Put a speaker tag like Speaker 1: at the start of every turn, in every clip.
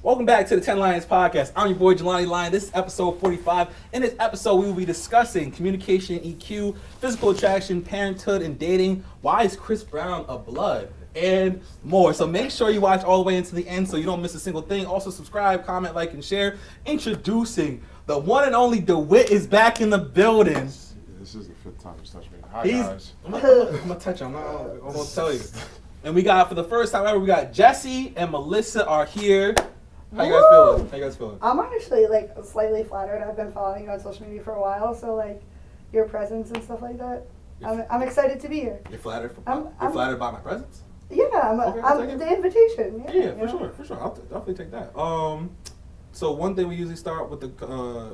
Speaker 1: Welcome back to the 10 Lions Podcast. I'm your boy Jelani Lyon. This is episode 45. In this episode, we will be discussing communication, EQ, physical attraction, parenthood, and dating. Why is Chris Brown a blood? And more. So make sure you watch all the way into the end so you don't miss a single thing. Also subscribe, comment, like, and share. Introducing the one and only DeWitt is back in the building.
Speaker 2: This is the fifth time he's touched me. Hi, guys.
Speaker 1: I'm gonna touch him. I'm gonna tell you. And we got, for the first time ever, we got Jesse and Melissa are here. How you guys feeling?
Speaker 3: I'm actually like slightly flattered. I've been following you on social media for a while, so like your presence and stuff like that. I'm excited to be here.
Speaker 1: You're flattered flattered by my presence?
Speaker 3: Yeah,
Speaker 1: Okay,
Speaker 3: the invitation.
Speaker 1: Yeah, for sure. I'll definitely take that. So one thing we usually start with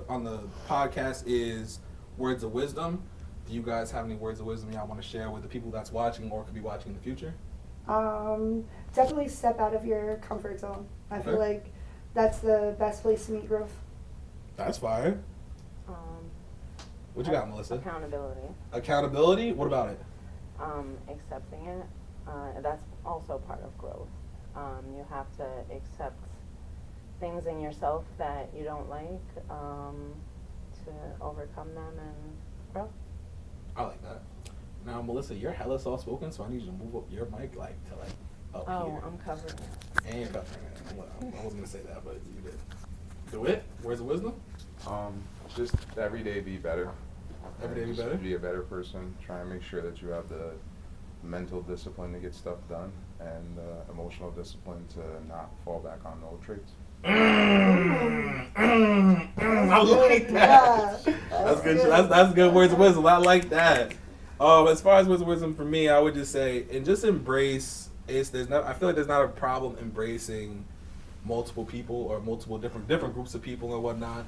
Speaker 1: on the podcast is words of wisdom. Do you guys have any words of wisdom y'all want to share with the people that's watching or could be watching in the future?
Speaker 3: Definitely step out of your comfort zone. I feel like that's the best place to meet growth.
Speaker 1: That's fire. What you got, Melissa?
Speaker 4: Accountability.
Speaker 1: Accountability? What about it?
Speaker 4: Accepting it. That's also part of growth. You have to accept things in yourself that you don't like to overcome them and grow.
Speaker 1: I like that. Now, Melissa, you're hella soft-spoken, so I need you to move up your mic up here.
Speaker 4: I'm covering it.
Speaker 1: And you're covering it. I wasn't going to say that, but you did. Do it? Words of wisdom?
Speaker 2: Just every day be better.
Speaker 1: Every day be
Speaker 2: Just
Speaker 1: better?
Speaker 2: Be a better person. Try and make sure that you have the mental discipline to get stuff done and emotional discipline to not fall back on the old traits.
Speaker 1: I like that. That's good. That's good words of wisdom. I like that. As far as words of wisdom for me, I would just say, and just embrace. I feel like there's not a problem embracing multiple people or multiple different groups of people and whatnot.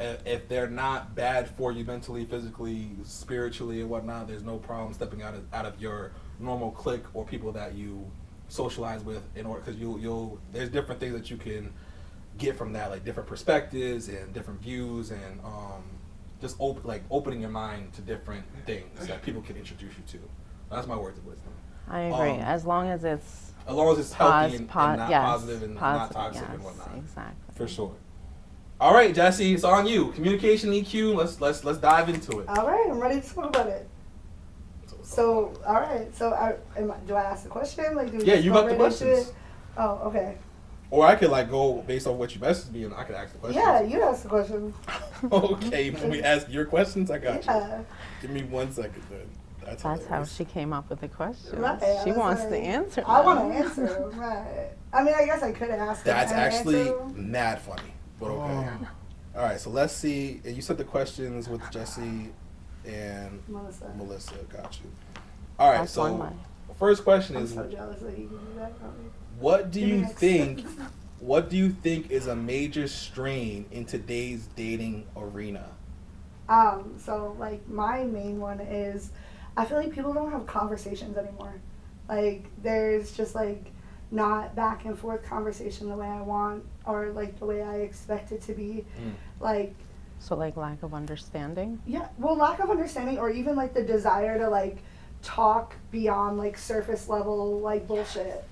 Speaker 1: If they're not bad for you mentally, physically, spiritually, and whatnot, there's no problem stepping out of your normal clique or people that you socialize with in order, because there's different things that you can get from that, like different perspectives and different views, and just opening your mind to different things that people can introduce you to. That's my words of wisdom.
Speaker 4: I agree. As long as it's
Speaker 1: healthy and not positive and not toxic and whatnot.
Speaker 4: Exactly.
Speaker 1: For sure. All right, Jesse, it's on you. Communication EQ. Let's dive into it.
Speaker 3: All right, I'm ready to talk about it. So, all right. So, do I ask the question? Like, do we
Speaker 1: you got the questions.
Speaker 3: Oh, okay.
Speaker 1: Or I could go based on what you messaged me, and I could ask the questions.
Speaker 3: Yeah, you ask the question.
Speaker 1: Okay, when we ask your questions, I got
Speaker 3: you.
Speaker 1: Give me 1 second then.
Speaker 4: That's how she came up with the question.
Speaker 3: Right,
Speaker 4: she wants to answer.
Speaker 3: I want to answer. Right. I mean, I guess I could ask.
Speaker 1: That's actually mad funny. But okay. All right, so let's see. And you said the questions with Jesse and Melissa. Got you. All right, so first question is,
Speaker 3: I'm so jealous that you can do that.
Speaker 1: what do you think is a major strain in today's dating arena?
Speaker 3: So like my main one is, I feel like people don't have conversations anymore. Like there's just like not back and forth conversation the way I want or like the way I expect it to be.
Speaker 4: So like lack of understanding?
Speaker 3: Yeah, well, lack of understanding, or even like the desire to like talk beyond like surface level like bullshit.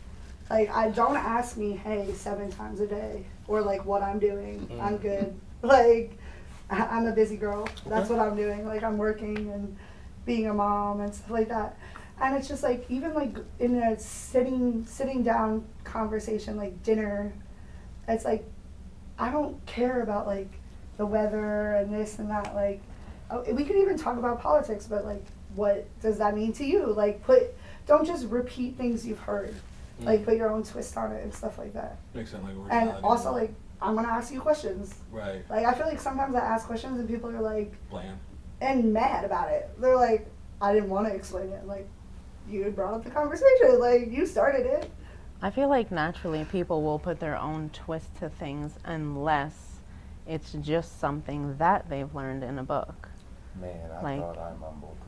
Speaker 3: Like, I don't ask me, hey, 7 times a day, or like what I'm doing. I'm good. Like, I'm a busy girl. That's what I'm doing. Like, I'm working and being a mom and stuff like that. And it's just like, even like in a sitting down conversation, like dinner, it's like, I don't care about like the weather and this and that. Like, we could even talk about politics, but like, what does that mean to you? Like, don't just repeat things you've heard. Like, put your own twist on it and stuff like that.
Speaker 1: Makes sense.
Speaker 3: And also, like, I'm going to ask you questions.
Speaker 1: Right.
Speaker 3: Like, I feel like sometimes I ask questions and people are like,
Speaker 1: bland
Speaker 3: and mad about it. They're like, I didn't want to explain it. Like, you brought up the conversation. Like, you started it.
Speaker 4: I feel like naturally people will put their own twist to things unless it's just something that they've learned in a book.
Speaker 2: Man, I thought I mumbled.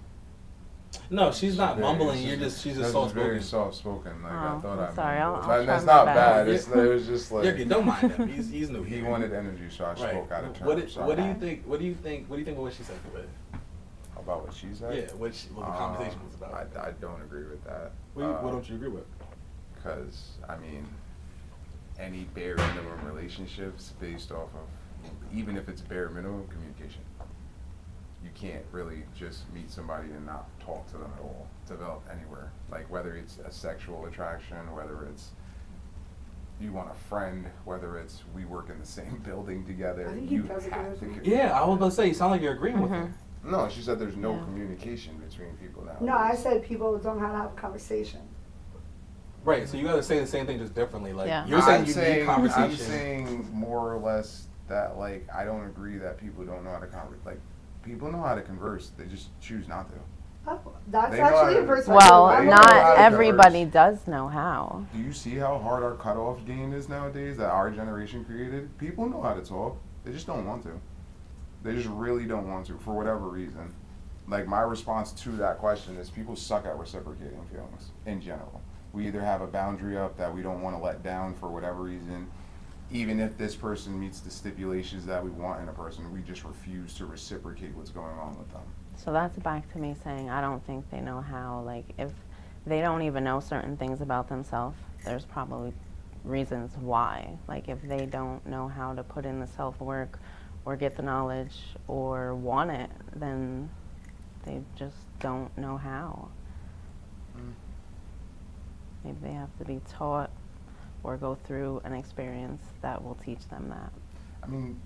Speaker 1: No, she's not mumbling. She's just soft-spoken.
Speaker 2: Very soft-spoken. Like, I thought
Speaker 4: I'm sorry.
Speaker 2: mumbled. That's not bad. It was just like.
Speaker 1: Don't mind him. He's new.
Speaker 2: He wanted energy, so I spoke out of turn.
Speaker 1: What do you think? What do you think of what she said to it?
Speaker 2: About what she said?
Speaker 1: Yeah, what the conversation was about.
Speaker 2: I don't agree with that.
Speaker 1: What don't you agree with?
Speaker 2: Because, I mean, any bare minimum relationships based off of, even if it's bare minimum, communication. You can't really just meet somebody and not talk to them at all, develop anywhere. Like whether it's a sexual attraction, whether it's you want a friend, whether it's we work in the same building together,
Speaker 3: I think he
Speaker 2: you
Speaker 3: does agree
Speaker 2: have
Speaker 3: with
Speaker 2: to.
Speaker 3: me.
Speaker 1: Yeah, I was about to say, you sound like you're agreeing with her.
Speaker 2: No, she said there's no
Speaker 4: Yeah.
Speaker 2: communication between people now.
Speaker 3: No, I said people don't know how to have a conversation.
Speaker 1: Right, so you gotta say the same thing just differently. Like,
Speaker 4: Yeah.
Speaker 1: you're saying
Speaker 2: I'm
Speaker 1: you
Speaker 2: saying,
Speaker 1: need conversation.
Speaker 2: I'm saying more or less that, like, I don't agree that people don't know how to converse. Like, people know how to converse, they just choose not to.
Speaker 3: Oh, that's
Speaker 2: They know
Speaker 3: actually
Speaker 2: how
Speaker 3: a
Speaker 2: to-
Speaker 3: perspective.
Speaker 4: Well,
Speaker 2: They know
Speaker 4: not
Speaker 2: how to
Speaker 4: everybody
Speaker 2: converse.
Speaker 4: does know how.
Speaker 2: Do you see how hard our cutoff game is nowadays that our generation created? People know how to talk, they just don't want to. They just really don't want to, for whatever reason. Like, my response to that question is people suck at reciprocating feelings, in general. We either have a boundary up that we don't want to let down for whatever reason, even if this person meets the stipulations that we want in a person, we just refuse to reciprocate what's going on with them.
Speaker 4: So that's back to me saying I don't think they know how. Like, if they don't even know certain things about themselves, there's probably reasons why. Like, if they don't know how to put in the self-work or get the knowledge or want it, then they just don't know how. Maybe they have to be taught or go through an experience that will teach them that.
Speaker 2: I mean,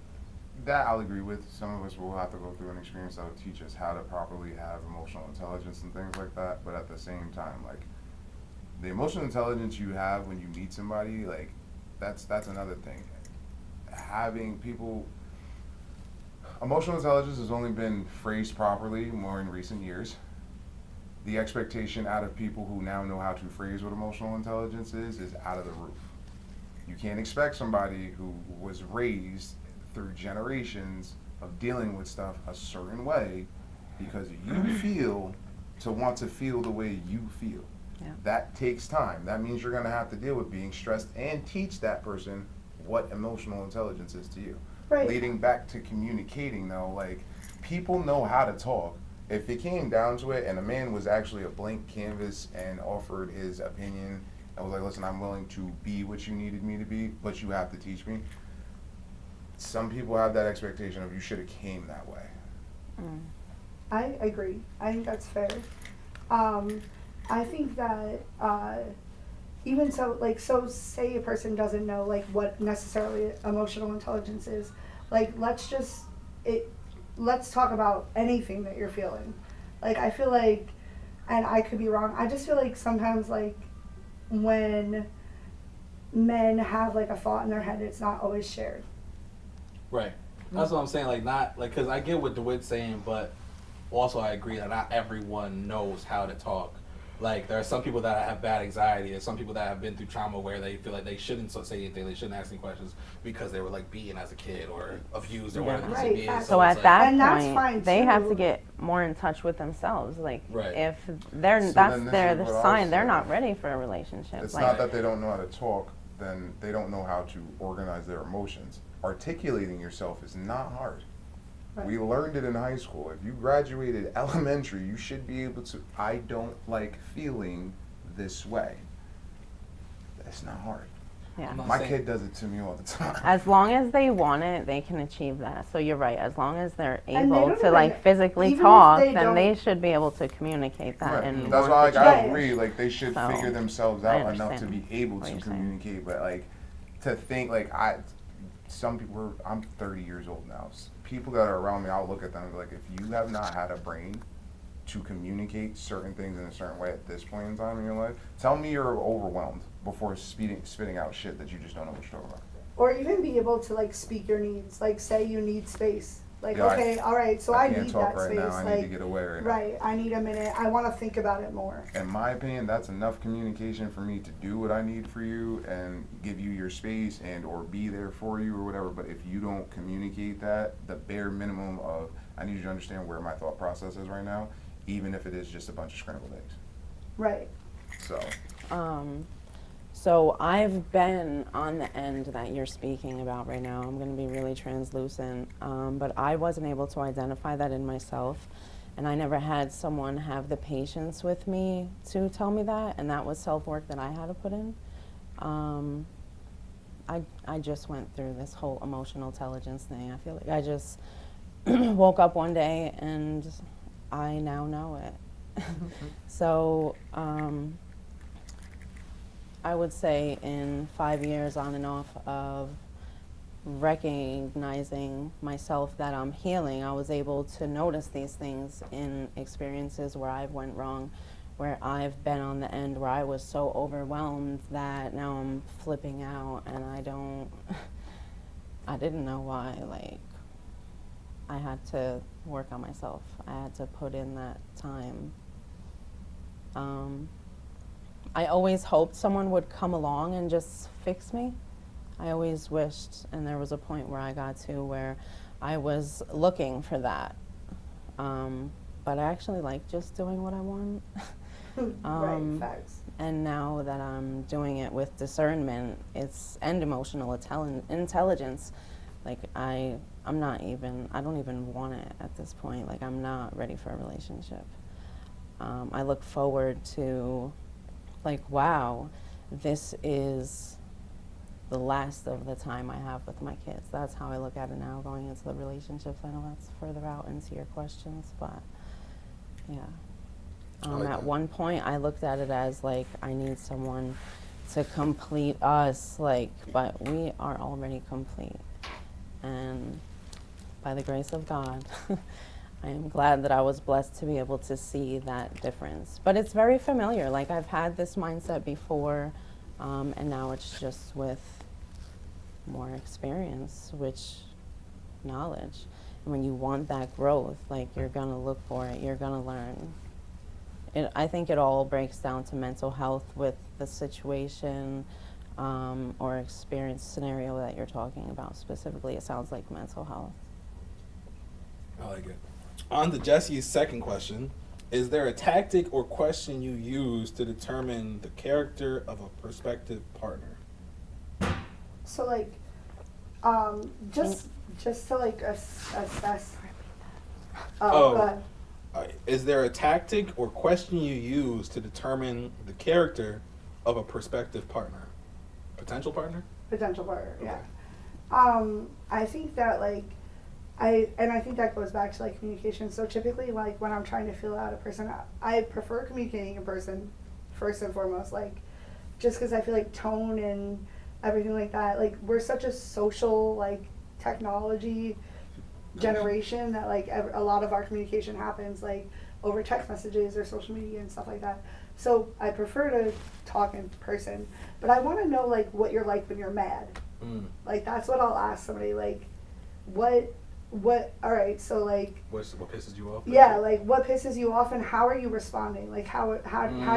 Speaker 2: that I'll agree with. Some of us will have to go through an experience that will teach us how to properly have emotional intelligence and things like that. But at the same time, like, the emotional intelligence you have when you meet somebody, like, that's another thing. Having people, emotional intelligence has only been phrased properly more in recent years. The expectation out of people who now know how to phrase what emotional intelligence is out of the roof. You can't expect somebody who was raised through generations of dealing with stuff a certain way because you feel to want to feel the way you feel.
Speaker 4: Yeah.
Speaker 2: That takes time. That means you're going to have to deal with being stressed and teach that person what emotional intelligence is to you.
Speaker 3: Right.
Speaker 2: Leading back to communicating though, like, people know how to talk. If it came down to it and a man was actually a blank canvas and offered his opinion and was like, listen, I'm willing to be what you needed me to be, but you have to teach me. Some people have that expectation of you should have came that way.
Speaker 3: I agree. I think that's fair. I think that even so, like, so say a person doesn't know, like, what necessarily emotional intelligence is. Like, let's talk about anything that you're feeling. Like, I feel like, and I could be wrong, I just feel like sometimes, like, when men have, like, a thought in their head, it's not always shared.
Speaker 1: Right. That's what I'm saying. Like, not, like, because I get what DeWitt's saying, but also I agree that not everyone knows how to talk. Like, there are some people that have bad anxiety. There's some people that have been through trauma where they feel like they shouldn't say anything, they shouldn't ask any questions because they were, like, beaten as a kid or abused or whatever the
Speaker 3: Right.
Speaker 1: case is.
Speaker 4: So
Speaker 1: it's
Speaker 4: at
Speaker 1: like,
Speaker 4: that
Speaker 3: And that's fine,
Speaker 4: point, they have
Speaker 3: too.
Speaker 4: to get more in touch with themselves. Like,
Speaker 1: Right.
Speaker 4: if they're
Speaker 2: So
Speaker 4: that's
Speaker 2: then this
Speaker 4: their
Speaker 2: is what I
Speaker 4: sign,
Speaker 2: was
Speaker 4: they're
Speaker 2: saying.
Speaker 4: not ready for a relationship.
Speaker 2: It's
Speaker 4: like,
Speaker 2: not that they don't know how to talk, then they don't know how to organize their emotions. Articulating yourself is not hard.
Speaker 3: Right.
Speaker 2: We learned it in high school. If you graduated elementary, you should be able to, I don't like feeling this way. It's not hard.
Speaker 4: yeah.
Speaker 1: I'm not
Speaker 2: My
Speaker 1: saying-
Speaker 2: kid does it to me all the time.
Speaker 4: As long as they want it, they can achieve that. So you're right. As long as they're
Speaker 3: And they
Speaker 4: able
Speaker 3: don't
Speaker 4: to, like,
Speaker 3: even-
Speaker 4: physically
Speaker 3: even if
Speaker 4: talk,
Speaker 3: they
Speaker 4: then they
Speaker 3: don't-
Speaker 4: should be able to communicate that.
Speaker 2: Right.
Speaker 4: And
Speaker 2: That's why, like, I
Speaker 3: Right.
Speaker 2: agree. Like, they should
Speaker 4: So,
Speaker 2: figure themselves
Speaker 4: I
Speaker 2: out enough to
Speaker 4: understand
Speaker 2: be able
Speaker 4: what
Speaker 2: to
Speaker 4: you're saying.
Speaker 2: communicate. But, like, to think, like, some people I'm 30 years old now. People that are around me, I'll look at them and be like, if you have not had a brain to communicate certain things in a certain way at this point in time in your life, tell me you're overwhelmed before spitting out shit that you just don't know what you're talking about.
Speaker 3: Or even be able to, like, speak your needs. Like, say you need space. Like,
Speaker 2: Yeah,
Speaker 3: okay, all right, so I
Speaker 2: can't
Speaker 3: need
Speaker 2: talk
Speaker 3: that
Speaker 2: right
Speaker 3: space.
Speaker 2: now. I
Speaker 3: like,
Speaker 2: need to get away right now.
Speaker 3: right, I need a minute. I want to think about it more.
Speaker 2: In my opinion, that's enough communication for me to do what I need for you and give you your space and or be there for you or whatever. But if you don't communicate that, the bare minimum of I need you to understand where my thought process is right now, even if it is just a bunch of scrambled eggs.
Speaker 3: Right.
Speaker 2: So
Speaker 4: So I've been on the end that you're speaking about right now. I'm going to be really translucent, but I wasn't able to identify that in myself, and I never had someone have the patience with me to tell me that, and that was self-work that I had to put in. I just went through this whole emotional intelligence thing. I feel like I just woke up one day and I now know it. So I would say in 5 years on and off of recognizing myself that I'm healing, I was able to notice these things in experiences where I've went wrong, where I've been on the end where I was so overwhelmed that now I'm flipping out and I didn't know why. Like, I had to work on myself. I had to put in that time. I always hoped someone would come along and just fix me. I always wished, and there was a point where I got to where I was looking for that. But I actually like just doing what I want.
Speaker 3: Right, facts.
Speaker 4: And now that I'm doing it with discernment, and emotional intelligence, like I don't even want it at this point. Like, I'm not ready for a relationship. I look forward to, like, wow, this is the last of the time I have with my kids. That's how I look at it now, going into the relationships. I know that's further out into your questions, but yeah. At one point, I looked at it as, like, I need someone to complete us, like, but we are already complete. And by the grace of God, I am glad that I was blessed to be able to see that difference. But it's very familiar. Like, I've had this mindset before, and now it's just with more experience, knowledge. And when you want that growth, like, you're gonna look for it, you're gonna learn. I think it all breaks down to mental health with the situation or experience scenario that you're talking about specifically. It sounds like mental health.
Speaker 1: I like it. On to Jesse's second question. Is there a tactic or question you use to determine the character of a prospective partner?
Speaker 3: So, like, just to, like, assess. Go ahead.
Speaker 1: Is there a tactic or question you use to determine the character of a prospective partner? Potential partner?
Speaker 3: Potential partner,
Speaker 1: Okay.
Speaker 3: yeah. I think that, like, I think that goes back to, like, communication. So typically, like, when I'm trying to feel out a person, I prefer communicating in person first and foremost, like, just because I feel like tone and everything like that, like, we're such a social, like, technology generation that, like, a lot of our communication happens, like, over text messages or social media and stuff like that. So I prefer to talk in person, but I want to know, like, what you're like when you're mad. Like, that's what I'll ask somebody, like, what, all right, so, like,
Speaker 1: what pisses you off?
Speaker 3: Yeah, like, what pisses you off and how are you responding? Like, how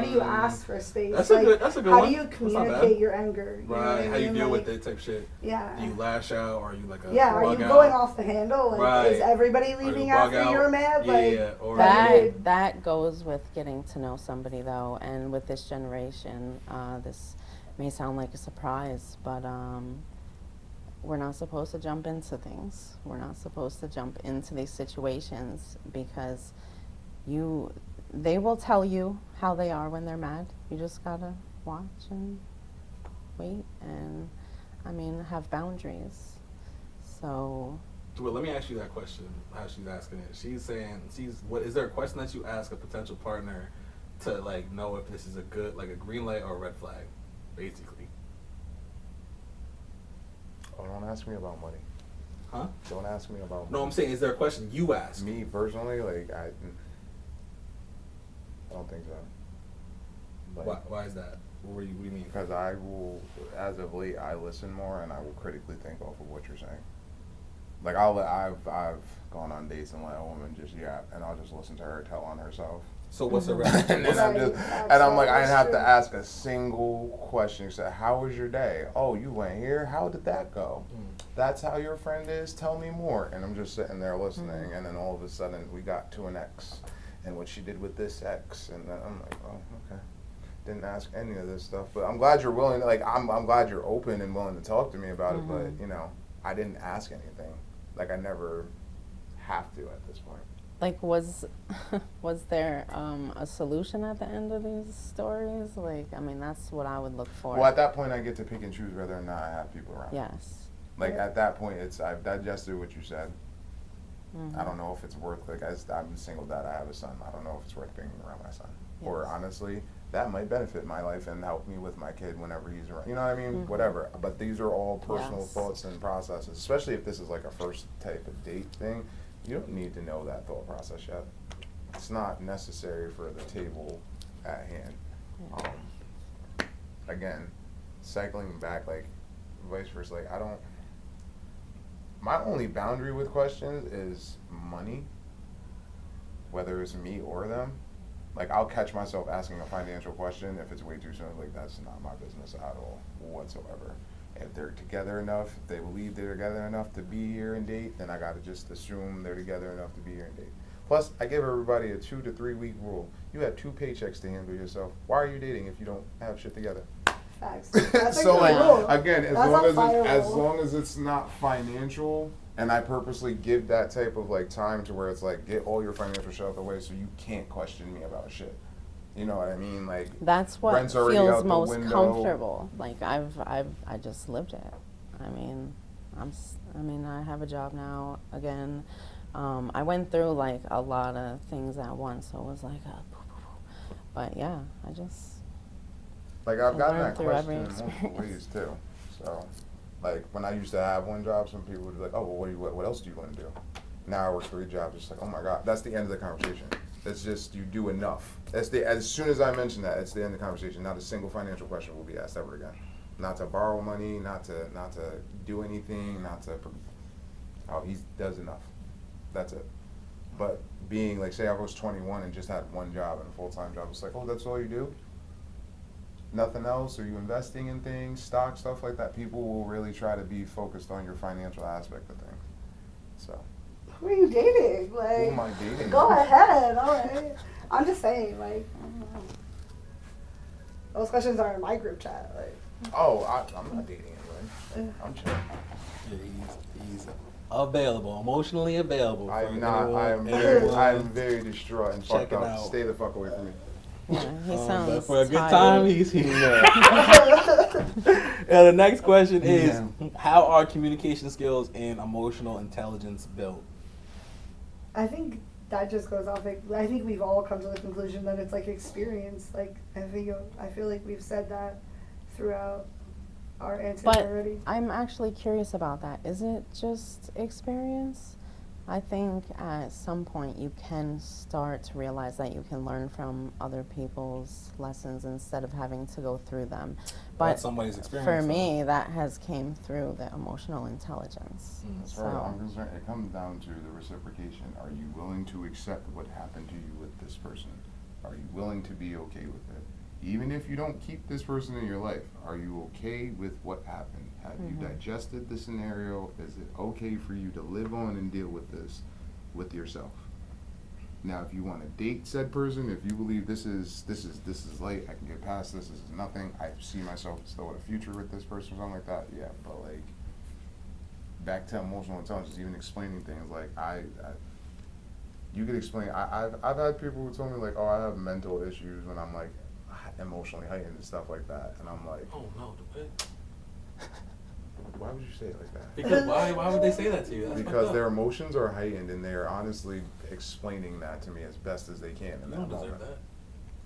Speaker 3: do you ask for space?
Speaker 1: That's
Speaker 3: like,
Speaker 1: a good
Speaker 3: how
Speaker 1: one.
Speaker 3: do you communicate your anger? You know what I
Speaker 1: How you
Speaker 3: mean?
Speaker 1: deal
Speaker 3: Like,
Speaker 1: with that type shit.
Speaker 3: Yeah.
Speaker 1: Do you lash out, or are you like a
Speaker 3: are you
Speaker 1: bug out?
Speaker 3: going off the handle? Like,
Speaker 1: Right.
Speaker 3: is everybody leaving after you're mad?
Speaker 1: Yeah,
Speaker 3: Like,
Speaker 1: or
Speaker 4: That goes with getting to know somebody, though, and with this generation, this may sound like a surprise, but we're not supposed to jump into things. We're not supposed to jump into these situations because they will tell you how they are when they're mad. You just gotta watch and wait and, have boundaries. So.
Speaker 1: Well, let me ask you that question. How she's asking it. She's saying, is there a question that you ask a potential partner to, like, know if this is a good, like, a green light or a red flag, basically?
Speaker 2: Oh, don't ask me about money.
Speaker 1: Huh?
Speaker 2: Don't ask me about money.
Speaker 1: No, I'm saying, is there a question you ask?
Speaker 2: Me personally, like, I don't think so. Like,
Speaker 1: Why is that? What do you mean?
Speaker 2: Because I will, as of late, I listen more and I will critically think off of what you're saying. Like, I've gone on dates and let a woman just yap, and I'll just listen to her tell on herself.
Speaker 1: So what's the red?
Speaker 2: And I'm like, I didn't have to ask a single question. Except, how was your day? Oh, you went here? How did that go? That's how your friend is? Tell me more. And I'm just sitting there listening, and then all of a sudden we got to an X, and what she did with this X, and then I'm like, oh, okay. Didn't ask any of this stuff, but I'm glad you're willing. Like, I'm glad you're open and willing to talk to me about it. But I didn't ask anything. Like, I never have to at this point.
Speaker 4: Like, was there a solution at the end of these stories? Like, I mean, that's what I would look for.
Speaker 2: Well, at that point, I get to pick and choose whether or not I have people around.
Speaker 4: Yes.
Speaker 2: Like, at that point, I've digested what you said.
Speaker 4: Mm-hmm.
Speaker 2: I don't know if it's worth, like, I'm a single dad, I have a son. I don't know if it's worth being around my son. Yes. Or honestly, that might benefit my life and help me with my kid whenever he's around. You know what I mean? Mm-hmm. Whatever. But these are all personal thoughts and processes, especially if this is like a first type of date thing. You don't need to know that thought process yet. It's not necessary for the table at hand. Again, cycling back, like, vice versa, like, my only boundary with questions is money, whether it's me or them. Like, I'll catch myself asking a financial question if it's way too soon. Like, that's not my business at all whatsoever. If they're together enough, if they believe they're together enough to be here and date, then I gotta just assume they're together enough to be here and date. Plus, I give everybody a 2 to 3 week rule. You have 2 paychecks to handle yourself. Why are you dating if you don't have shit together?
Speaker 3: Facts. That's
Speaker 2: So, like,
Speaker 3: rule.
Speaker 2: again,
Speaker 3: as
Speaker 2: long as it's not financial, and I purposely give that type of, like, time to where it's like, get all your financial shit out the way so you can't question me about shit. You know what I mean? Like,
Speaker 4: that's what
Speaker 2: rent's already
Speaker 4: feels
Speaker 2: out the
Speaker 4: most
Speaker 2: window.
Speaker 4: comfortable. Like, I just lived it. I mean, I have a job now again. I went through like a lot of things at once, so it was like but yeah, I just
Speaker 2: like, I've gotten that
Speaker 4: through
Speaker 2: question
Speaker 4: every
Speaker 2: in multiple ways too. So, like, when I used to have one job, some people would be like, oh, well, what else do you want to do? Now I work 3 jobs. It's like, oh my God, that's the end of the conversation. It's just, you do enough. As soon as I mention that, it's the end of the conversation. Not a single financial question will be asked ever again. Not to borrow money, not to do anything, he does enough. That's it. But being, like, say I was 21 and just had one job and a full-time job, it's like, oh, that's all you do? Nothing else? Are you investing in things, stock, stuff like that? People will really try to be focused on your financial aspect of things. So.
Speaker 3: Who are you dating? Like,
Speaker 2: who am I dating?
Speaker 3: Go ahead, all right. I'm just saying, like, I don't know. Those questions are in my group chat. Like.
Speaker 2: Oh, I'm not dating anybody. I'm chilling.
Speaker 1: He's available, emotionally available.
Speaker 2: I'm not. I'm very distraught and fucked up.
Speaker 1: Out.
Speaker 2: Stay the fuck away from me.
Speaker 4: Yeah, he sounds
Speaker 1: but for a good
Speaker 4: tired.
Speaker 1: time, he's here. The next question is, how are communication skills and emotional intelligence built?
Speaker 3: I think that just goes off. Like, I think we've all come to the conclusion that it's like experience. Like, I feel like we've said that throughout our answers already.
Speaker 4: I'm actually curious about that. Is it just experience? I think at some point you can start to realize that you can learn from other people's lessons instead of having to go through them. But
Speaker 1: somebody's experience,
Speaker 4: for me, that has came through the emotional intelligence.
Speaker 2: As far as I'm concerned, it comes down to the reciprocation. Are you willing to accept what happened to you with this person? Are you willing to be okay with it? Even if you don't keep this person in your life, are you okay with what happened? Have you digested the scenario? Is it okay for you to live on and deal with this with yourself? Now, if you want to date said person, if you believe this is light, I can get past this is nothing, I see myself still in a future with this person or something like that, yeah, but like, back to emotional intelligence, even explaining things, like, you could explain, I've had people who told me, like, oh, I have mental issues when I'm, like, emotionally heightened and stuff like that, and I'm like,
Speaker 1: oh no,
Speaker 2: why would you say it like that?
Speaker 1: Because why would they say that to you? That's
Speaker 2: because their emotions are heightened and they are honestly explaining that to me as best as they can in that moment.
Speaker 1: Deserve that.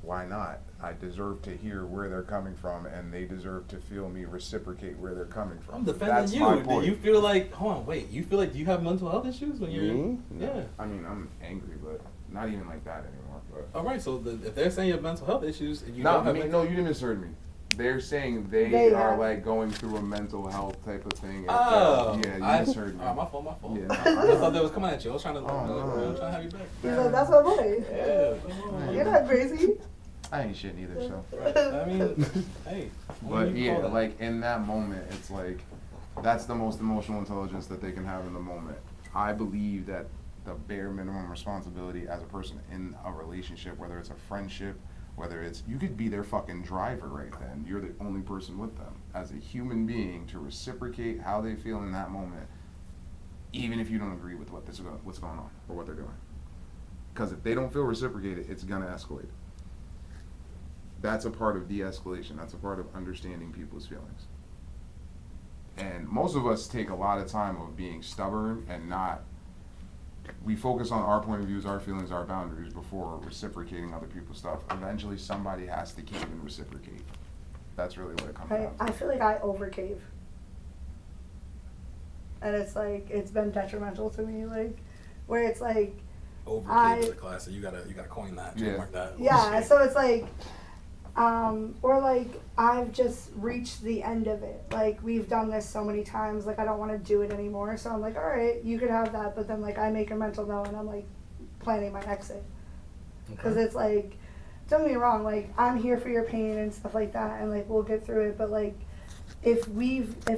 Speaker 2: Why not? I deserve to hear where they're coming from, and they deserve to feel me reciprocate where they're coming from.
Speaker 1: I'm defending
Speaker 2: That's
Speaker 1: you.
Speaker 2: My point.
Speaker 1: Do you feel like, hold on, wait, you feel like you have mental health issues when you're...
Speaker 2: Me?
Speaker 1: Yeah.
Speaker 2: I mean, I'm angry, but not even like that anymore. But.
Speaker 1: All right, so if they're saying you have mental health issues and you
Speaker 2: No,
Speaker 1: don't have...
Speaker 2: no, you misheard me. They're saying they are like going through a mental health type of thing.
Speaker 1: Oh,
Speaker 2: yeah, you misheard me.
Speaker 1: My fault.
Speaker 2: Yeah.
Speaker 1: I thought that was coming at you. I was trying to,
Speaker 2: no.
Speaker 1: trying to have you back.
Speaker 3: He's like, that's my boy.
Speaker 1: Yeah.
Speaker 3: You're not crazy.
Speaker 2: I ain't shit neither, so.
Speaker 1: Right. I mean, hey.
Speaker 2: But yeah, like in that moment, it's like, that's the most emotional intelligence that they can have in the moment. I believe that the bare minimum responsibility as a person in a relationship, whether it's a friendship, whether it's, you could be their fucking driver right then. You're the only person with them. As a human being, to reciprocate how they feel in that moment, even if you don't agree with what's going on or what they're doing. Because if they don't feel reciprocated, it's gonna escalate. That's a part of de-escalation. That's a part of understanding people's feelings. And most of us take a lot of time of being stubborn and not. We focus on our point of views, our feelings, our boundaries before reciprocating other people's stuff. Eventually, somebody has to cave and reciprocate. That's really what it comes down to.
Speaker 3: I feel like I overcave. And it's like, it's been detrimental to me, like, where it's like,
Speaker 1: Overcave is a classic. You gotta coin that. Trademark that.
Speaker 3: Yeah, so it's like, or like, I've just reached the end of it. Like, we've done this so many times, like, I don't want to do it anymore. So I'm like, all right, you could have that. But then, like, I make a mental note and I'm, like, planning my exit. Because it's like, don't get me wrong, like, I'm here for your pain and stuff like that. And, like, we'll get through it. But, like, if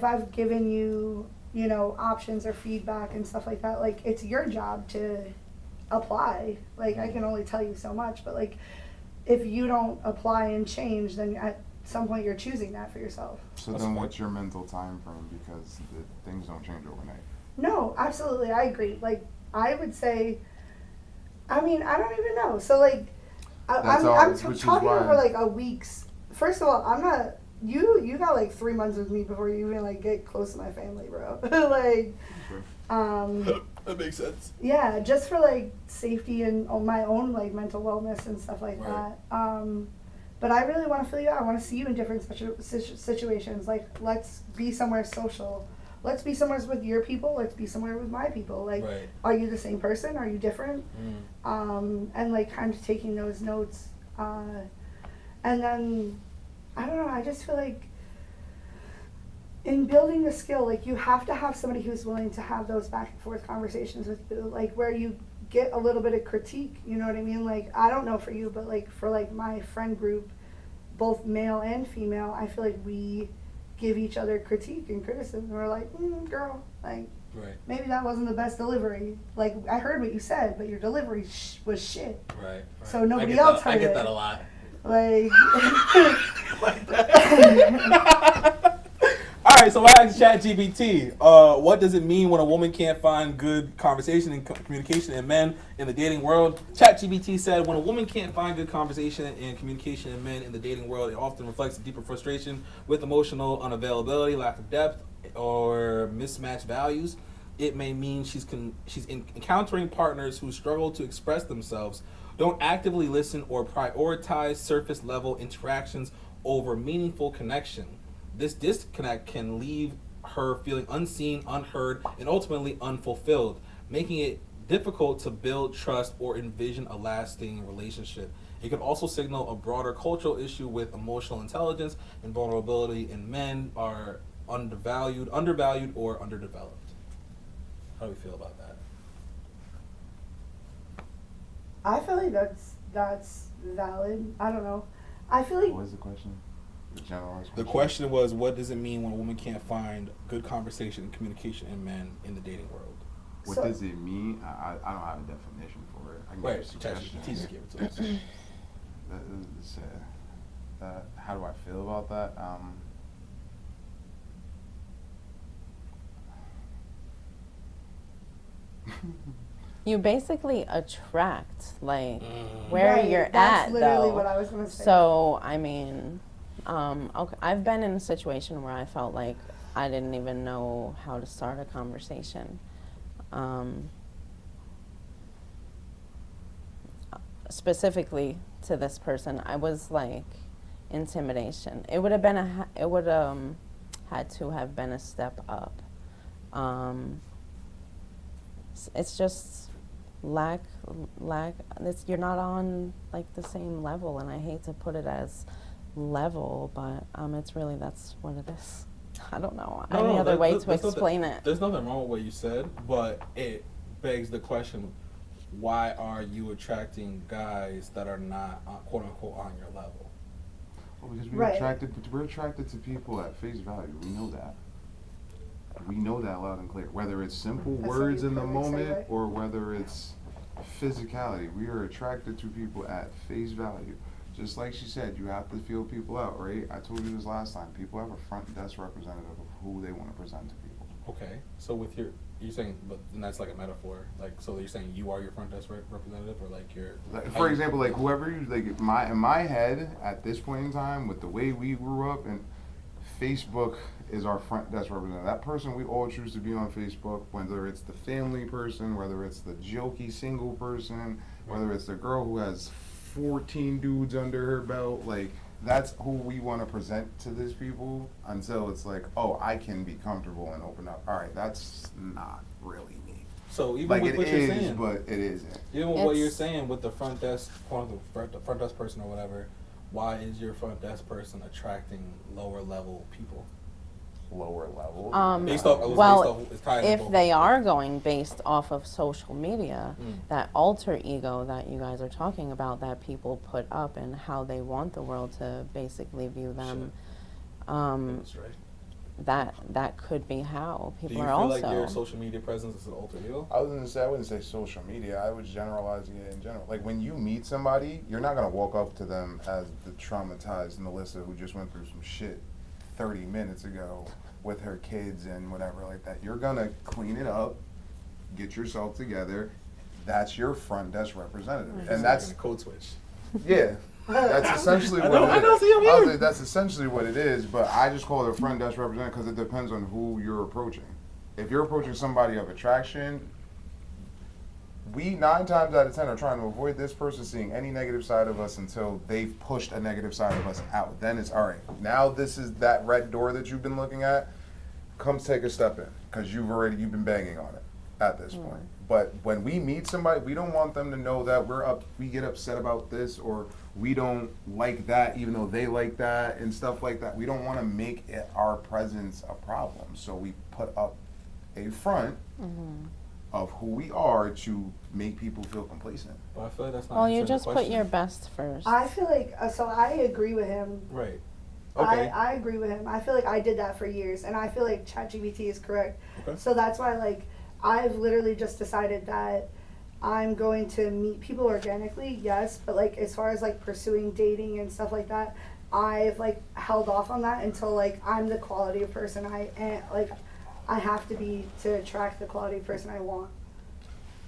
Speaker 3: I've given you, you know, options or feedback and stuff like that, like, it's your job to apply. Like, I can only tell you so much. But, like, if you don't apply and change, then at some point you're choosing that for yourself.
Speaker 2: So then what's your mental time frame? Because things don't change overnight.
Speaker 3: No, absolutely, I agree. Like, I would say, I mean, I don't even know. So, like, I'm talking over, like, a week's. First of all, I'm not, you got, like, 3 months with me before you even, like, get close to my family, bro. Like,
Speaker 1: that makes sense.
Speaker 3: yeah, just for, like, safety and my own, like, mental wellness and stuff like that. But I really want to feel you out. I want to see you in different situations. Like, let's be somewhere social. Let's be somewhere with your people. Let's be somewhere with my people. Like, are you the same person? Are you different? And, like, kind of taking those notes. And then, I don't know, I just feel like in building the skill, like, you have to have somebody who's willing to have those back and forth conversations with you, like, where you get a little bit of critique, you know what I mean? Like, I don't know for you, but, like, for, like, my friend group, both male and female, I feel like we give each other critique and criticism. We're like, girl, like, maybe that wasn't the best delivery. Like, I heard what you said, but your delivery was shit.
Speaker 1: Right.
Speaker 3: So nobody else heard it.
Speaker 1: I get that a lot.
Speaker 3: Like,
Speaker 1: like that. All right, so I asked ChatGPT, what does it mean when a woman can't find good conversation and communication in men in the dating world? ChatGPT said, when a woman can't find good conversation and communication in men in the dating world, it often reflects a deeper frustration with emotional unavailability, lack of depth, or mismatched values. It may mean she's encountering partners who struggle to express themselves, don't actively listen, or prioritize surface-level interactions over meaningful connection. This disconnect can leave her feeling unseen, unheard, and ultimately unfulfilled, making it difficult to build trust or envision a lasting relationship. It could also signal a broader cultural issue with emotional intelligence and vulnerability in men are undervalued, or underdeveloped. How do we feel about that?
Speaker 3: I feel like that's valid. I don't know. I feel like.
Speaker 2: What was the question?
Speaker 1: The question was, what does it mean when a woman can't find good conversation and communication in men in the dating world?
Speaker 2: What does it mean? I don't have a definition for it. I can give you suggestions.
Speaker 1: Just give it to us.
Speaker 2: How do I feel about that?
Speaker 5: You basically attract, like, where you're at,
Speaker 3: That's literally
Speaker 5: though.
Speaker 3: what I was going to say.
Speaker 5: So, I mean, okay, I've been in a situation where I felt like I didn't even know how to start a conversation. Specifically to this person, I was like, intimidation. It would have been had to have been a step up. It's just lack. You're not on, like, the same level, and I hate to put it as level, but it's really, that's what it is. I don't know any other way to explain it.
Speaker 1: There's nothing wrong with what you said, but it begs the question: why are you attracting guys that are not quote unquote on your level?
Speaker 2: Well, because we're attracted to people at face value. We know that. We know that loud and clear. Whether it's simple words in the moment or whether it's physicality, we are attracted to people at face value. Just like she said, you have to feel people out, right? I told you this last time. People have a front desk representative of who they want to present to people.
Speaker 1: Okay, so with you're saying, but and that's like a metaphor. Like, so you're saying you are your front desk representative, or like you're.
Speaker 2: Like, for example, like whoever you like, in my head at this point in time, with the way we grew up, and Facebook is our front desk representative. That person we all choose to be on Facebook, whether it's the family person, whether it's the jokey single person, whether it's the girl who has 14 dudes under her belt, like. That's who we want to present to these people until it's like, oh, I can be comfortable and open up. All right, that's not really me.
Speaker 1: So even
Speaker 2: Like
Speaker 1: with
Speaker 2: it
Speaker 1: what you're
Speaker 2: is,
Speaker 1: saying,
Speaker 2: but it isn't.
Speaker 1: even with what you're saying with the front desk, the front desk person or whatever, why is your front desk person attracting lower level people?
Speaker 2: Lower level.
Speaker 5: Well, if they are going based off of social media, that alter ego that you guys are talking about, that people put up and how they want the world to basically view them, that could be how people are also.
Speaker 1: Do you feel like your social media presence is an alter ego?
Speaker 2: I wouldn't say social media. I was generalizing it in general. Like when you meet somebody, you're not gonna walk up to them as the traumatized Melissa who just went through some shit 30 minutes ago with her kids and whatever like that. You're gonna clean it up, get yourself together. That's your front desk representative, and that's
Speaker 1: code switch.
Speaker 2: Yeah, that's essentially what it is. That's essentially what it is. But I just call it a front desk representative because it depends on who you're approaching. If you're approaching somebody of attraction, we 9 times out of 10 are trying to avoid this person seeing any negative side of us until they've pushed a negative side of us out. Then it's all right. Now this is that red door that you've been looking at. Come take a step in because you've been banging on it at this point. But when we meet somebody, we don't want them to know that we get upset about this or we don't like that even though they like that and stuff like that. We don't want to make our presence a problem. So we put up a front of who we are to make people feel complacent.
Speaker 1: But I feel like that's not.
Speaker 5: Well, you just put your best first.
Speaker 3: I feel like, so I agree with him.
Speaker 1: Right. Okay.
Speaker 3: I agree with him. I feel like I did that for years, and I feel like ChatGPT is correct.
Speaker 1: Okay.
Speaker 3: So that's why, like, I've literally just decided that I'm going to meet people organically, yes, but, like, as far as, like, pursuing dating and stuff like that, I've, like, held off on that until, like, I'm the quality of person I have to be to attract the quality of person I want.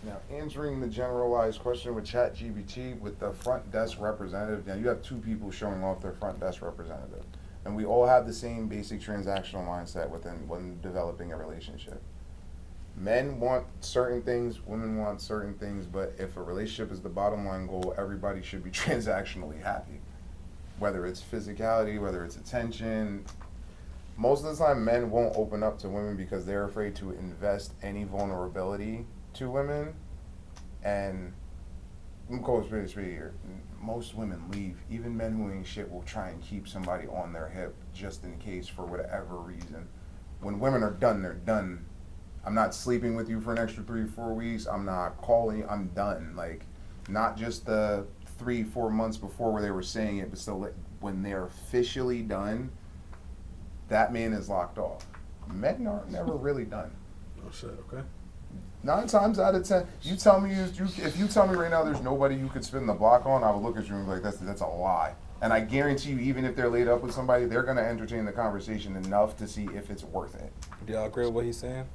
Speaker 2: Now, answering the generalized question with ChatGPT, with the front desk representative, now you have 2 people showing off their front desk representative. And we all have the same basic transactional mindset when developing a relationship. Men want certain things, women want certain things, but if a relationship is the bottom line goal, everybody should be transactionally happy. Whether it's physicality, whether it's attention. Most of the time, men won't open up to women because they're afraid to invest any vulnerability to women, and I'm going to speak here. Most women leave. Even men who ain't shit will try and keep somebody on their hip just in case for whatever reason. When women are done, they're done. I'm not sleeping with you for an extra 3-4 weeks. I'm not calling. I'm done. Like, not just the 3-4 months before where they were saying it, but still, when they're officially done, that man is locked off. Men are never really done.
Speaker 1: Oh shit. Okay.
Speaker 2: 9 times out of 10, you tell me if you tell me right now there's nobody you could spin the block on, I would look at you and be like, that's a lie. And I guarantee you, even if they're laid up with somebody, they're gonna entertain the conversation enough to see if it's worth it.
Speaker 1: Do y'all agree with what he's saying?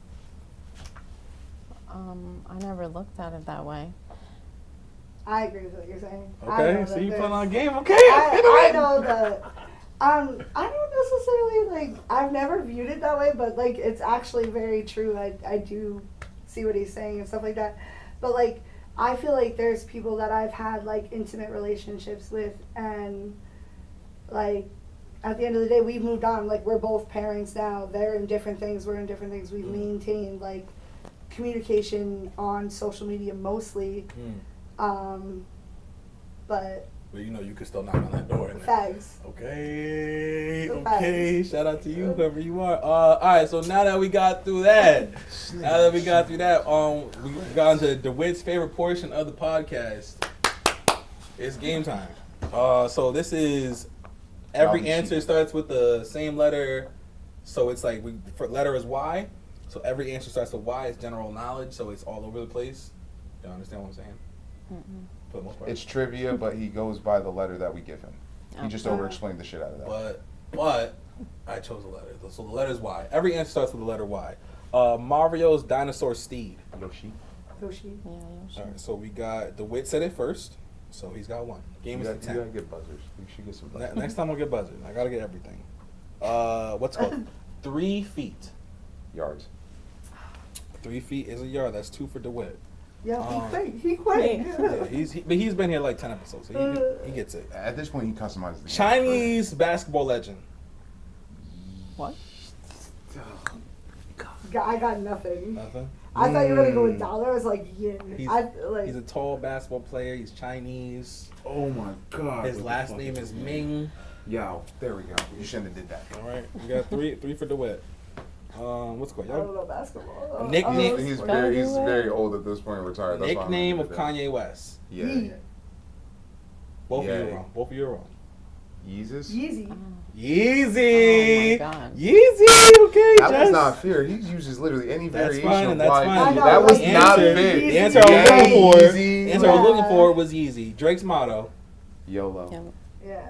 Speaker 5: I never looked at it that way.
Speaker 3: I agree with what you're saying.
Speaker 1: Okay, so you put on game. Okay,
Speaker 3: I know that. I don't necessarily, like, I've never viewed it that way, but, like, it's actually very true. I do see what he's saying and stuff like that. But, like, I feel like there's people that I've had, like, intimate relationships with, and, like, at the end of the day, we've moved on. Like, we're both parents now. They're in different things. We're in different things. We've maintained, like, communication on social media mostly. But
Speaker 1: you know you can still knock on that door.
Speaker 3: Facts.
Speaker 1: Okay.
Speaker 3: Facts.
Speaker 1: Shout out to you, whoever you are. All right. So now that we got through that, we got into DeWitt's favorite portion of the podcast. It's game time. So this is every answer starts with the same letter. So it's like letter is Y. So every answer starts with Y. It's general knowledge. So it's all over the place. You understand what I'm saying?
Speaker 5: Mm-mm.
Speaker 1: For the most part.
Speaker 2: It's trivia, but he goes by the letter that we give him. He just over-explained the shit out of that.
Speaker 1: But I chose a letter. So the letter is Y. Every answer starts with the letter Y. Mario's dinosaur steed.
Speaker 6: Yoshi.
Speaker 3: Yoshi.
Speaker 5: Yeah, Yoshi.
Speaker 1: All right, so we got DeWitt said it first, so he's got one. Game
Speaker 6: You
Speaker 1: is
Speaker 6: gotta
Speaker 1: to 10.
Speaker 6: get buzzers. You should get some buzzers.
Speaker 1: Next time I'll get buzzers. I gotta get everything. What's it called? 3 feet.
Speaker 6: Yards.
Speaker 1: 3 feet is a yard. That's 2 for DeWitt.
Speaker 3: Yeah,
Speaker 1: Um,
Speaker 3: he quit.
Speaker 1: Yeah, but he's been here like 10 episodes, so he gets it.
Speaker 2: At this point, he customizes the game.
Speaker 1: Chinese basketball legend.
Speaker 5: What?
Speaker 3: I got nothing.
Speaker 1: Nothing.
Speaker 3: I thought you were gonna go with Dollar. I was like, yin.
Speaker 1: He's a tall basketball player. He's Chinese.
Speaker 6: Oh my god.
Speaker 1: His last name is Ming.
Speaker 6: Yo.
Speaker 2: There we go. You shouldn't have did that.
Speaker 1: All right, we got three for DeWitt. What's going
Speaker 3: I don't
Speaker 1: on?
Speaker 3: know basketball.
Speaker 1: Nickname-
Speaker 2: He's
Speaker 5: Gotta
Speaker 2: very,
Speaker 5: do
Speaker 2: he's
Speaker 5: it.
Speaker 2: very old at this point, retired. That's why I'm
Speaker 1: Nickname
Speaker 2: gonna
Speaker 1: of
Speaker 2: do that.
Speaker 1: Kanye West.
Speaker 2: Yeah.
Speaker 3: Yee.
Speaker 1: Both of you
Speaker 2: Yay.
Speaker 1: wrong. Both of you are wrong.
Speaker 2: Yeezus?
Speaker 3: Yeezy.
Speaker 1: Yeezy.
Speaker 5: Oh my God.
Speaker 1: Yeezy. Okay,
Speaker 2: That
Speaker 1: Jess.
Speaker 2: was not fair. He uses literally any
Speaker 1: That's
Speaker 2: variation
Speaker 1: fine,
Speaker 2: of
Speaker 1: and that's
Speaker 2: why.
Speaker 1: fine.
Speaker 2: That was
Speaker 3: The
Speaker 2: not
Speaker 1: answer-
Speaker 2: fit.
Speaker 1: The answer I was looking for.
Speaker 2: Yeezy.
Speaker 1: The answer I was looking
Speaker 3: Yeah.
Speaker 1: for was Yeezy. Drake's motto.
Speaker 2: YOLO.
Speaker 5: Yeah.
Speaker 3: Yeah.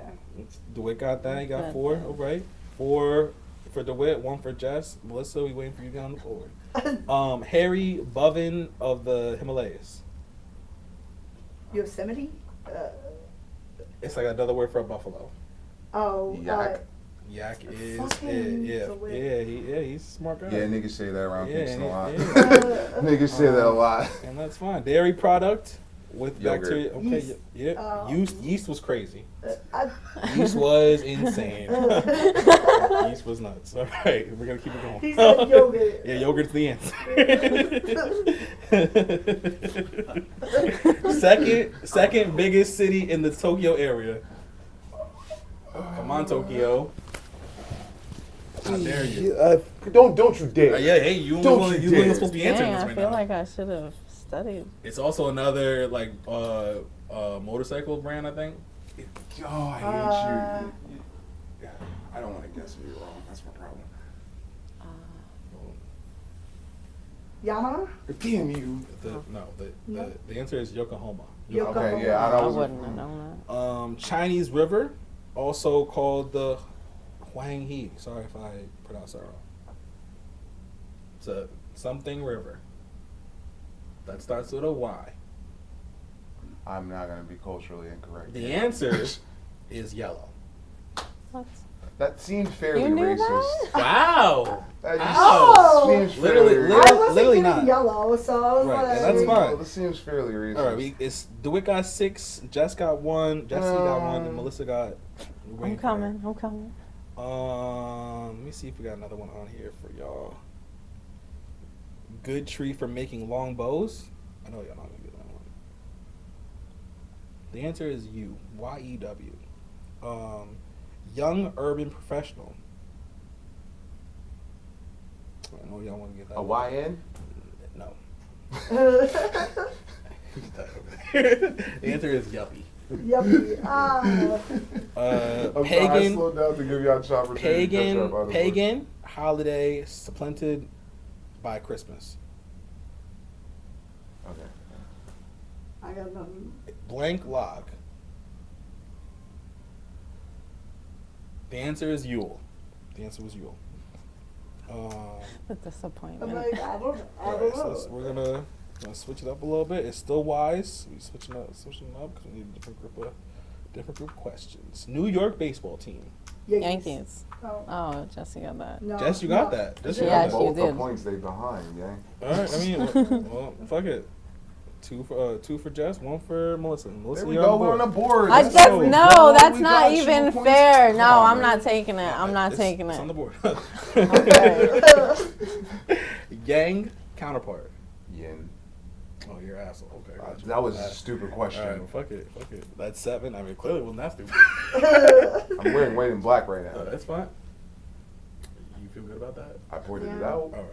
Speaker 1: DeWitt got that. He got
Speaker 5: Good.
Speaker 1: 4. All right. 4 for DeWitt. 1 for Jess. Melissa, we waiting for you to get on the board. Harry Budden of the Himalayas.
Speaker 3: Yosemite.
Speaker 1: It's like another word for a buffalo.
Speaker 3: Oh.
Speaker 2: Yak.
Speaker 1: Yak is
Speaker 3: Fucking
Speaker 1: yeah,
Speaker 3: DeWitt.
Speaker 1: he's a smart guy.
Speaker 2: Yeah, niggas say that around
Speaker 1: Yeah,
Speaker 2: Kingston a lot.
Speaker 1: yeah.
Speaker 2: Niggas say that a lot.
Speaker 1: And that's fine. Dairy product with
Speaker 2: Yogurt.
Speaker 1: bacteria. Okay,
Speaker 3: Yeast.
Speaker 1: yeah.
Speaker 3: Oh.
Speaker 1: Yeast was crazy.
Speaker 3: I,
Speaker 1: Yeast was insane. Yeast was nuts. All right, we're gonna keep it going.
Speaker 3: he said yogurt.
Speaker 1: Yeah, yogurt's the answer. second biggest city in the Tokyo area. Come on, Tokyo. How dare you?
Speaker 6: Don't you dare.
Speaker 1: Yeah, hey, you
Speaker 6: Don't
Speaker 1: only
Speaker 6: you
Speaker 1: you're
Speaker 6: dare.
Speaker 1: supposed to be answering
Speaker 5: Dang,
Speaker 1: this
Speaker 5: I
Speaker 1: right
Speaker 5: feel
Speaker 1: now.
Speaker 5: like I should have studied.
Speaker 1: It's also another like motorcycle brand, I think.
Speaker 2: Oh, I hate you. Yeah, I don't want to guess if you're wrong. That's my problem.
Speaker 3: Yamaha.
Speaker 2: Damn you.
Speaker 1: The answer is Yokohama.
Speaker 3: Yokohama.
Speaker 2: Okay, yeah,
Speaker 5: I
Speaker 2: I was.
Speaker 5: wouldn't have known that.
Speaker 1: Chinese river, also called the Huanghe. Sorry if I pronounced that wrong. It's a something river that starts with a Y.
Speaker 2: I'm not gonna be culturally incorrect.
Speaker 1: The answer is yellow.
Speaker 5: What?
Speaker 2: That seems fairly
Speaker 5: You knew
Speaker 2: racist.
Speaker 1: Wow.
Speaker 2: That just
Speaker 3: Oh!
Speaker 2: seems
Speaker 1: Literally-
Speaker 2: fairly
Speaker 1: literally-
Speaker 3: I wasn't
Speaker 1: literally
Speaker 3: getting
Speaker 1: not.
Speaker 3: yellow, so I was
Speaker 1: Right,
Speaker 3: like,
Speaker 1: and that's fine.
Speaker 2: This seems fairly racist.
Speaker 1: All right, it's DeWitt got 6, Jess got 1, Jesse got 1, and Melissa got. we're waiting
Speaker 5: I'm
Speaker 1: for
Speaker 5: coming. I'm coming.
Speaker 1: her. Let me see if we got another one on here for y'all. Good tree for making long bows. I know y'all not gonna get that one. The answer is YEW. Young urban professional. I know y'all want to get that.
Speaker 2: A
Speaker 1: one.
Speaker 2: YN?
Speaker 1: No. The answer is yuppie.
Speaker 3: yuppie.
Speaker 2: I'm sorry, I
Speaker 1: Pagan.
Speaker 2: slowed down to give y'all a shot for
Speaker 1: Pagan holiday supplanted by Christmas.
Speaker 2: Okay.
Speaker 3: I got nothing.
Speaker 1: Blank log. The answer is Yule. The answer was Yule.
Speaker 5: The disappointment.
Speaker 3: I'm like, I don't
Speaker 1: Alright, so
Speaker 3: know.
Speaker 1: we're gonna switch it up a little bit. It's still wise. We switching up because we need a different group of questions. New York baseball team.
Speaker 5: Yankees.
Speaker 3: Oh,
Speaker 5: Oh, Jesse got that.
Speaker 3: no.
Speaker 1: Jess, you got
Speaker 3: no.
Speaker 1: that. Jess, you
Speaker 5: Yeah,
Speaker 1: got
Speaker 5: she
Speaker 1: that.
Speaker 2: Both the
Speaker 5: did.
Speaker 2: points they behind, gang.
Speaker 1: All right. I mean, well, fuck it. 2 for Jess, 1 for Melissa. Melissa,
Speaker 2: There we
Speaker 1: you're
Speaker 2: go.
Speaker 1: on the
Speaker 2: We're on
Speaker 1: board.
Speaker 2: the board.
Speaker 5: I
Speaker 2: Let's
Speaker 5: just
Speaker 2: go.
Speaker 5: no. That's
Speaker 2: We
Speaker 5: not
Speaker 2: got 2
Speaker 5: even
Speaker 2: points.
Speaker 5: fair. No,
Speaker 2: Come on,
Speaker 5: I'm
Speaker 2: man.
Speaker 5: not taking it. I'm not taking
Speaker 1: It's on the
Speaker 5: it.
Speaker 1: board.
Speaker 5: Okay.
Speaker 1: Yang counterpart.
Speaker 2: Yin.
Speaker 1: Oh, you're an asshole. Okay, got you.
Speaker 2: That was a stupid question.
Speaker 1: All right, fuck it. That's 7. I mean, clearly it wasn't that stupid.
Speaker 2: I'm wearing white and black right now.
Speaker 1: That's fine. You feel good about that?
Speaker 2: I pointed it
Speaker 3: Yeah.
Speaker 2: out.
Speaker 1: All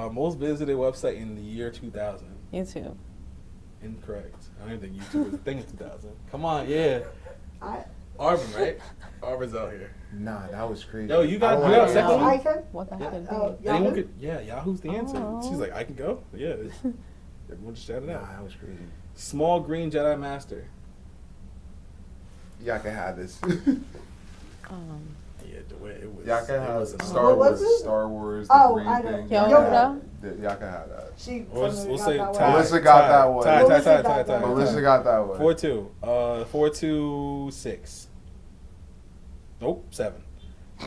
Speaker 1: right. Most visited website in the year 2000.
Speaker 5: YouTube.
Speaker 1: Incorrect. I don't even think YouTube was a thing in 2000. Come on, yeah.
Speaker 3: I,
Speaker 1: Arvin, right? Arvin's out here.
Speaker 2: Nah, that was crazy.
Speaker 1: Yo, you got-
Speaker 2: I don't
Speaker 1: you got
Speaker 2: wanna-
Speaker 1: second one?
Speaker 3: I can.
Speaker 5: What the
Speaker 1: Yeah.
Speaker 5: heck?
Speaker 3: Oh,
Speaker 1: Anyone
Speaker 3: Yahoo?
Speaker 1: could, yeah, Yahoo's the answer.
Speaker 5: Oh.
Speaker 1: She's like, I can go? Yeah. Everyone just shouted
Speaker 2: Nah,
Speaker 1: out.
Speaker 2: that was crazy.
Speaker 1: Small green Jedi Master.
Speaker 2: Yeah, I can have this.
Speaker 5: Um,
Speaker 1: Yeah, the way it was.
Speaker 2: Y'all can
Speaker 1: it
Speaker 2: have
Speaker 1: wasn't
Speaker 2: Star
Speaker 3: What was
Speaker 2: Wars.
Speaker 3: it?
Speaker 2: Star Wars. The
Speaker 3: Oh,
Speaker 2: green
Speaker 3: I know.
Speaker 2: thing.
Speaker 5: Yoda.
Speaker 2: Y'all can have that.
Speaker 3: She
Speaker 1: We'll
Speaker 3: totally
Speaker 1: say
Speaker 3: got that
Speaker 1: tie.
Speaker 3: one.
Speaker 2: Melissa got that one.
Speaker 1: Tie.
Speaker 3: Melissa got that one.
Speaker 2: Melissa got that one.
Speaker 1: 4-2. 4-2-6. Nope, 7. I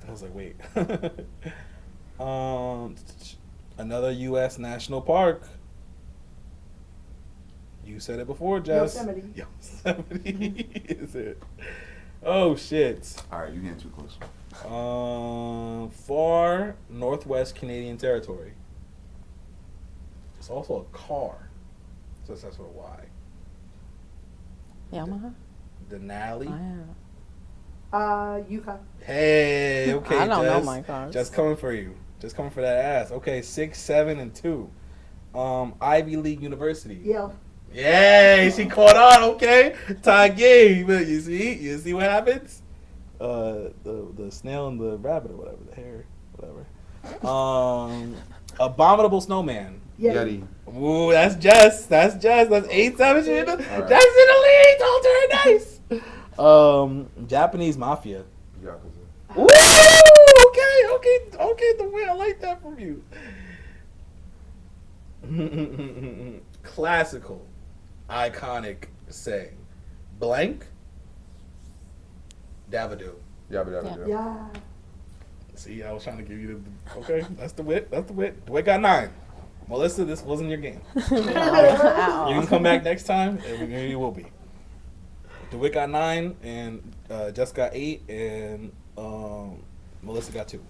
Speaker 1: was like, wait. Another U.S. national park. You said it before, Jess.
Speaker 3: Yosemite.
Speaker 1: Yosemite is it? Oh shit.
Speaker 2: All right, you getting too close.
Speaker 1: Far Northwest Canadian Territory. It's also a car, so that's what a Y.
Speaker 5: Yamaha?
Speaker 1: Denali.
Speaker 3: Yukon.
Speaker 1: Hey, okay,
Speaker 5: I don't know
Speaker 1: Jess.
Speaker 5: my cars.
Speaker 1: Just coming for you. Just coming for that ass. Okay, 6, 7, and 2. Ivy League University.
Speaker 3: Yale.
Speaker 1: Yay, she caught on. Okay, tie game. You see what happens? The snail and the rabbit or whatever, the hare, whatever. Abominable snowman.
Speaker 3: Yeti.
Speaker 1: Ooh, that's Jess. That's 8-7. She's in the,
Speaker 2: Right.
Speaker 1: Jess in the lead. Told her nice. Japanese mafia.
Speaker 2: Yakuza.
Speaker 1: Woo! Okay. The way I like that from you. Classical, iconic saying. Blank. Davido.
Speaker 2: Yabba.
Speaker 3: Yeah.
Speaker 1: See, I was trying to give you the. Okay, that's the wit. The wit got 9. Melissa, this wasn't your game. You can come back next time, and maybe it will be. DeWitt got 9, and Jess got 8, and Melissa got 2.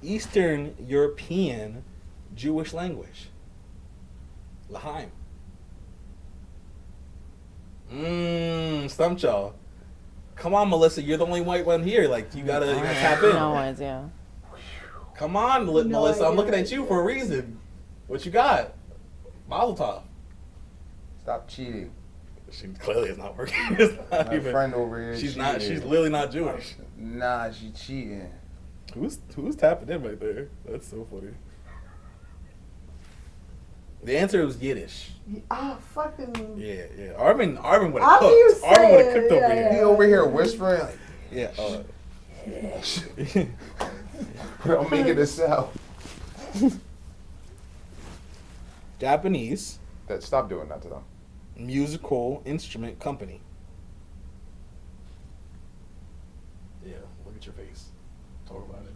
Speaker 1: Eastern European Jewish language. L'chaim. Stumped y'all. Come on, Melissa, you're the only white one here. Like you gotta tap in.
Speaker 5: No idea.
Speaker 1: Come on, Melissa. I'm looking at you for a reason. What you got? Mazel tov.
Speaker 2: Stop cheating.
Speaker 1: She clearly is not working. It's not
Speaker 2: My
Speaker 1: even.
Speaker 2: friend over here.
Speaker 1: She's
Speaker 2: cheating.
Speaker 1: not. She's literally not Jewish.
Speaker 2: Nah, she cheating.
Speaker 1: Who's tapping in right there? That's so funny. The answer was Yiddish.
Speaker 3: Fucking.
Speaker 1: Yeah. Arvin would have
Speaker 3: After you
Speaker 1: cooked. Arvin would have
Speaker 3: say
Speaker 1: cooked
Speaker 3: it,
Speaker 1: over
Speaker 3: yeah,
Speaker 1: here.
Speaker 2: He over here whispering like,
Speaker 1: Yeah.
Speaker 2: I'm making a sound.
Speaker 1: Japanese
Speaker 2: Stop doing that to them.
Speaker 1: musical instrument company. Yeah, look at your face. Talk about it.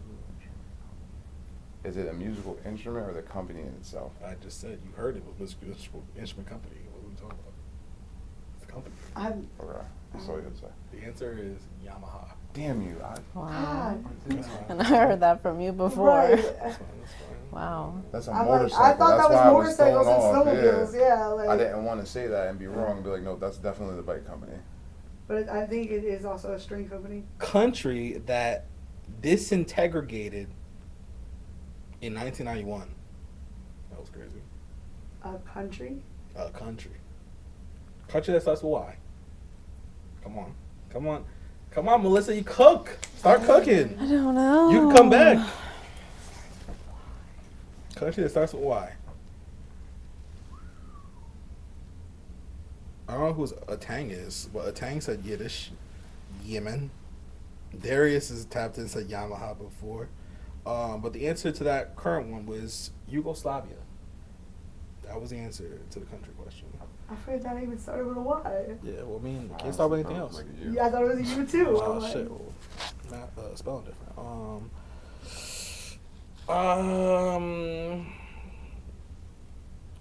Speaker 2: Is it a musical instrument or the company in itself?
Speaker 1: I just said you heard it was musical instrument company. What are we talking about? It's a company.
Speaker 2: Okay, that's all you had to say.
Speaker 1: The answer is Yamaha.
Speaker 2: Damn you!
Speaker 5: Wow.
Speaker 3: God.
Speaker 1: That's fine.
Speaker 5: And I heard that from you before.
Speaker 3: Right.
Speaker 1: That's fine.
Speaker 5: Wow.
Speaker 2: That's a
Speaker 3: I'm like,
Speaker 2: motorcycle.
Speaker 3: I thought
Speaker 2: That's
Speaker 3: that
Speaker 2: why I
Speaker 3: was
Speaker 2: was thrown
Speaker 3: motorcycles and
Speaker 2: off.
Speaker 3: snowmobiles. Yeah, like.
Speaker 2: I didn't want to say that and be wrong and be like, no, that's definitely the bike company.
Speaker 3: But I think it is also a string company.
Speaker 1: Country that disintegrated in 1991. That was crazy.
Speaker 3: A country.
Speaker 1: Country that starts with Y. Come on, Melissa, you cook. Start cooking.
Speaker 5: I don't know.
Speaker 1: You can come back. Country that starts with Y. I don't know who Atang is, but Atang said Yiddish, Yemen. Darius is tapped in, said Yamaha before. But the answer to that current one was Yugoslavia. That was the answer to the country question.
Speaker 3: I forget that even started with a Y.
Speaker 1: Yeah, well, I mean, can't start with anything else.
Speaker 3: Yeah, I thought it was a U too.
Speaker 1: Oh
Speaker 3: I'm like,
Speaker 1: shit! Well, not spelling different.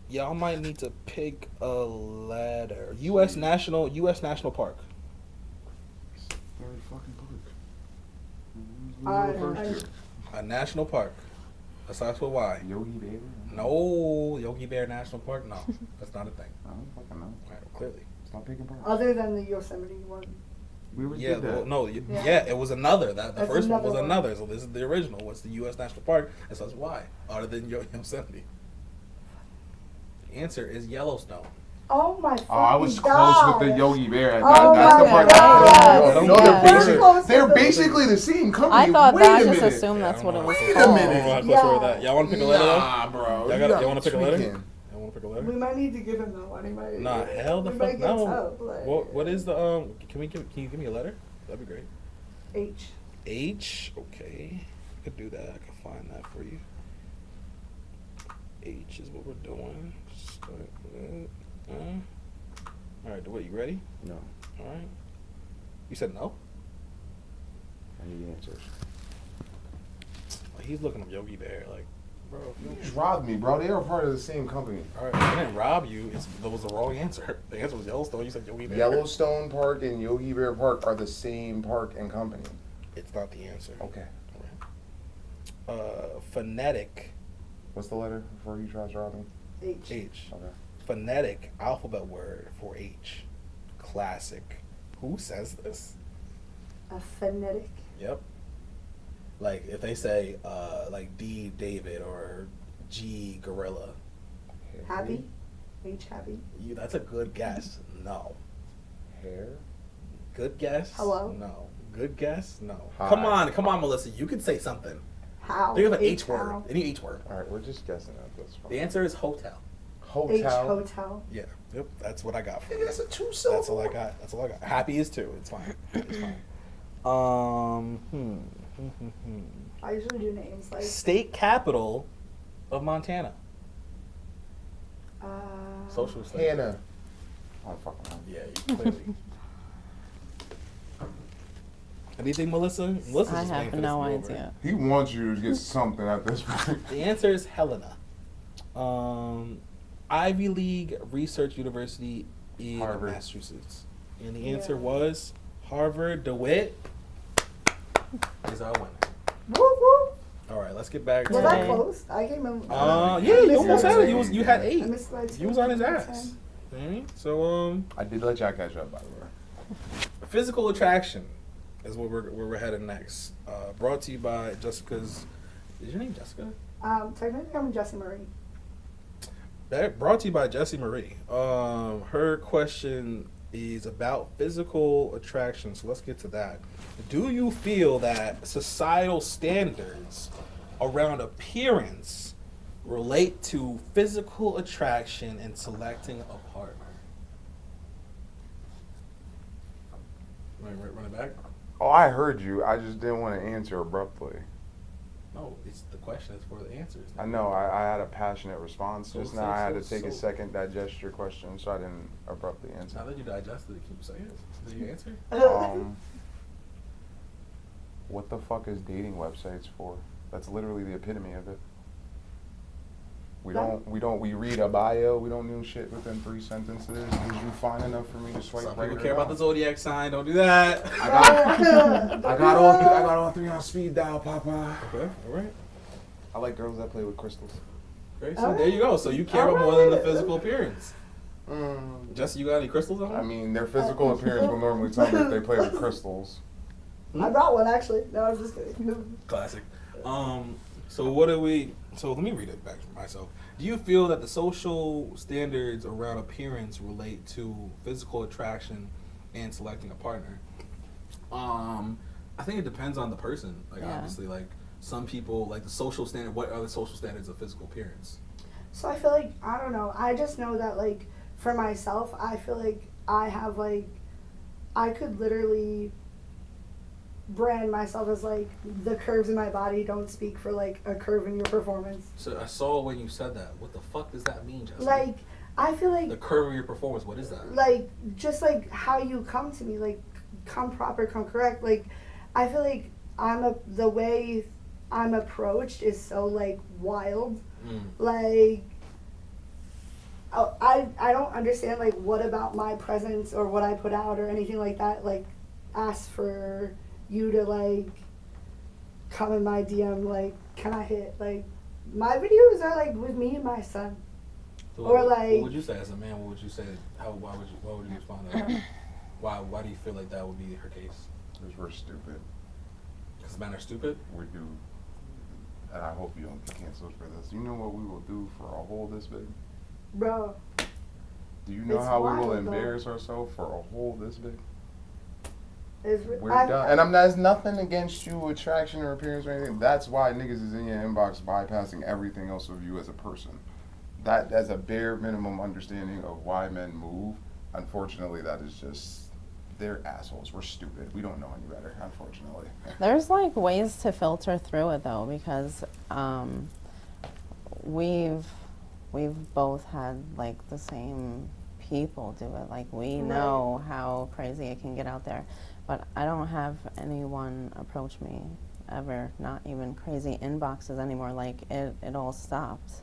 Speaker 1: Y'all might need to pick a letter. U.S. national park.
Speaker 2: Very fucking
Speaker 1: A national park. That starts with Y.
Speaker 2: Yogi Bear?
Speaker 1: No, Yogi Bear National Park. No, that's not a thing.
Speaker 2: I don't fucking know.
Speaker 1: All right, clearly.
Speaker 2: Stop picking parts.
Speaker 3: other than the Yosemite one.
Speaker 2: We already
Speaker 1: Yeah,
Speaker 2: did that.
Speaker 1: well, no,
Speaker 3: Yeah.
Speaker 1: yeah, it was another. The
Speaker 3: That's
Speaker 1: first one was
Speaker 3: another one.
Speaker 1: another. So this is the original. What's the U.S. National Park? That starts with Y. Other than Yosemite. The answer is Yellowstone.
Speaker 3: Oh my fucking
Speaker 2: Oh, I was
Speaker 3: God.
Speaker 2: close with the Yogi Bear.
Speaker 3: Oh
Speaker 2: That's the
Speaker 3: my
Speaker 2: part
Speaker 3: God.
Speaker 2: that no,
Speaker 5: Yes.
Speaker 2: they're basically the same company.
Speaker 5: I thought
Speaker 2: Wait
Speaker 5: that. I
Speaker 2: a
Speaker 5: just
Speaker 2: minute.
Speaker 5: assumed that's what it was
Speaker 2: Wait a
Speaker 5: called.
Speaker 2: minute.
Speaker 1: I don't know how close we're with that. Y'all want to pick a letter?
Speaker 2: Nah, bro.
Speaker 1: Y'all want to pick a letter?
Speaker 2: tweaking.
Speaker 1: Y'all want to pick a letter?
Speaker 3: We might need to give him that one. He might.
Speaker 1: Nah, hell the
Speaker 3: we
Speaker 1: fuck
Speaker 3: might get
Speaker 1: no.
Speaker 3: tough, like-
Speaker 1: What is the Can you give me a letter? That'd be great.
Speaker 3: H.
Speaker 1: H. Okay. I could do that. I could find that for you. H is what we're doing. Start with all right, DeWitt, you ready?
Speaker 6: No.
Speaker 1: All right. You said no?
Speaker 6: I need answers.
Speaker 1: He's looking up Yogi Bear, like, bro. If you
Speaker 2: You
Speaker 1: don't-
Speaker 2: just robbed me, bro. They are part of the same company.
Speaker 1: All right, I didn't rob you. That was the wrong answer. The answer was Yellowstone. You said Yogi Bear.
Speaker 2: Yellowstone Park and Yogi Bear Park are the same park and company.
Speaker 1: It's not the answer.
Speaker 2: Okay.
Speaker 1: Phonetic.
Speaker 2: What's the letter before he tries robbing?
Speaker 3: H.
Speaker 1: H.
Speaker 2: Okay.
Speaker 1: Phonetic alphabet word for H. Classic. Who says this?
Speaker 3: A phonetic.
Speaker 1: Yep. Like if they say like D David or G Gorilla,
Speaker 3: Happy. H. Happy.
Speaker 1: that's a good guess. No.
Speaker 2: Hair?
Speaker 1: Good guess.
Speaker 3: Hello?
Speaker 1: No. Good guess. No.
Speaker 2: Hi.
Speaker 1: Come on, Melissa. You can say something.
Speaker 3: How?
Speaker 1: Think of an H word.
Speaker 3: How?
Speaker 1: Any H word.
Speaker 2: Alright, we're just guessing at this point.
Speaker 1: The answer is hotel.
Speaker 2: Hotel.
Speaker 3: H. Hotel.
Speaker 1: Yeah. Yep. That's what I got for you.
Speaker 2: That's a two-syllable.
Speaker 1: That's all I got. That's all I got. Happy is two. It's fine. It's fine.
Speaker 3: I usually do names like.
Speaker 1: State capital of Montana.
Speaker 3: Uh,
Speaker 1: Social state.
Speaker 2: Hannah. Oh, fuck man.
Speaker 1: Yeah, you clearly. Anything, Melissa? Melissa's
Speaker 5: I
Speaker 1: just waiting
Speaker 5: have
Speaker 1: for this
Speaker 5: no
Speaker 1: to be over.
Speaker 5: idea.
Speaker 2: He wants you to get something at this point.
Speaker 1: The answer is Helena. Ivy League Research University in
Speaker 2: Harvard.
Speaker 1: Massachusetts. And the answer
Speaker 3: Yeah.
Speaker 1: was Harvard. DeWitt is our winner.
Speaker 3: whoop whoop.
Speaker 1: All right, let's get back to
Speaker 3: Was I
Speaker 5: Yay.
Speaker 3: close? I came in.
Speaker 1: Yeah,
Speaker 3: I
Speaker 1: you
Speaker 3: missed
Speaker 1: almost
Speaker 3: my
Speaker 1: had it.
Speaker 3: turn.
Speaker 1: You had
Speaker 3: I
Speaker 1: 8.
Speaker 3: missed my
Speaker 1: You was on his
Speaker 3: turn.
Speaker 1: ass. So
Speaker 2: I did let y'all catch up, by the way.
Speaker 1: physical attraction is where we're headed next. Brought to you by Jessica's. Is your name Jessica?
Speaker 3: Technically, I'm Jessie Marie.
Speaker 1: That brought to you by Jessie Marie. Her question is about physical attraction. So let's get to that. Do you feel that societal standards around appearance relate to physical attraction and selecting a partner? Run it back.
Speaker 2: Oh, I heard you. I just didn't want to answer abruptly.
Speaker 1: No, it's the question is for the answers.
Speaker 2: I know. I had a passionate response just now. I had to take a
Speaker 1: so-
Speaker 2: second digest your question, so I didn't abruptly answer.
Speaker 1: Now that you digested it, can you say it? Did you answer?
Speaker 2: What the fuck is dating websites for? That's literally the epitome of it. We read a bio, we don't do shit within 3 sentences. Was you fine enough for me to swipe
Speaker 1: Some
Speaker 2: right
Speaker 1: people
Speaker 2: or
Speaker 1: care about the
Speaker 2: down?
Speaker 1: zodiac sign. Don't do that.
Speaker 2: I got all three on speed dial, Papa.
Speaker 1: Okay, all right.
Speaker 2: I like girls that play with crystals.
Speaker 1: Okay, so there you go. So you care about more than the physical appearance. Jesse, you got any crystals on?
Speaker 2: I mean, their physical appearance will normally tell me if they play with crystals.
Speaker 3: I brought one actually. No, I'm just kidding.
Speaker 1: Classic. So what do we? So let me read it back for myself. Do you feel that the social standards around appearance relate to physical attraction and selecting a partner? I think it depends on the person. Like
Speaker 5: Yeah.
Speaker 1: obviously, like some people like the social standard. What are the social standards of physical appearance?
Speaker 3: So I feel like, I don't know, I just know that like for myself, I feel like I have like, I could literally brand myself as like the curves in my body don't speak for like a curve in your performance.
Speaker 1: So I saw when you said that. What the fuck does that mean, Jesse?
Speaker 3: Like I feel like
Speaker 1: the curve of your performance. What is that?
Speaker 3: like just like how you come to me, like come proper, come correct. Like I feel like the way I'm approached is so like wild. Like I don't understand like what about my presence or what I put out or anything like that like asks for you to like come in my DM like can I hit like my videos are like with me and my son.
Speaker 1: So
Speaker 3: Or,
Speaker 1: what
Speaker 3: like-
Speaker 1: would you say as a man? What would you say? Why would you respond to that? Why do you feel like that would be her case?
Speaker 2: Because we're stupid.
Speaker 1: Because men are stupid.
Speaker 2: We do. And I hope you don't get canceled for this. You know what we will do for a hole this big?
Speaker 3: Bro,
Speaker 2: Do you know
Speaker 3: It's
Speaker 2: how we will
Speaker 3: wild, though.
Speaker 2: embarrass ourselves for a hole this big? We're
Speaker 3: I,
Speaker 2: done. And there's nothing against you, attraction or appearance or anything. That's why niggas is in your inbox bypassing everything else of you as a person. That's a bare minimum understanding of why men move. Unfortunately, that is just they're assholes. We're stupid. We don't know any better, unfortunately.
Speaker 5: There's like ways to filter through it though, because we've both had like the same people do it. Like we know how crazy it can get out there, but I don't have anyone approach me ever. Not even crazy inboxes anymore. Like it all stopped.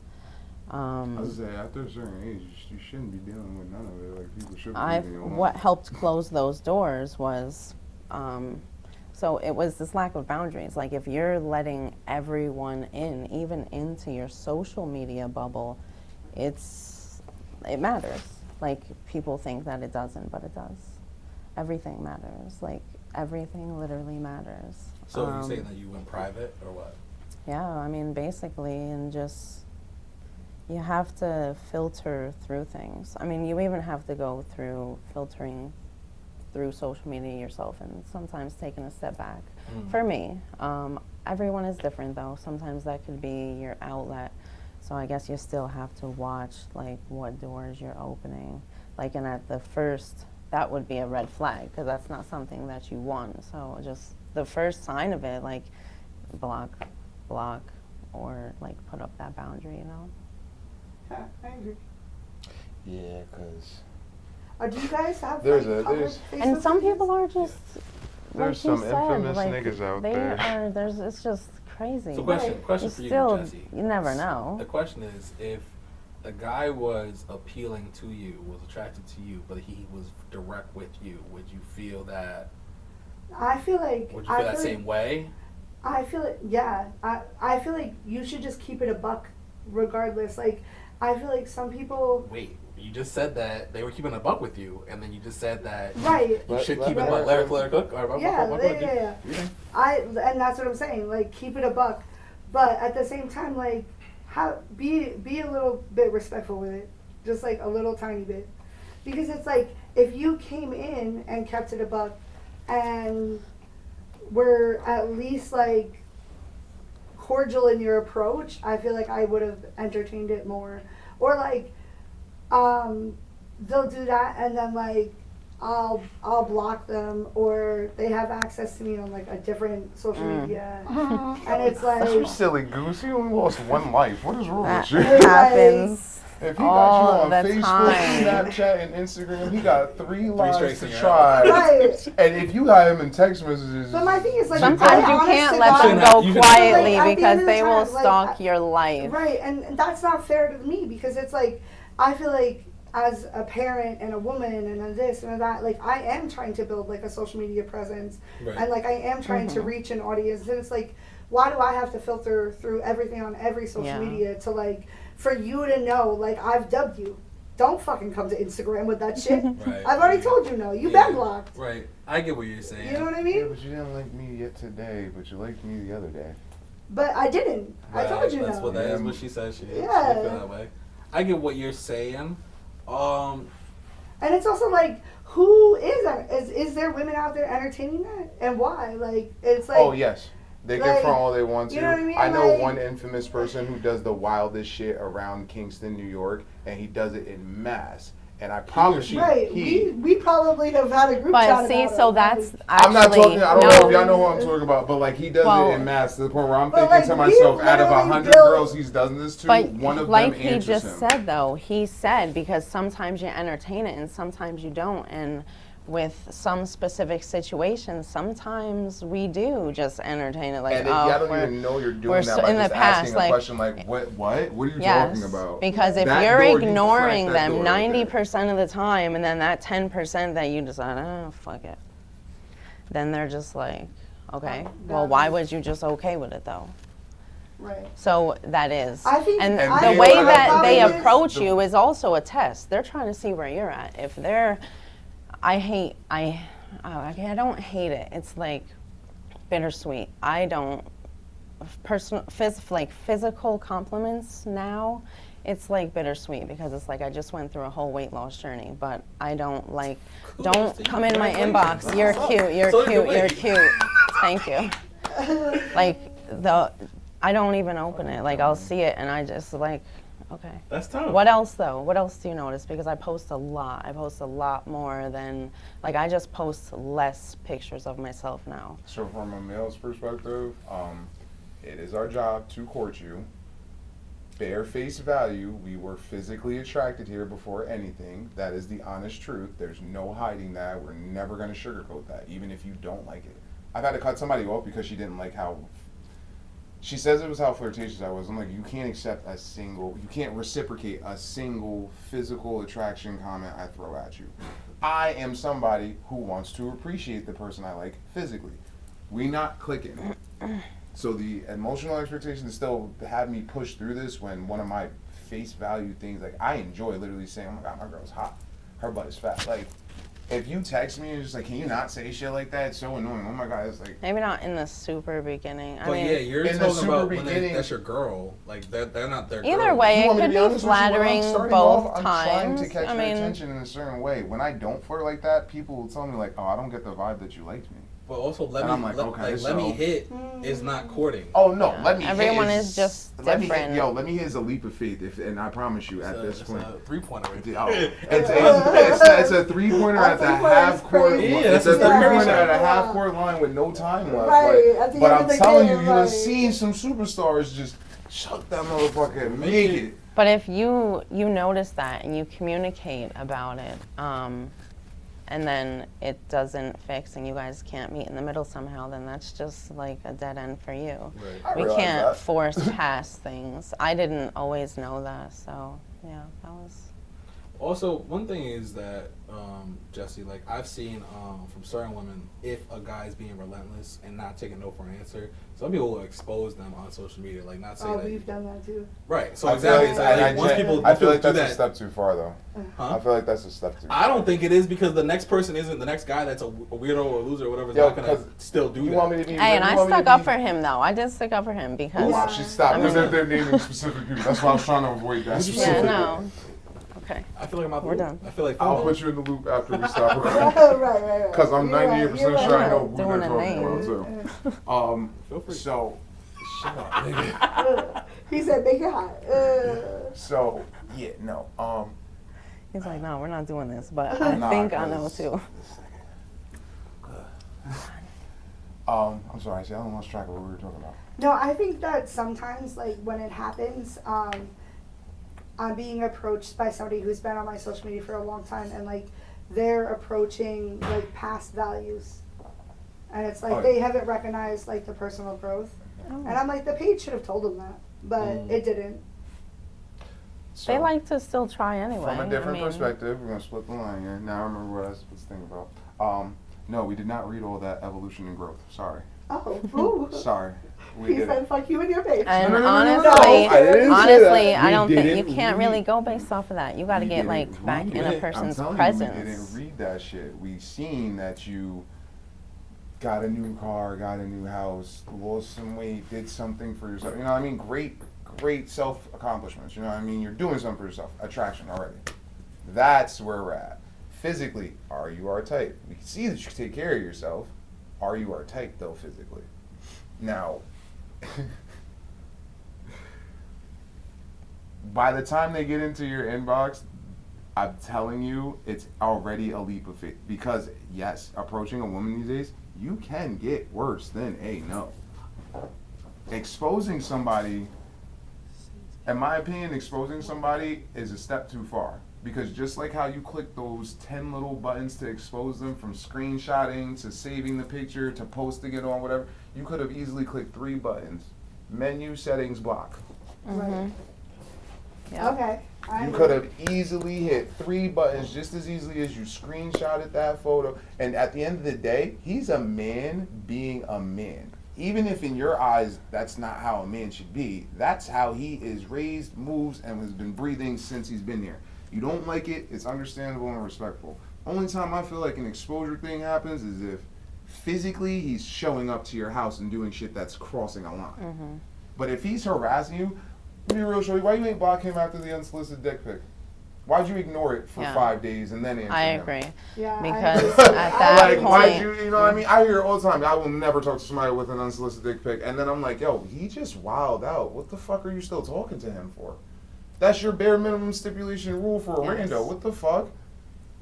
Speaker 2: I was gonna say, after a certain age, you shouldn't be dealing with none of it. Like people should be leaving you alone.
Speaker 5: What helped close those doors was, so it was this lack of boundaries. Like if you're letting everyone in, even into your social media bubble, it matters. Like people think that it doesn't, but it does. Everything matters. Like everything literally matters.
Speaker 1: So are you saying that you went private or what?
Speaker 5: Yeah, I mean basically, and just. You have to filter through things. I mean, you even have to go through filtering through social media yourself and sometimes taking a step back. For me, everyone is different though. Sometimes that could be your outlet. So I guess you still have to watch like what doors you're opening. Like, and at the first, that would be a red flag because that's not something that you want. So just the first sign of it, like block, or like put up that boundary, you know?
Speaker 3: Yeah, I agree.
Speaker 6: Yeah, because
Speaker 3: Do you guys have
Speaker 2: There's
Speaker 3: like,
Speaker 2: a-
Speaker 3: public
Speaker 2: there's-
Speaker 3: Facebook
Speaker 5: And some
Speaker 3: pages?
Speaker 5: people are just
Speaker 2: There's
Speaker 5: like you
Speaker 2: some
Speaker 5: said,
Speaker 2: infamous
Speaker 5: like,
Speaker 2: niggas out
Speaker 5: they
Speaker 2: there.
Speaker 5: are. It's just crazy.
Speaker 1: So question
Speaker 5: You
Speaker 1: for you,
Speaker 5: still,
Speaker 1: Jesse.
Speaker 5: you never know.
Speaker 1: The question is, if a guy was appealing to you, was attracted to you, but he was direct with you, would you feel that?
Speaker 3: I feel like
Speaker 1: Would you feel that
Speaker 3: feel
Speaker 1: same
Speaker 3: like,
Speaker 1: way?
Speaker 3: I feel like I feel like you should just keep it a buck, regardless. Like I feel like some people.
Speaker 1: Wait, you just said that they were keeping a buck with you, and then you just said that
Speaker 3: Right.
Speaker 1: you should keep it
Speaker 3: Right.
Speaker 1: a buck. Let her cook. Or
Speaker 3: Yeah. And that's what I'm saying. Like keep it a buck, but at the same time, like be a little bit respectful with it, just like a little tiny bit, because it's like if you came in and kept it a buck, and were at least like cordial in your approach, I feel like I would have entertained it more. Or like they'll do that and then like I'll block them, or they have access to me on like a different social media, and it's like
Speaker 2: You silly goose. You only lost one life. What is wrong
Speaker 5: That
Speaker 2: with you?
Speaker 5: happens
Speaker 2: If he
Speaker 5: all
Speaker 2: got
Speaker 5: the
Speaker 2: you on Facebook,
Speaker 5: time.
Speaker 2: Snapchat, and Instagram, he got 3 lives
Speaker 1: strikes
Speaker 2: to
Speaker 1: and you're
Speaker 2: try.
Speaker 3: Right.
Speaker 2: And if you got him in text messages,
Speaker 3: But my thing is like
Speaker 5: Sometimes
Speaker 3: I
Speaker 5: you
Speaker 3: honest
Speaker 5: can't
Speaker 3: to
Speaker 5: let
Speaker 3: God-
Speaker 5: them go
Speaker 1: You can-
Speaker 5: quietly
Speaker 3: Like, at the
Speaker 5: because
Speaker 3: end of the
Speaker 5: they will
Speaker 3: time, like,
Speaker 5: stalk your life.
Speaker 3: Right, and that's not fair to me, because it's like I feel like as a parent and a woman and a this and a that, like I am trying to build like a social media presence,
Speaker 1: Right.
Speaker 3: and like I am trying to reach an audience, and it's like, why do I have to filter through everything on every social
Speaker 5: Yeah.
Speaker 3: media to like for you to know like I've dubbed you? Don't fucking come to Instagram with that shit.
Speaker 1: Right.
Speaker 3: I've already told you no. You've
Speaker 1: Yeah.
Speaker 3: been blocked.
Speaker 1: Right. I get what you're saying.
Speaker 3: You know what I
Speaker 2: yeah,
Speaker 3: mean?
Speaker 2: but you didn't like me yet today, but you liked me the other day.
Speaker 3: But I didn't. I told you
Speaker 1: That's
Speaker 3: no.
Speaker 1: what that is. What she said. She
Speaker 3: Yeah.
Speaker 1: feel that way. I get what you're saying.
Speaker 3: And it's also like, who is there women out there entertaining that, and why? Like, it's like.
Speaker 2: Oh yes, they
Speaker 3: like,
Speaker 2: can front all they want to.
Speaker 3: you know what I mean?
Speaker 2: I know
Speaker 3: Like-
Speaker 2: one infamous person who does the wildest shit around Kingston, New York, and he does it in mass. And I promise you,
Speaker 3: Right, we probably have had a group chat
Speaker 5: But see,
Speaker 3: about
Speaker 5: so
Speaker 3: it.
Speaker 5: that's
Speaker 2: I'm not
Speaker 5: actually
Speaker 2: talking. I don't
Speaker 5: no.
Speaker 2: know if y'all know who I'm talking about, but like he does
Speaker 5: Well-
Speaker 2: it in mass to the point where I'm
Speaker 3: But,
Speaker 2: thinking
Speaker 3: like,
Speaker 2: to
Speaker 3: we
Speaker 2: myself, out of
Speaker 3: literally
Speaker 2: 100
Speaker 3: built-
Speaker 2: girls he's done this to,
Speaker 5: But
Speaker 2: one of
Speaker 5: like
Speaker 2: them
Speaker 5: he
Speaker 2: answers
Speaker 5: just
Speaker 2: him.
Speaker 5: said though, he said because sometimes you entertain it and sometimes you don't, and with some specific situations, sometimes we do just entertain it. Like,
Speaker 2: And if
Speaker 5: oh,
Speaker 2: y'all don't
Speaker 5: we're-
Speaker 2: even know you're
Speaker 5: we're
Speaker 2: doing
Speaker 5: so-
Speaker 2: that by
Speaker 5: in the
Speaker 2: just
Speaker 5: past,
Speaker 2: asking
Speaker 5: like-
Speaker 2: a question like, what? What are you
Speaker 5: Yes,
Speaker 2: talking about?
Speaker 5: because if
Speaker 2: That
Speaker 5: you're
Speaker 2: door, you
Speaker 5: ignoring
Speaker 2: crack that
Speaker 5: them
Speaker 2: door right there.
Speaker 5: 90% of the time, and then that 10% that you decide, oh, fuck it, then they're just like, okay, well, why was you just okay with it though?
Speaker 3: Right.
Speaker 5: So that is,
Speaker 3: I think-
Speaker 5: and
Speaker 2: And
Speaker 5: the
Speaker 2: being
Speaker 5: way
Speaker 2: what
Speaker 5: that
Speaker 2: I
Speaker 5: they
Speaker 2: probably is,
Speaker 5: approach
Speaker 2: the-
Speaker 5: you is also a test. They're trying to see where you're at. If they're, I don't hate it. It's like bittersweet. I don't physical compliments now. It's like bittersweet because it's like I just went through a whole weight loss journey, but I don't like.
Speaker 1: Kudos
Speaker 5: Don't
Speaker 1: to you.
Speaker 5: come in my
Speaker 1: Congratulations.
Speaker 5: inbox. You're cute. You're
Speaker 1: So did
Speaker 5: cute.
Speaker 1: we.
Speaker 5: You're cute. Thank you. Like I don't even open it. Like I'll see it and I just like, Okay.
Speaker 1: That's tough.
Speaker 5: What else though? What else do you notice? Because I post a lot. I post a lot more than, like, I just post less pictures of myself now.
Speaker 2: So from a male's perspective, it is our job to court you. Bare face value, we were physically attracted here before anything. That is the honest truth. There's no hiding that. We're never going to sugarcoat that, even if you don't like it. I've had to cut somebody off because she didn't like how, she says it was how flirtatious I was. I'm like, you can't you can't reciprocate a single physical attraction comment I throw at you. I am somebody who wants to appreciate the person I like physically. We not clicking. So the emotional expectation to still have me push through this when one of my face value things, like, I enjoy literally saying, oh my God, my girl's hot. Her butt is fat. Like, if you text me and just like, can you not say shit like that? It's so annoying. Oh my God, it's like.
Speaker 5: Maybe not in the super beginning.
Speaker 1: But yeah, you're
Speaker 2: in the
Speaker 1: talking about
Speaker 2: super
Speaker 1: when
Speaker 2: beginning-
Speaker 1: that's your girl. Like, they're not their girl.
Speaker 5: Either way,
Speaker 2: You
Speaker 5: it
Speaker 2: want me to
Speaker 5: could
Speaker 2: be
Speaker 5: be
Speaker 2: honest with you? When I'm
Speaker 5: flattering
Speaker 2: starting
Speaker 5: both
Speaker 2: off, I'm
Speaker 5: times.
Speaker 2: trying to catch
Speaker 5: I
Speaker 2: your
Speaker 5: mean,
Speaker 2: attention in a certain way. When I don't flirt like that, people will tell me like, oh, I don't get the vibe that you liked me.
Speaker 1: But also, let
Speaker 2: And
Speaker 1: me
Speaker 2: I'm like, okay,
Speaker 1: let me
Speaker 2: so-
Speaker 1: hit is not courting.
Speaker 2: Oh no,
Speaker 5: Yeah.
Speaker 2: let me.
Speaker 5: Everyone
Speaker 2: hit
Speaker 5: is just
Speaker 2: let me hit,
Speaker 5: different.
Speaker 2: let me hit is a leap of faith, and I promise you, at this point,
Speaker 1: a 3-pointer. Right there.
Speaker 2: oh, it's a 3-pointer at the
Speaker 3: 3-pointer
Speaker 2: half
Speaker 3: is
Speaker 2: court.
Speaker 3: crazy.
Speaker 1: Yeah,
Speaker 2: It's a
Speaker 1: that's what
Speaker 2: 3-pointer
Speaker 1: I'm
Speaker 2: at a
Speaker 1: saying.
Speaker 2: half court line with no time left.
Speaker 3: Right,
Speaker 2: like,
Speaker 3: at the
Speaker 2: but
Speaker 3: end
Speaker 2: I'm
Speaker 3: of the
Speaker 2: telling you,
Speaker 3: game,
Speaker 2: you've
Speaker 3: right.
Speaker 2: seen some superstars just chuck that motherfucker and make it.
Speaker 5: but if you notice that and you communicate about it, and then it doesn't fix and you guys can't meet in the middle somehow, then that's just like a dead end for you.
Speaker 1: Right.
Speaker 2: I
Speaker 5: We
Speaker 2: realize
Speaker 5: can't
Speaker 2: that.
Speaker 5: force past things. I didn't always know that, so yeah, that was.
Speaker 1: Also, one thing is that, Jesse, like, I've seen from certain women, if a guy's being relentless and not taking no for an answer, some people will expose them on social media, like, not saying
Speaker 3: Oh,
Speaker 1: that.
Speaker 3: we've done that too.
Speaker 1: Right. So
Speaker 2: I feel
Speaker 1: exactly.
Speaker 2: like-
Speaker 1: So,
Speaker 2: and
Speaker 1: like, once people
Speaker 2: I feel like
Speaker 1: do
Speaker 2: that's a
Speaker 1: that,
Speaker 2: step too far, though.
Speaker 1: huh?
Speaker 2: I feel like that's a step too far.
Speaker 1: I don't think it is, because the next person isn't the next guy that's a weirdo or a loser or whatever is
Speaker 2: Yo,
Speaker 1: not gonna
Speaker 2: 'cause
Speaker 1: still do
Speaker 2: You
Speaker 1: that.
Speaker 2: want me to be?
Speaker 5: Hey, and
Speaker 2: you
Speaker 5: I
Speaker 2: want me to
Speaker 5: stuck up
Speaker 2: be-
Speaker 5: for him though. I did stick up for him because.
Speaker 2: Oh,
Speaker 3: Yeah.
Speaker 2: she stopped.
Speaker 5: I
Speaker 2: Because
Speaker 5: mean-
Speaker 2: they're naming specific people. That's why I was trying to avoid that.
Speaker 5: Yeah, no. Okay.
Speaker 1: I feel like I'm out the
Speaker 5: We're
Speaker 1: loop.
Speaker 5: done.
Speaker 1: I feel like
Speaker 2: I'll put you in the loop after we stop
Speaker 3: right,
Speaker 2: recording.
Speaker 3: right.
Speaker 2: Because I'm
Speaker 3: You're right,
Speaker 2: 98%
Speaker 3: you're
Speaker 2: sure I know
Speaker 3: right.
Speaker 2: who
Speaker 5: Doing
Speaker 2: they're
Speaker 5: a
Speaker 2: talking
Speaker 5: name.
Speaker 2: about, too.
Speaker 1: Feel free.
Speaker 2: So, shut up, nigga.
Speaker 3: He said, make it hot.
Speaker 2: So, yeah, no.
Speaker 5: He's like, no, we're not doing this, but I
Speaker 2: Nah,
Speaker 5: think I know
Speaker 2: 'cause-
Speaker 5: too.
Speaker 2: I'm sorry, see, I don't lost track of what we were talking about.
Speaker 3: No, I think that sometimes, like, when it happens, I'm being approached by somebody who's been on my social media for a long time, and, like, they're approaching, like, past values. And it's like,
Speaker 2: Oh,
Speaker 3: they haven't recognized, like, the personal growth.
Speaker 5: Oh.
Speaker 3: And I'm like, the page should have told them that, but it didn't.
Speaker 2: So,
Speaker 5: They like to still try anyway.
Speaker 2: from a different
Speaker 5: I mean,
Speaker 2: perspective, we're going to split the line here. Now I remember what I was thinking about. No, we did not read all that evolution and growth. Sorry.
Speaker 3: Oh, ooh.
Speaker 2: Sorry. We
Speaker 3: He
Speaker 2: did
Speaker 3: said, fuck you and your page.
Speaker 5: And
Speaker 2: No, no, no, no,
Speaker 5: honestly,
Speaker 2: no, I didn't say
Speaker 5: honestly,
Speaker 2: that.
Speaker 5: I
Speaker 2: We
Speaker 5: don't think you
Speaker 2: didn't
Speaker 5: can't
Speaker 2: read-
Speaker 5: really go based off of that. You got to
Speaker 2: We
Speaker 5: get
Speaker 2: didn't
Speaker 5: like back
Speaker 2: read
Speaker 5: in
Speaker 2: it.
Speaker 5: a person's
Speaker 2: I'm telling
Speaker 5: presence.
Speaker 2: You, we didn't read that shit. We seen that you got a new car, got a new house, lost some weight, did something for yourself. You know what I mean? Great self accomplishments. You know what I mean? You're doing something for yourself. Attraction already. That's where we're at. Physically, are you our type? We can see that you can take care of yourself. Are you our type though physically? Now, by the time they get into your inbox, I'm telling you, it's already a leap of faith. Because, yes, approaching a woman these days, you can get worse than a no. Exposing somebody, in my opinion, exposing somebody is a step too far. Because just like how you click those 10 little buttons to expose them, from screenshotting to saving the picture to posting it on whatever, you could have easily clicked 3 buttons. Menu, settings, block.
Speaker 3: Right.
Speaker 5: Yeah.
Speaker 3: Okay. I
Speaker 2: You
Speaker 3: agree.
Speaker 2: could have easily hit 3 buttons just as easily as you screenshotted that photo. And at the end of the day, he's a man being a man. Even if in your eyes that's not how a man should be, that's how he is raised, moves, and has been breathing since he's been here. You don't like it, it's understandable and respectful. Only time I feel like an exposure thing happens is if physically he's showing up to your house and doing shit that's crossing a line. But if he's harassing you, to be real, shorty, why you ain't block him after the unsolicited dick pic? Why'd you ignore it for
Speaker 5: Yeah.
Speaker 2: 5 days and then answer
Speaker 5: I
Speaker 2: him?
Speaker 5: agree.
Speaker 3: Yeah, I
Speaker 5: Because
Speaker 3: agree.
Speaker 5: at that
Speaker 2: Like, why'd
Speaker 5: point,
Speaker 2: you know what I mean? I hear it all the time. I will never talk to somebody with an unsolicited dick pic. And then I'm like, yo, he just wilded out. What the fuck are you still talking to him for? That's your bare minimum stipulation rule for a
Speaker 5: Yes.
Speaker 2: rando. What the fuck?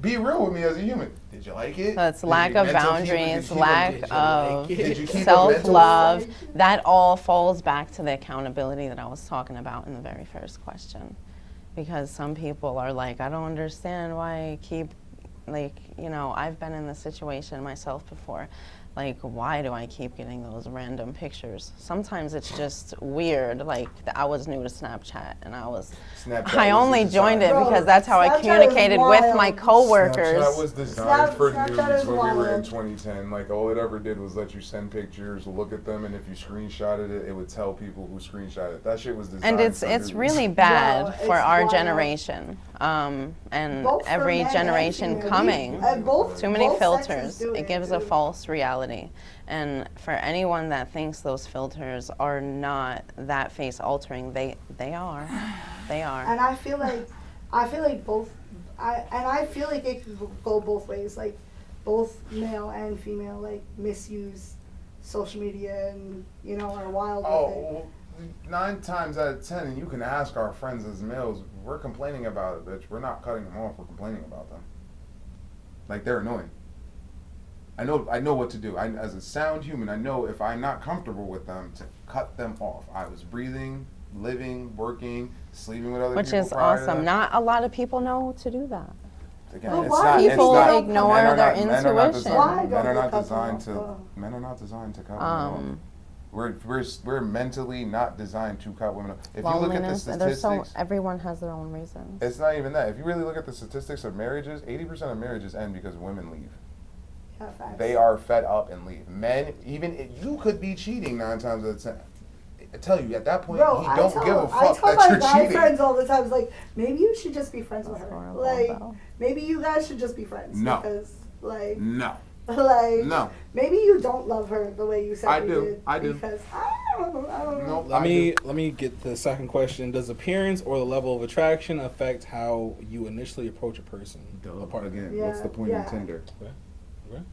Speaker 2: Be real with me as a human. Did you like it?
Speaker 5: So it's
Speaker 2: Did
Speaker 5: lack
Speaker 2: you
Speaker 5: of
Speaker 2: mental keep it?
Speaker 5: boundaries,
Speaker 2: Did you
Speaker 5: lack
Speaker 1: Did you
Speaker 5: of
Speaker 1: like it?
Speaker 2: Did you keep a
Speaker 5: self-love.
Speaker 3: mental-
Speaker 5: That all falls back to the accountability that I was talking about in the very first question. Because some people are like, I don't understand why I keep, like, you know, I've been in this situation myself before. Like, why do I keep getting those random pictures? Sometimes it's just weird. Like, I was new to Snapchat, and I
Speaker 2: Snapchat
Speaker 5: was
Speaker 2: was
Speaker 5: only joined it
Speaker 3: Bro,
Speaker 5: because that's how I
Speaker 3: Snapchat is
Speaker 5: communicated with my
Speaker 3: wild.
Speaker 5: coworkers.
Speaker 2: Snapchat was designed for
Speaker 3: Snapchat
Speaker 2: nudes
Speaker 3: is
Speaker 2: when we were in
Speaker 3: wild.
Speaker 2: 2010. Like, all it ever did was let you send pictures, look at them, and if you screenshotted it, it would tell people who screenshotted it. That shit was designed
Speaker 5: And it's
Speaker 2: for
Speaker 5: it's
Speaker 2: nudes.
Speaker 5: really bad
Speaker 3: Wow,
Speaker 5: for
Speaker 3: it's
Speaker 5: our
Speaker 3: wild.
Speaker 5: generation, and
Speaker 3: Both for
Speaker 5: every
Speaker 3: men and
Speaker 5: generation
Speaker 3: female.
Speaker 5: coming.
Speaker 3: Both,
Speaker 5: Too many
Speaker 3: both sexes
Speaker 5: filters.
Speaker 3: do
Speaker 5: It gives a
Speaker 3: too.
Speaker 5: false reality. And for anyone that thinks those filters are not that face altering, they are. They are.
Speaker 3: And I feel like both, I feel like it could go both ways. Like both male and female like misuse social media and you know are wild with it.
Speaker 2: Oh, 9 times out of 10, and you can ask our friends as males, we're complaining about it, bitch. We're not cutting them off, we're complaining about them. Like, they're annoying. I know what to do. As a sound human, I know if I'm not comfortable with them, to cut them off. I was breathing, living, working, sleeping with other
Speaker 5: Which
Speaker 2: people
Speaker 5: is
Speaker 2: prior to
Speaker 5: awesome.
Speaker 2: that.
Speaker 5: Not a lot of people know to do that.
Speaker 2: Again,
Speaker 3: But
Speaker 2: it's
Speaker 3: why?
Speaker 2: not, it's
Speaker 5: People
Speaker 2: not,
Speaker 5: ignore
Speaker 2: men are
Speaker 5: their
Speaker 2: not- men are not
Speaker 5: intuition.
Speaker 3: Why
Speaker 2: designed-
Speaker 3: don't
Speaker 2: Men are
Speaker 3: they
Speaker 2: not
Speaker 3: cut
Speaker 2: designed
Speaker 3: them
Speaker 2: to.
Speaker 3: off?
Speaker 2: Men are not designed to cut women off. We're mentally not designed to cut women off. If you look at the
Speaker 5: Loneliness. There's
Speaker 2: statistics,
Speaker 5: everyone has their own reasons.
Speaker 2: it's not even that. If you really look at the statistics of marriages, 80% of marriages end because women leave.
Speaker 3: Yeah, facts.
Speaker 2: They are fed up and leave. Men, even if you could be cheating 9 times out of 10. I tell you, at that point,
Speaker 3: Bro,
Speaker 2: he
Speaker 3: I
Speaker 2: don't
Speaker 3: tell,
Speaker 2: give a
Speaker 3: I
Speaker 2: fuck
Speaker 3: tell
Speaker 2: that
Speaker 3: my
Speaker 2: you're
Speaker 3: guy
Speaker 2: cheating.
Speaker 3: friends all the time, it's like, maybe you should just be friends with
Speaker 5: That's
Speaker 3: her.
Speaker 5: horrible,
Speaker 3: Like,
Speaker 5: though.
Speaker 3: maybe you guys should just be friends.
Speaker 2: No.
Speaker 3: Because, like,
Speaker 2: No.
Speaker 3: like,
Speaker 2: No.
Speaker 3: maybe you don't love her the way you said
Speaker 2: I
Speaker 3: you
Speaker 2: do.
Speaker 3: did.
Speaker 2: I do.
Speaker 3: Because, I don't know.
Speaker 2: Nope.
Speaker 1: Let me get the second question. Does appearance or the level of attraction affect how you initially approach a person? A part of
Speaker 2: Again,
Speaker 3: Yeah,
Speaker 2: what's the point
Speaker 3: yeah.
Speaker 2: of Tinder?
Speaker 1: Okay.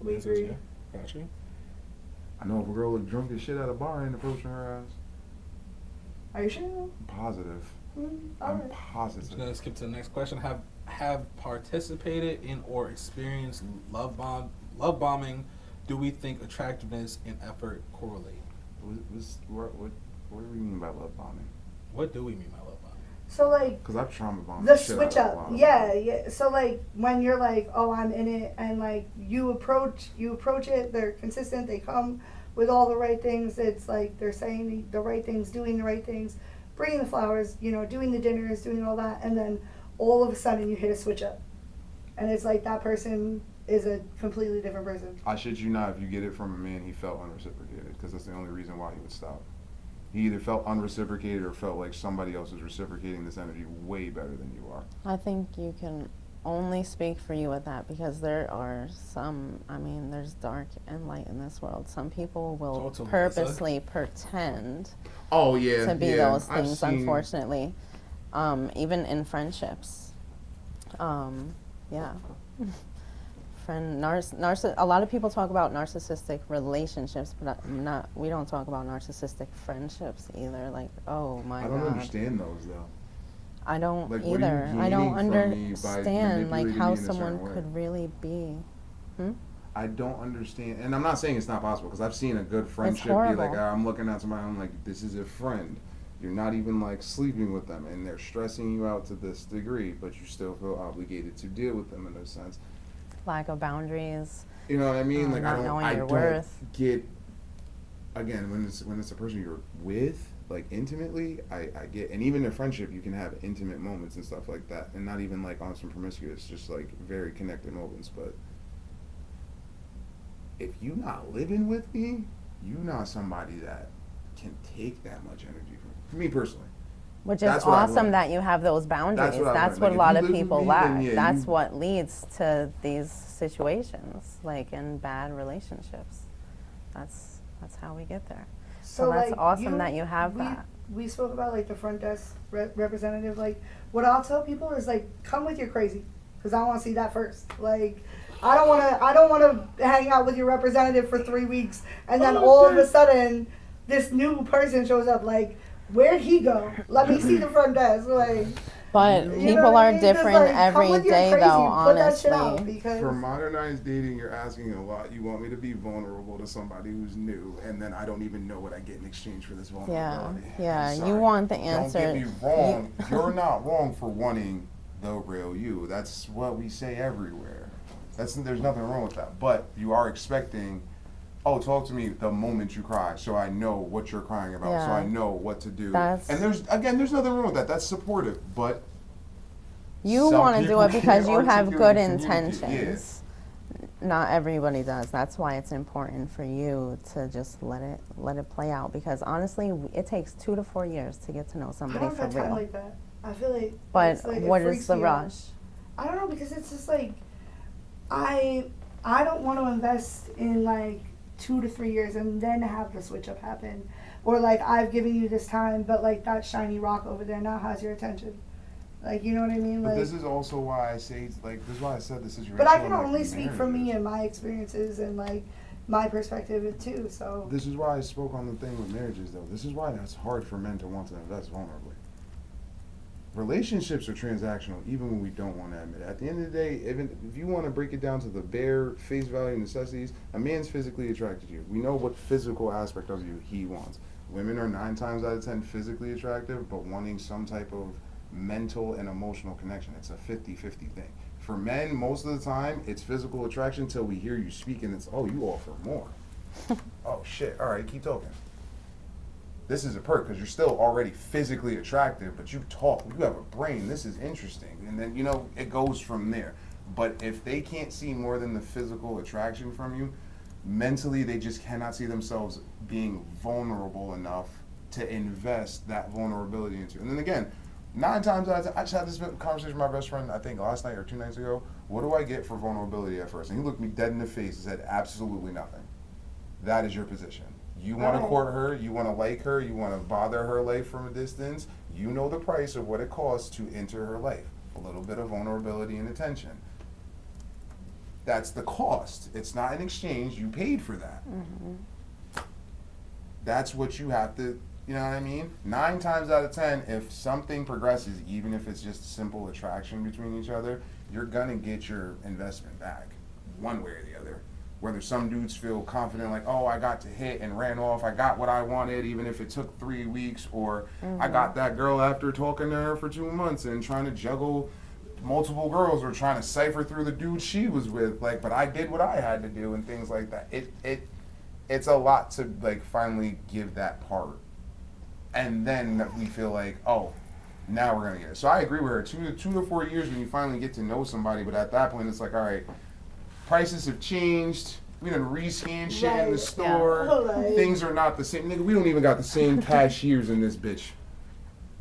Speaker 3: We
Speaker 1: Answer is
Speaker 3: agree.
Speaker 1: yeah. Got you.
Speaker 2: I know if a girl look drunk as shit at a bar, I ain't approaching her ass.
Speaker 3: Are you sure?
Speaker 2: I'm positive.
Speaker 3: Mm,
Speaker 2: I'm
Speaker 3: alright.
Speaker 1: Just
Speaker 2: positive.
Speaker 1: gonna skip to the next question. Have participated in or experienced love bombing? Do we think attractiveness and effort correlate?
Speaker 2: What do we mean by love bombing?
Speaker 1: What do we mean by love bombing?
Speaker 3: So, like,
Speaker 2: Because I've trauma bombed
Speaker 3: the
Speaker 2: the shit
Speaker 3: switch
Speaker 2: out of a
Speaker 3: up.
Speaker 2: lot of
Speaker 3: Yeah,
Speaker 2: them.
Speaker 3: yeah. So, like, when you're like, oh, I'm in it, and, like, you approach it, they're consistent, they come with all the right things. It's like they're saying the right things, doing the right things, bringing the flowers, you know, doing the dinners, doing all that, and then all of a sudden you hit a switch up. And it's like that person is a completely different person.
Speaker 2: I shit you not, if you get it from a man, he felt unreciprocated. Because that's the only reason why he would stop. He either felt unreciprocated or felt like somebody else is reciprocating this energy way better than you are.
Speaker 5: I think you can only speak for you with that because there are there's dark and light in this world. Some people will
Speaker 1: Talk to me,
Speaker 5: purposely pretend
Speaker 2: Oh yeah,
Speaker 5: to be
Speaker 2: yeah.
Speaker 5: those
Speaker 2: I've
Speaker 5: things,
Speaker 2: seen-
Speaker 5: unfortunately. Even in friendships. Yeah. A lot of people talk about narcissistic relationships, but we don't talk about narcissistic friendships either. Like, oh my God.
Speaker 2: I don't understand those though.
Speaker 5: I don't
Speaker 2: Like, what are you
Speaker 5: either. I don't
Speaker 2: gaining from me by
Speaker 5: understand like
Speaker 2: manipulating
Speaker 5: how
Speaker 2: me in a
Speaker 5: someone
Speaker 2: certain way?
Speaker 5: could really be.
Speaker 2: I don't understand, and I'm not saying it's not possible because I've seen a good friendship be
Speaker 5: horrible.
Speaker 2: like, I'm looking at somebody, I'm like, this is a friend. You're not even like sleeping with them, and they're stressing you out to this degree, but you still feel obligated to deal with them in a sense.
Speaker 5: Lack of boundaries.
Speaker 2: You know what I mean? Like
Speaker 5: not
Speaker 2: I
Speaker 5: knowing your
Speaker 2: don't
Speaker 5: worth.
Speaker 2: get. Again, when it's a person you're with, like intimately, I get, and even in friendship, you can have intimate moments and stuff like that, and not even like on some promiscuous, just like very connected moments, but. If you not living with me, you not somebody that can take that much energy from me personally.
Speaker 5: Which is
Speaker 2: That's what I've
Speaker 5: awesome
Speaker 2: learned.
Speaker 5: that you have those boundaries.
Speaker 2: That's what I've
Speaker 5: That's
Speaker 2: learned.
Speaker 5: what
Speaker 2: Like,
Speaker 5: a
Speaker 2: if
Speaker 5: lot
Speaker 2: you
Speaker 5: of
Speaker 2: live with
Speaker 5: people
Speaker 2: me,
Speaker 5: lack.
Speaker 2: then yeah,
Speaker 5: That's
Speaker 2: you-
Speaker 5: what leads to these situations, like in bad relationships. That's how we get there. So that's
Speaker 3: like,
Speaker 5: awesome that you have
Speaker 3: we,
Speaker 5: that.
Speaker 3: We spoke about like the front desk representative. Like, what I'll tell people is like, come with your crazy, because I want to see that first. Like, I don't want to hang out with your representative for 3 weeks, and then all of a sudden, this new person shows up. Like, Where'd he go? Let me see the front desk. Like,
Speaker 5: But
Speaker 3: you know
Speaker 5: people
Speaker 3: what I
Speaker 5: are
Speaker 3: mean? Just,
Speaker 5: different
Speaker 3: like, come
Speaker 5: every
Speaker 3: with your
Speaker 5: day,
Speaker 3: crazy,
Speaker 5: though,
Speaker 3: put that shit out,
Speaker 5: honestly.
Speaker 3: because
Speaker 2: For modernized dating, you're asking a lot. You want me to be vulnerable to somebody who's new, and then I don't even know what I get in exchange for this
Speaker 5: Yeah,
Speaker 2: vulnerability.
Speaker 5: yeah.
Speaker 2: I'm
Speaker 5: You
Speaker 2: sorry.
Speaker 5: want the
Speaker 2: Don't
Speaker 5: answer.
Speaker 2: get me wrong. You're not wrong for wanting the real you. That's what we say everywhere. There's nothing wrong with that. But you are expecting, oh, talk to me the moment you cry, so I know what you're crying about, so
Speaker 5: Yeah.
Speaker 2: I know what to do.
Speaker 5: That's-
Speaker 2: And there's nothing wrong with that. That's supportive, but
Speaker 5: You
Speaker 2: some
Speaker 5: want to do
Speaker 2: people
Speaker 5: it because
Speaker 2: can't
Speaker 5: you have good
Speaker 2: articulate and communicate.
Speaker 5: intentions. Not everybody does. That's why it's important for you to just let it play out. Because honestly, it takes 2 to 4 years to get to know
Speaker 3: I
Speaker 5: somebody
Speaker 3: don't
Speaker 5: for
Speaker 3: have time
Speaker 5: real.
Speaker 3: like that. I feel like,
Speaker 5: But
Speaker 3: it's like,
Speaker 5: what
Speaker 3: it
Speaker 5: is
Speaker 3: freaks
Speaker 5: the
Speaker 3: me out.
Speaker 5: rush?
Speaker 3: I don't know, because it's just like, I don't want to invest in like 2 to 3 years and then have the switch up happen, or like I've given you this time, but like that shiny rock over there now has your attention. Like, you know what I mean?
Speaker 2: But
Speaker 3: Like,
Speaker 2: this is also why I say, like, this is why I said this is your
Speaker 3: but I
Speaker 2: issue
Speaker 3: can
Speaker 2: on, like,
Speaker 3: only speak for me
Speaker 2: marriages.
Speaker 3: and my experiences and like my perspective too. So
Speaker 2: This is why I spoke on the thing with marriages, though. This is why it's hard for men to want to invest vulnerably. Relationships are transactional, even when we don't want to admit it. At the end of the day, even if you want to break it down to the bare face value necessities, a man's physically attracted to you. We know what physical aspect of you he wants. Women are 9 times out of 10 physically attractive, but wanting some type of mental and emotional connection. It's a 50-50 thing. For men, most of the time, it's physical attraction until we hear you speak and it's, oh, you offer more. Oh, shit. All right, keep talking. This is a perk because you're still already physically attractive, but you talk, you have a brain, this is interesting. And then, it goes from there. But if they can't see more than the physical attraction from you, mentally they just cannot see themselves being vulnerable enough to invest that vulnerability into. And then again, 9 times out of 10, I just had this conversation with my best friend, I think last night or 2 nights ago. What do I get for vulnerability at first? And he looked me dead in the face and said, absolutely nothing. That is your position. You want to court her, you want to like her, you want to bother her life from a distance. You know the price of what it costs to enter her life. A little bit of vulnerability and attention. That's the cost. It's not an exchange. You paid for that. Mm-hmm. That's what you have to, you know what I mean? 9 times out of 10, if something progresses, even if it's just simple attraction between each other, you're going to get your investment back one way or the other. Whether some dudes feel confident like, oh, I got to hit and ran off, I got what I wanted, even if it took 3 weeks, or I got that girl after talking to her for 2 months and trying to juggle multiple girls or trying to cipher through the dude she was with, like, but I did what I had to do and things like that. It's a lot to like finally give that part, and then we feel like, oh, now we're gonna get it. So I agree with her. 2 to 4 years when you finally get to know somebody, but at that point it's like, all right, prices have changed. We done rescan shit in the
Speaker 3: Right.
Speaker 2: store.
Speaker 3: Yeah.
Speaker 2: Things are not the same. Nigga, we don't even got the same cashiers in this bitch.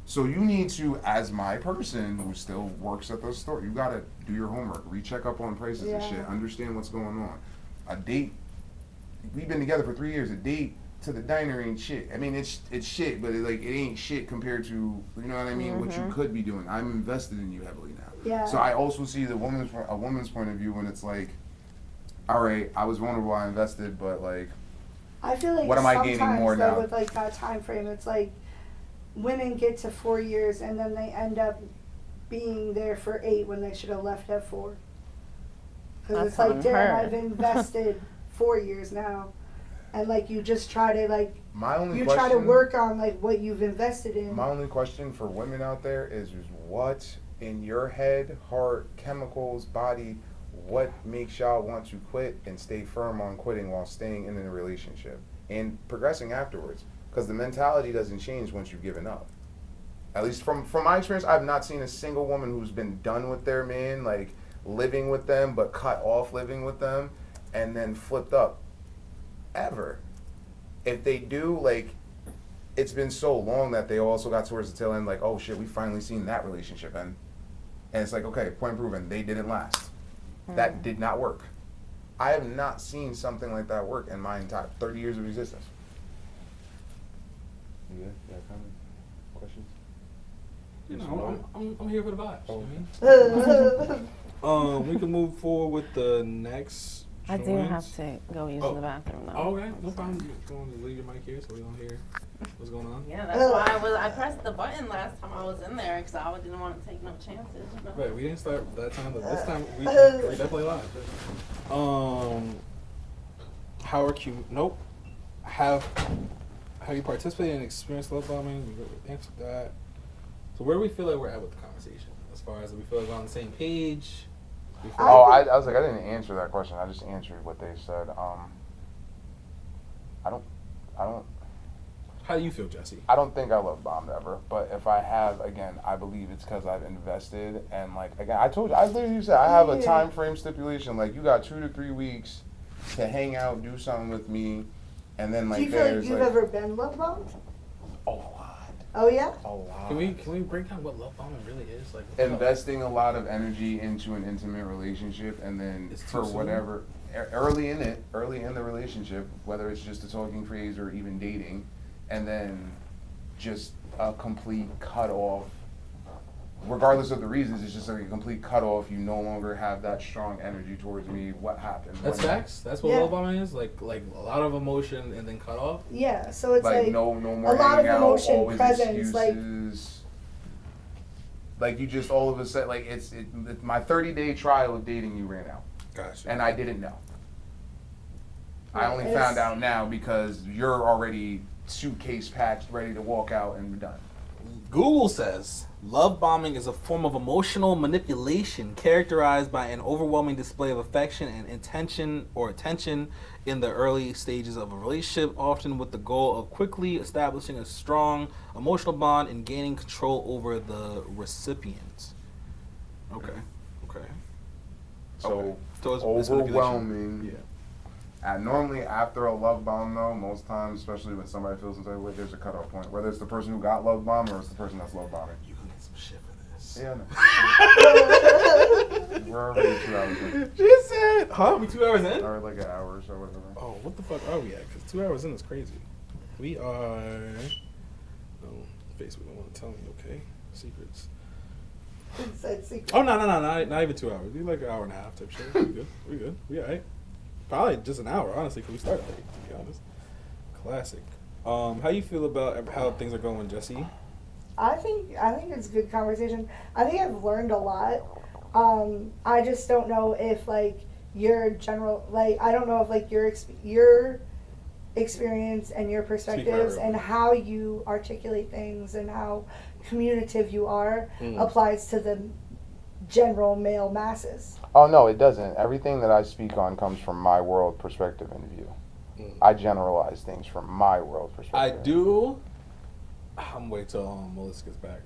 Speaker 2: So you need to, as my person who still works at the store, you gotta do your homework, recheck up on prices and shit, understand what's going on. A date, we've been together for 3 years. A date to the diner ain't shit. I mean, it's shit, but it ain't shit compared to, you know what I mean, what you could be doing. I'm invested in you heavily now.
Speaker 3: Yeah.
Speaker 2: So I also see a woman's point of view when it's like, all right, I was vulnerable, I invested, but like,
Speaker 3: I feel like
Speaker 2: what am I gaining more
Speaker 3: sometimes, though,
Speaker 2: now?
Speaker 3: with like that time frame, it's like women get to 4 years and then they end up being there for 8 when they should have left at 4. Because it's
Speaker 5: That's
Speaker 3: like,
Speaker 5: on
Speaker 3: damn,
Speaker 5: her.
Speaker 3: I've invested 4 years now, and like you just try to like try to work on like what you've invested in.
Speaker 2: My only question for women out there is what in your head, heart, chemicals, body, what makes y'all want to quit and stay firm on quitting while staying in a relationship and progressing afterwards? Because the mentality doesn't change once you've given up. At least from my experience, I've not seen a single woman who's been done with their man, like living with them, but cut off living with them, and then flipped up. Ever. If they do, like, it's been so long that they also got towards the tail end, like, oh shit, we finally seen that relationship end. And it's like, okay, point proven, they didn't last. That did not work. I have not seen something like that work in my entire 30 years of existence. You got comments? Questions?
Speaker 1: You know, I'm here for the vibes. You know? We can move forward with the next.
Speaker 5: I do
Speaker 1: joint.
Speaker 5: have to go use the bathroom though.
Speaker 1: All right, no problem. You want to leave your mic here so we don't hear What's going on?
Speaker 5: Yeah, that's why I pressed the button last time I was in there because I didn't want to take no chances. You know?
Speaker 1: Right, we didn't start that time, but this time we're definitely live. How are you? Nope. Have you participated in experienced love bombing? We answered that. So where do we feel like we're at with the conversation? As far as we feel like we're on the same page?
Speaker 2: I was like, I didn't answer that question. I just answered what they said. I don't.
Speaker 1: How do you feel, Jesse?
Speaker 2: I don't think I love bombed ever, but if I have, again, I believe it's because I've invested, and like again, I literally said I have a time frame stipulation. Like you got 2 to 3 weeks to hang out, do something with me, and then like
Speaker 3: do you feel like
Speaker 2: there's
Speaker 3: you've ever been love bombed?
Speaker 2: a lot.
Speaker 3: Oh yeah.
Speaker 2: A lot.
Speaker 1: Can we break down what love bombing really is? Like
Speaker 2: Investing a lot of energy into an intimate relationship, and then
Speaker 1: It's
Speaker 2: for
Speaker 1: too soon?
Speaker 2: whatever early in the relationship, whether it's just a talking phase or even dating, and then just a complete cut off. Regardless of the reasons, it's just like a complete cut off. You no longer have that strong energy towards me. What happened?
Speaker 1: that's facts. That's what love bombing is. Like a lot of emotion and then cut off.
Speaker 3: Yeah. So it's like
Speaker 2: no more
Speaker 3: a lot of
Speaker 2: hanging out,
Speaker 3: emotion
Speaker 2: always
Speaker 3: presence,
Speaker 2: excuses. Like you just all of a sudden, like it's my 30-day trial of dating you ran out.
Speaker 1: Gotcha.
Speaker 2: And I didn't know. I
Speaker 3: Yeah,
Speaker 2: only
Speaker 3: it's-
Speaker 2: found out now because you're already suitcase packed, ready to walk out and done.
Speaker 1: Google says love bombing is a form of emotional manipulation characterized by an overwhelming display of affection and attention in the early stages of a relationship, often with the goal of quickly establishing a strong emotional bond and gaining control over the recipient. Okay.
Speaker 2: So
Speaker 1: it's
Speaker 2: overwhelming.
Speaker 1: manipulation.
Speaker 2: And normally after a love bomb though, most times, especially when somebody feels some type of way, there's a cutoff point. Whether it's the person who got love bombed or it's the person that's love bombing.
Speaker 1: You can get some shit for this.
Speaker 2: Yeah, I know. We're already 2 hours in.
Speaker 1: She said, huh? We 2 hours in?
Speaker 2: Or like an hour or so, whatever.
Speaker 1: Oh, what the fuck are we at? Because 2 hours in is crazy. We are... Oh, Facebook don't want to tell me, okay? Secrets. Oh, no, not even 2 hours. We like an hour and a half type shit. We good. We alright. Probably just an hour, honestly, because we started late, to be honest. Classic. How you feel about how things are going, Jesse?
Speaker 3: I think it's a good conversation. I think I've learned a lot. I just don't know if like your general I don't know if like your experience and your perspectives and how you articulate things and how communicative you are applies to the general male masses.
Speaker 2: Oh no, it doesn't. Everything that I speak on comes from my world perspective and view. I generalize things from my world perspective.
Speaker 1: I do. I'm waiting till Melissa gets back,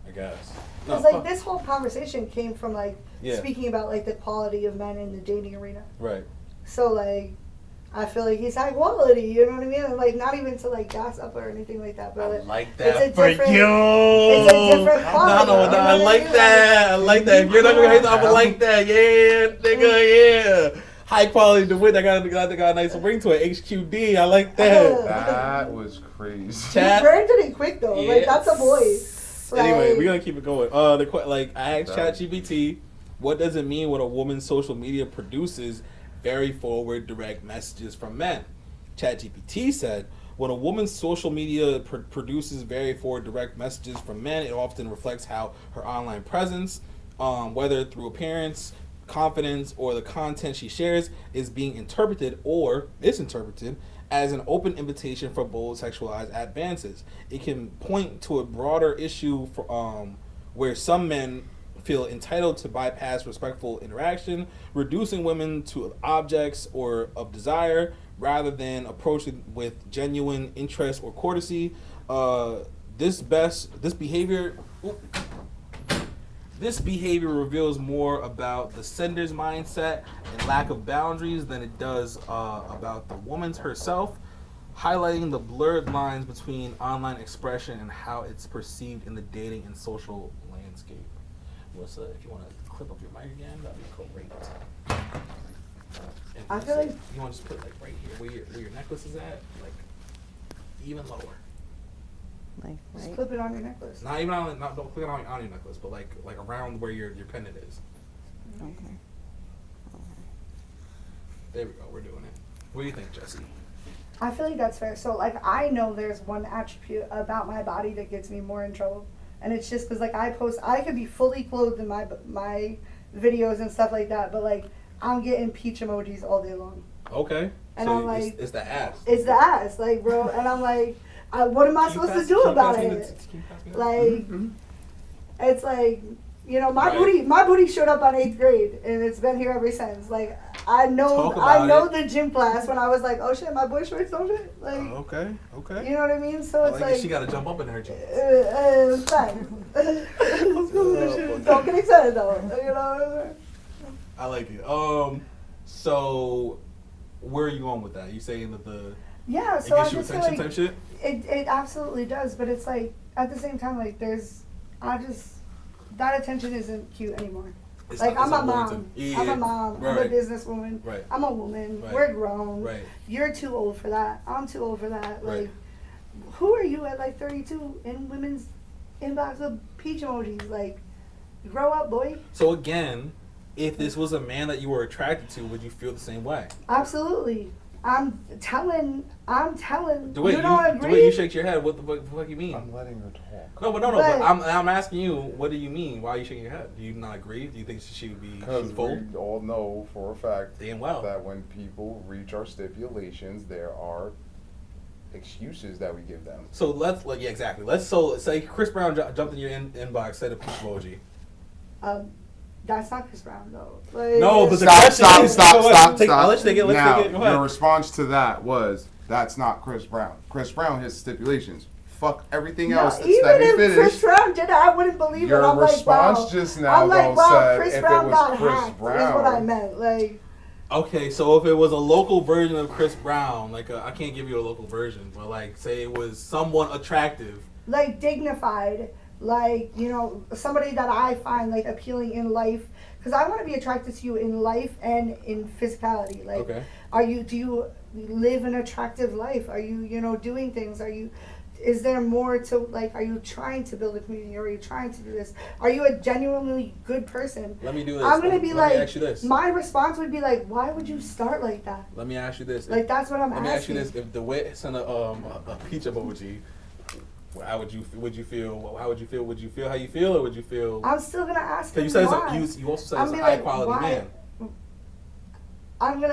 Speaker 1: I guess.
Speaker 3: Because like this whole conversation came from like
Speaker 1: Yeah.
Speaker 3: speaking about like the quality of men in the dating arena.
Speaker 1: Right.
Speaker 3: So like I feel like he's high quality, you know what I mean? And, like not even to like gossip or anything like that, but
Speaker 1: I like
Speaker 3: it's
Speaker 1: that
Speaker 3: a
Speaker 1: for
Speaker 3: different,
Speaker 1: you.
Speaker 3: It's a different quality.
Speaker 1: No,
Speaker 3: you know
Speaker 1: I
Speaker 3: what
Speaker 1: like
Speaker 3: mean?
Speaker 1: that. I like that. If you're not gonna hate off, I like that. Yeah, nigga, yeah. High quality to win. I got a nice ring to it. HQD. I like that.
Speaker 2: That was crazy.
Speaker 1: Chat.
Speaker 3: You branded it quick though. Like that's a boy.
Speaker 1: Anyway,
Speaker 3: Like-
Speaker 1: we're gonna keep it going. I asked ChatGPT, what does it mean when a woman's social media produces very forward, direct messages from men? ChatGPT said, when a woman's social media produces very forward, direct messages from men, it often reflects how her online presence, whether through appearance, confidence, or the content she shares, is being interpreted or misinterpreted as an open invitation for bold sexualized advances. It can point to a broader issue for, where some men feel entitled to bypass respectful interaction, reducing women to objects or of desire rather than approaching with genuine interest or courtesy. This behavior reveals more about the sender's mindset and lack of boundaries than it does about the woman's herself, highlighting the blurred lines between online expression and how it's perceived in the dating and social landscape. Melissa, if you want to clip up your mic again, that'd be great. And
Speaker 3: I feel
Speaker 1: Melissa,
Speaker 3: like-
Speaker 1: you want to just put it like right here where your necklace is at, like even lower.
Speaker 5: Like,
Speaker 3: Just
Speaker 5: right?
Speaker 3: clip it on your necklace.
Speaker 1: Not even on, don't click it on your necklace, but like around where your pendant is.
Speaker 5: Okay.
Speaker 1: There we go. We're doing it. What do you think, Jesse?
Speaker 3: I feel like that's fair. So, like, I know there's one attribute about my body that gets me more in trouble. And it's just because, like, I could be fully clothed in my videos and stuff like that, but, like, I'm getting peach emojis all day long.
Speaker 1: Okay.
Speaker 3: And
Speaker 1: so
Speaker 3: I'm like,
Speaker 1: it's the ass.
Speaker 3: It's the ass, like, bro. And I'm like, what am I supposed to do about it? Like, it's like, you know, my booty showed up on 8th grade, and it's been here ever since. Like, I know the gym class when I was like, oh shit, my boy shorts don't fit. Like,
Speaker 1: okay.
Speaker 3: You know what I mean? So it's like
Speaker 1: she got to jump up in her jeans.
Speaker 3: Fine. Don't get excited though. You know.
Speaker 1: I like it. So where are you going with that? You saying that it
Speaker 3: so I
Speaker 1: gets you
Speaker 3: just feel
Speaker 1: attention
Speaker 3: like
Speaker 1: type shit?
Speaker 3: It absolutely does, but it's like at the same time, like that attention isn't cute anymore. I'm a mom.
Speaker 1: Yeah,
Speaker 3: I'm a mom.
Speaker 1: right.
Speaker 3: I'm a businesswoman.
Speaker 1: Right.
Speaker 3: I'm a woman.
Speaker 1: Right.
Speaker 3: We're grown.
Speaker 1: Right.
Speaker 3: You're too old for that. I'm too old for that.
Speaker 1: Right.
Speaker 3: Like, who are you at like 32 in women's inbox with peach emojis? Like, grow up, boy.
Speaker 1: So again, if this was a man that you were attracted to, would you feel the same way?
Speaker 3: Absolutely. I'm telling.
Speaker 1: The way
Speaker 3: you don't agree?
Speaker 1: The way you shake your head, what the fuck you mean?
Speaker 6: I'm letting her talk.
Speaker 1: No, but I'm asking you, what do you mean? Why are you shaking your head? Do you not agree? Do you think she would be
Speaker 2: Because
Speaker 1: full?
Speaker 2: we all know for a fact
Speaker 1: Damn well.
Speaker 2: that when people reach our stipulations, there are excuses that we give them.
Speaker 1: So let's exactly. Let's say Chris Brown jumped in your inbox, said a peach emoji.
Speaker 3: That's not Chris Brown though. Like,
Speaker 1: No, but
Speaker 2: Stop.
Speaker 1: I'll let you take it.
Speaker 2: Now,
Speaker 1: Go ahead.
Speaker 2: your response to that was, that's not Chris Brown. Chris Brown has stipulations. Fuck everything else that's
Speaker 3: even
Speaker 2: that he
Speaker 3: if
Speaker 2: finished.
Speaker 3: Chris Brown did it, I wouldn't believe
Speaker 2: Your
Speaker 3: it. I'm
Speaker 2: response
Speaker 3: like, wow.
Speaker 2: just now,
Speaker 3: I'm like,
Speaker 2: though,
Speaker 3: wow,
Speaker 2: said
Speaker 3: Chris
Speaker 2: if
Speaker 3: Brown
Speaker 2: it was
Speaker 3: got
Speaker 2: Chris
Speaker 3: hacked.
Speaker 2: Brown.
Speaker 3: Is what I meant. Like,
Speaker 1: Okay, so if it was a local version of Chris Brown, I can't give you a local version, but like say it was someone attractive.
Speaker 3: like dignified, like, you know, somebody that I find like appealing in life, because I want to be attracted to you in life and in physicality. Like,
Speaker 1: Okay.
Speaker 3: do you live an attractive life? Are you, you know, doing things? Is there more to, like, are you trying to build a community, or are you trying to do this? Are you a genuinely good person?
Speaker 1: Let me do this.
Speaker 3: I'm gonna be
Speaker 1: let me
Speaker 3: like,
Speaker 1: ask you this.
Speaker 3: my response would be like, why would you start like that?
Speaker 1: Let me ask you this.
Speaker 3: Like, that's what I'm
Speaker 1: Let me ask you
Speaker 3: asking.
Speaker 1: this: if DeWitt sent a peach emoji, how would you feel? Would you feel how you feel, or would you feel?
Speaker 3: I'm still gonna ask him
Speaker 1: You said
Speaker 3: why.
Speaker 1: you also said
Speaker 3: I'm
Speaker 1: it's a
Speaker 3: be
Speaker 1: high
Speaker 3: like,
Speaker 1: quality
Speaker 3: why?
Speaker 1: man.
Speaker 3: I'm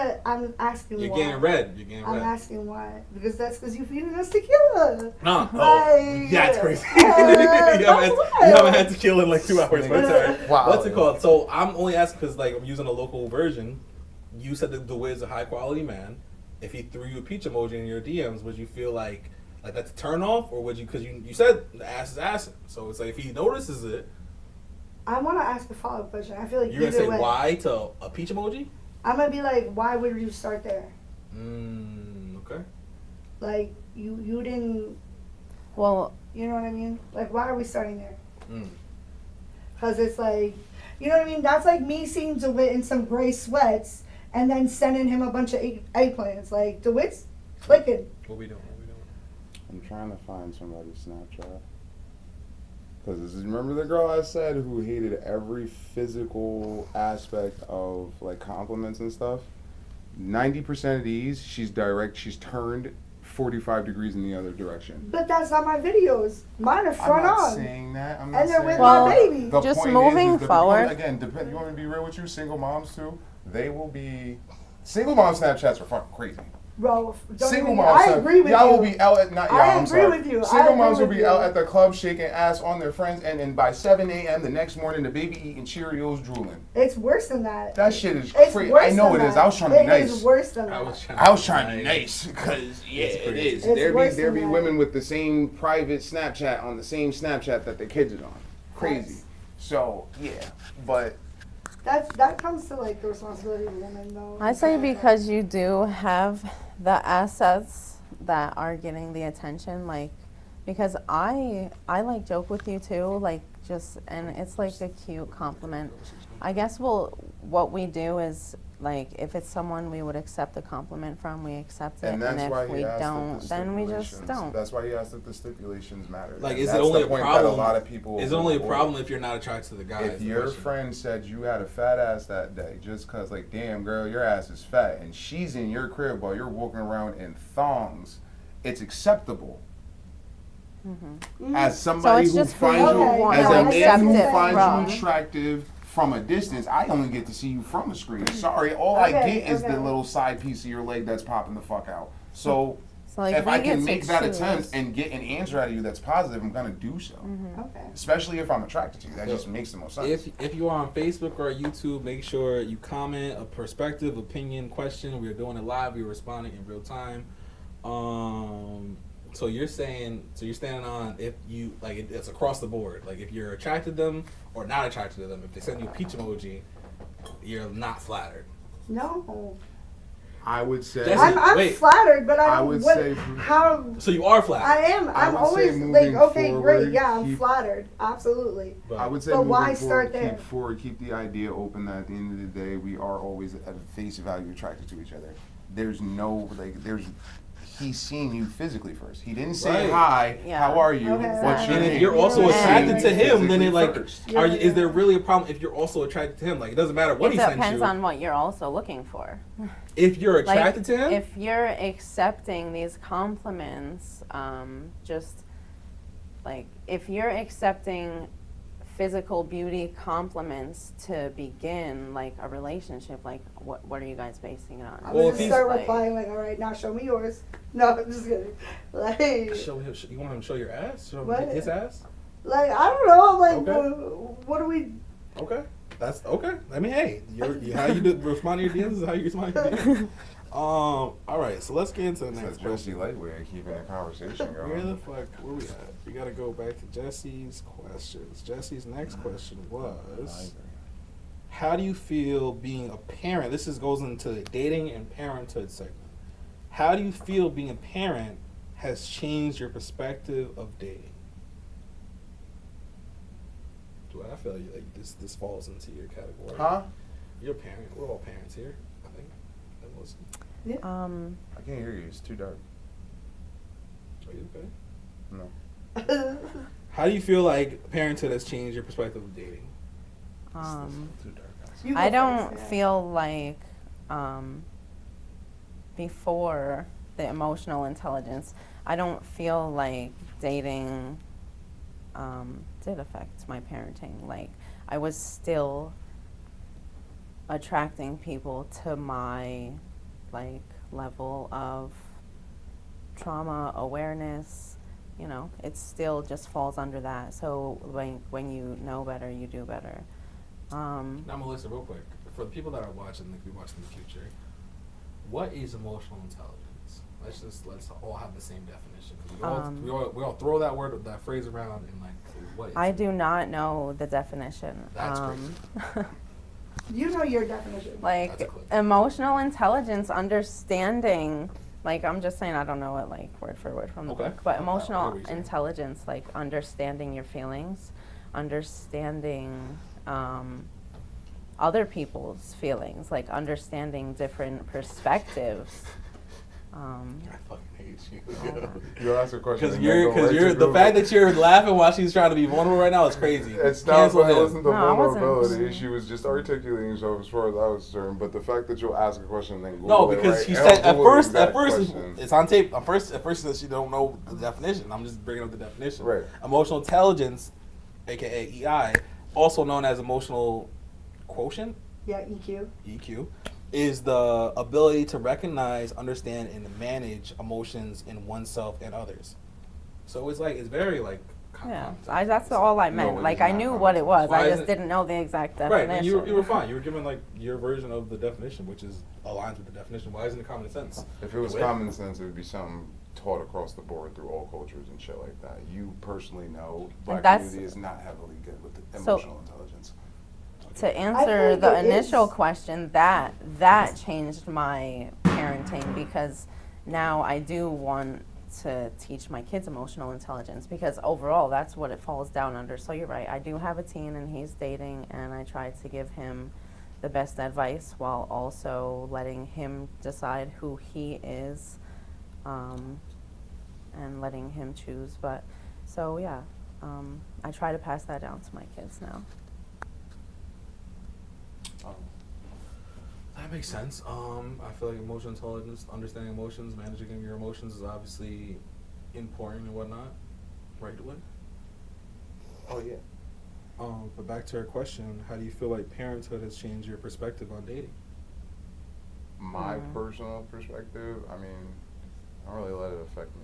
Speaker 3: asking
Speaker 1: You're
Speaker 3: why.
Speaker 1: getting red. You're getting
Speaker 3: I'm
Speaker 1: red.
Speaker 3: asking why. Because you feeding us tequila.
Speaker 1: No,
Speaker 3: Like,
Speaker 1: that's crazy.
Speaker 3: that's
Speaker 1: you
Speaker 3: why.
Speaker 1: haven't had tequila in like 2 hours. But it's all right.
Speaker 2: Wow.
Speaker 1: What's it called? So I'm only asking because like I'm using a local version. You said that DeWitt is a high quality man. If he threw you a peach emoji in your DMs, would you feel like that's a turn off, or would you? Because you said the ass is ass. So it's like if he notices it,
Speaker 3: I want to ask a follow-up question. I feel like
Speaker 1: you're gonna
Speaker 3: either
Speaker 1: say
Speaker 3: way,
Speaker 1: why to a peach emoji?
Speaker 3: I'm gonna be like, why would you start there?
Speaker 1: Okay.
Speaker 3: Like, you didn't.
Speaker 5: Well,
Speaker 3: You know what I mean? Like, why are we starting there?
Speaker 1: Mm.
Speaker 3: Because it's like, you know what I mean? That's like me seeing DeWitt in some gray sweats and then sending him a bunch of eggplants. Like, DeWitt's clicking.
Speaker 1: What we doing?
Speaker 2: I'm trying to find somebody's Snapchat. Because remember the girl I said who hated every physical aspect of like compliments and stuff? 90% of these, she's turned 45 degrees in the other direction.
Speaker 3: But that's not my videos. Mine are
Speaker 2: I'm
Speaker 3: front
Speaker 2: not
Speaker 3: on.
Speaker 2: saying that. I'm
Speaker 3: And
Speaker 2: not
Speaker 3: they're
Speaker 2: saying
Speaker 3: with
Speaker 5: Well,
Speaker 3: my baby.
Speaker 2: The
Speaker 5: Just
Speaker 2: point
Speaker 5: moving
Speaker 2: is
Speaker 5: forward.
Speaker 2: Again, you want me to be real with you? Single moms too, they will be. Single mom Snapchats are fucking crazy.
Speaker 3: Bro, don't
Speaker 2: Single
Speaker 3: even,
Speaker 2: moms,
Speaker 3: I agree with
Speaker 2: y'all
Speaker 3: you.
Speaker 2: will be out at not. Yeah,
Speaker 3: I
Speaker 2: I'm
Speaker 3: agree
Speaker 2: sorry.
Speaker 3: with you. I
Speaker 2: Single
Speaker 3: agree
Speaker 2: moms will
Speaker 3: with
Speaker 2: be
Speaker 3: you.
Speaker 2: out at the club shaking ass on their friends, and then by 7 a.m. the next morning, the baby eating Cheerios, drooling.
Speaker 3: It's worse than that.
Speaker 2: That shit is
Speaker 3: It's
Speaker 2: crazy.
Speaker 3: worse
Speaker 2: I know
Speaker 3: than
Speaker 2: it is.
Speaker 3: that.
Speaker 2: I was trying to be
Speaker 3: It
Speaker 2: nice.
Speaker 3: is worse than that.
Speaker 2: I was trying to be nice because yeah,
Speaker 1: It's
Speaker 2: it
Speaker 1: crazy.
Speaker 2: is.
Speaker 3: It's
Speaker 2: There
Speaker 3: worse
Speaker 2: be
Speaker 3: than that.
Speaker 2: women with the same private Snapchat on the same Snapchat that their kids is on. Crazy.
Speaker 3: Yes.
Speaker 2: So yeah, but
Speaker 3: That comes to like the responsibility of a woman, though.
Speaker 5: I say because you do have the assets that are getting the attention, like Because I like joke with you too, like just, and it's like a cute compliment. I guess what we do is, like, if it's someone we would accept a compliment from, we accept it,
Speaker 2: And that's
Speaker 5: and
Speaker 2: why
Speaker 5: if
Speaker 2: he
Speaker 5: we
Speaker 2: asked
Speaker 5: don't,
Speaker 2: if the
Speaker 5: then we just
Speaker 2: stipulations-
Speaker 5: don't.
Speaker 2: That's why he asked if the stipulations matter.
Speaker 1: Like,
Speaker 2: And
Speaker 1: is it
Speaker 2: that's
Speaker 1: only
Speaker 2: the
Speaker 1: a
Speaker 2: point
Speaker 1: problem?
Speaker 2: that a lot of people
Speaker 1: Is it only a
Speaker 2: avoid.
Speaker 1: problem if you're not attracted to the guy?
Speaker 2: If your friend said you had a fat ass that day, just cause like, damn girl, your ass is fat, and she's in your crib while you're walking around in thongs, it's acceptable. As somebody
Speaker 5: it's
Speaker 2: who
Speaker 5: just for
Speaker 2: finds
Speaker 3: you
Speaker 2: you,
Speaker 3: to
Speaker 2: as
Speaker 3: want
Speaker 2: a
Speaker 3: to
Speaker 2: man
Speaker 3: accept
Speaker 2: who
Speaker 3: it
Speaker 2: finds
Speaker 5: from.
Speaker 2: you attractive from a distance, I only get to see you from a screen. Sorry, all I
Speaker 3: Okay,
Speaker 2: get is the
Speaker 3: okay.
Speaker 2: little side piece of your leg that's popping the fuck out. So.
Speaker 5: So like
Speaker 2: If
Speaker 5: we
Speaker 2: I
Speaker 5: get
Speaker 2: can
Speaker 5: to
Speaker 2: make that
Speaker 5: choose.
Speaker 2: attempt and get an answer out of you that's positive, I'm gonna do so.
Speaker 3: Okay.
Speaker 2: Especially if I'm attracted to you. That just makes the most sense.
Speaker 1: If you are on Facebook or YouTube, make sure you comment a perspective, opinion, question. We're doing it live. We're responding in real time. So you're standing on if you like it's across the board. Like if you're attracted to them or not attracted to them. If they send you a peach emoji, you're not flattered.
Speaker 3: No.
Speaker 2: I would say.
Speaker 1: Jesse,
Speaker 3: I'm
Speaker 1: wait.
Speaker 3: flattered, but
Speaker 2: I would say-
Speaker 3: how
Speaker 1: So you are flattered.
Speaker 3: I am.
Speaker 2: I
Speaker 3: I'm
Speaker 2: would
Speaker 3: always
Speaker 2: say
Speaker 3: like,
Speaker 2: moving
Speaker 3: okay, great,
Speaker 2: forward,
Speaker 3: yeah, I'm
Speaker 2: keep-
Speaker 3: flattered, absolutely.
Speaker 2: I would say
Speaker 3: But
Speaker 2: moving
Speaker 3: why
Speaker 2: forward,
Speaker 3: start there?
Speaker 2: keep the idea open that at the end of the day, we are always at face value attracted to each other. There's no, he's seeing you physically first. He didn't say,
Speaker 1: Right.
Speaker 2: hi,
Speaker 5: Yeah.
Speaker 2: how are you,
Speaker 3: Okay.
Speaker 2: what's your
Speaker 1: And
Speaker 2: name?
Speaker 1: if you're also
Speaker 3: Yeah.
Speaker 1: attracted to him, then it like
Speaker 2: First.
Speaker 1: is there really a problem if you're also attracted to him? Like it doesn't matter what
Speaker 5: It
Speaker 1: he sends
Speaker 5: depends
Speaker 1: you.
Speaker 5: on what you're also looking for.
Speaker 1: If you're
Speaker 5: Like,
Speaker 1: attracted to him,
Speaker 5: if you're accepting these compliments, just like if you're accepting physical beauty compliments to begin like a relationship, like what are you guys basing it on?
Speaker 3: I'm
Speaker 1: Well,
Speaker 3: gonna
Speaker 1: if
Speaker 3: just
Speaker 1: he's
Speaker 3: start
Speaker 5: like-
Speaker 3: replying like, all right, now show me yours. No, I'm just kidding. Like,
Speaker 1: show him. You want him to show your ass? Show him
Speaker 3: What?
Speaker 1: his ass?
Speaker 3: like I don't know. Like,
Speaker 1: Okay.
Speaker 3: what do we?
Speaker 1: Okay, that's okay. I mean, hey, how you respond to your DMs is how you respond to your DMs. All right, so let's get into the
Speaker 2: It's
Speaker 1: next
Speaker 2: a Jesse
Speaker 1: question.
Speaker 2: Lightweight keeping the conversation
Speaker 1: Where the
Speaker 2: going.
Speaker 1: fuck? Where we at? We gotta go back to Jesse's questions. Jesse's next question was, how do you feel being a parent? This goes into the dating and parenthood segment. How do you feel being a parent has changed your perspective of dating? Do I feel like this falls into your category?
Speaker 2: Huh?
Speaker 1: You're a parent. We're all parents here, I think.
Speaker 2: I can't hear you. It's too dark.
Speaker 1: Are you okay?
Speaker 2: No.
Speaker 1: How do you feel like parenthood has changed your perspective of dating?
Speaker 2: Too dark.
Speaker 3: You go
Speaker 5: I don't
Speaker 3: first, yeah.
Speaker 5: feel like before the emotional intelligence, I don't feel like dating did affect my parenting. Like I was still attracting people to my like level of trauma awareness. You know, it still just falls under that. So when you know better, you do better.
Speaker 1: Now, Melissa, real quick, for the people that are watching, like we watch in the future, what is emotional intelligence? Let's all have the same definition. 'Cause we all throw that phrase around and like, what is
Speaker 5: I
Speaker 1: it?
Speaker 5: do not know the definition.
Speaker 1: That's
Speaker 3: You know your definition.
Speaker 5: Like
Speaker 1: That's a clip.
Speaker 5: emotional intelligence, understanding. Like I'm just saying, I don't know it like word for word from the
Speaker 1: Okay.
Speaker 5: book, but
Speaker 1: Okay.
Speaker 5: emotional
Speaker 1: What were you saying?
Speaker 5: intelligence, like understanding your feelings, understanding other people's feelings, like understanding different perspectives.
Speaker 1: I fucking hate you.
Speaker 2: You'll ask a question.
Speaker 1: Because
Speaker 2: and then go right to
Speaker 1: the
Speaker 2: Google.
Speaker 1: fact that you're laughing while she's trying to be vulnerable right now is crazy.
Speaker 2: It's not.
Speaker 1: Cancel
Speaker 2: It
Speaker 1: him.
Speaker 2: wasn't the
Speaker 5: No, I wasn't.
Speaker 2: vulnerability. She was just articulating herself as far as I was concerned. But the fact that you'll ask a question and then Google
Speaker 1: No,
Speaker 2: it,
Speaker 1: because
Speaker 2: right?
Speaker 1: she
Speaker 2: And
Speaker 1: said
Speaker 2: I'll
Speaker 1: at
Speaker 2: Google the
Speaker 1: first
Speaker 2: exact
Speaker 1: it's,
Speaker 2: question.
Speaker 1: it's on tape. At first she said she don't know the definition. I'm just bringing up the definition.
Speaker 2: Right.
Speaker 1: Emotional intelligence, aka EI, also known as emotional quotient,
Speaker 3: Yeah, EQ.
Speaker 1: EQ, is the ability to recognize, understand, and manage emotions in oneself and others. So it's very like.
Speaker 5: Yeah,
Speaker 1: common.
Speaker 5: that's all I meant.
Speaker 2: No, it
Speaker 5: like
Speaker 2: is
Speaker 5: I
Speaker 2: not
Speaker 5: knew
Speaker 2: common
Speaker 5: what it was.
Speaker 1: sense. Why
Speaker 5: I
Speaker 1: is
Speaker 5: just
Speaker 1: it-
Speaker 5: didn't know the exact
Speaker 1: Right,
Speaker 5: definition.
Speaker 1: and you were fine. You were given like your version of the definition, which is aligns with the definition. Why isn't it common sense?
Speaker 2: If it was
Speaker 1: Wait.
Speaker 2: common sense, it would be something taught across the board through all cultures and shit like that. You personally know Black
Speaker 5: that's-
Speaker 2: community is not heavily good with the
Speaker 5: So-
Speaker 2: emotional intelligence.
Speaker 5: To
Speaker 3: I
Speaker 5: answer
Speaker 3: think
Speaker 5: the
Speaker 3: it
Speaker 5: initial
Speaker 3: is.
Speaker 5: question, that changed my parenting because now I do want to teach my kids emotional intelligence, because overall that's what it falls down under. So you're right, I do have a teen and he's dating, and I try to give him the best advice while also letting him decide who he is, and letting him choose. But so yeah, I try to pass that down to my kids now.
Speaker 1: That makes sense. I feel like emotional intelligence, understanding emotions, managing your emotions is obviously important and whatnot. Right, Dwight?
Speaker 6: Oh yeah.
Speaker 1: But back to our question, how do you feel like parenthood has changed your perspective on dating?
Speaker 2: My personal perspective, I mean, I don't really let it affect me.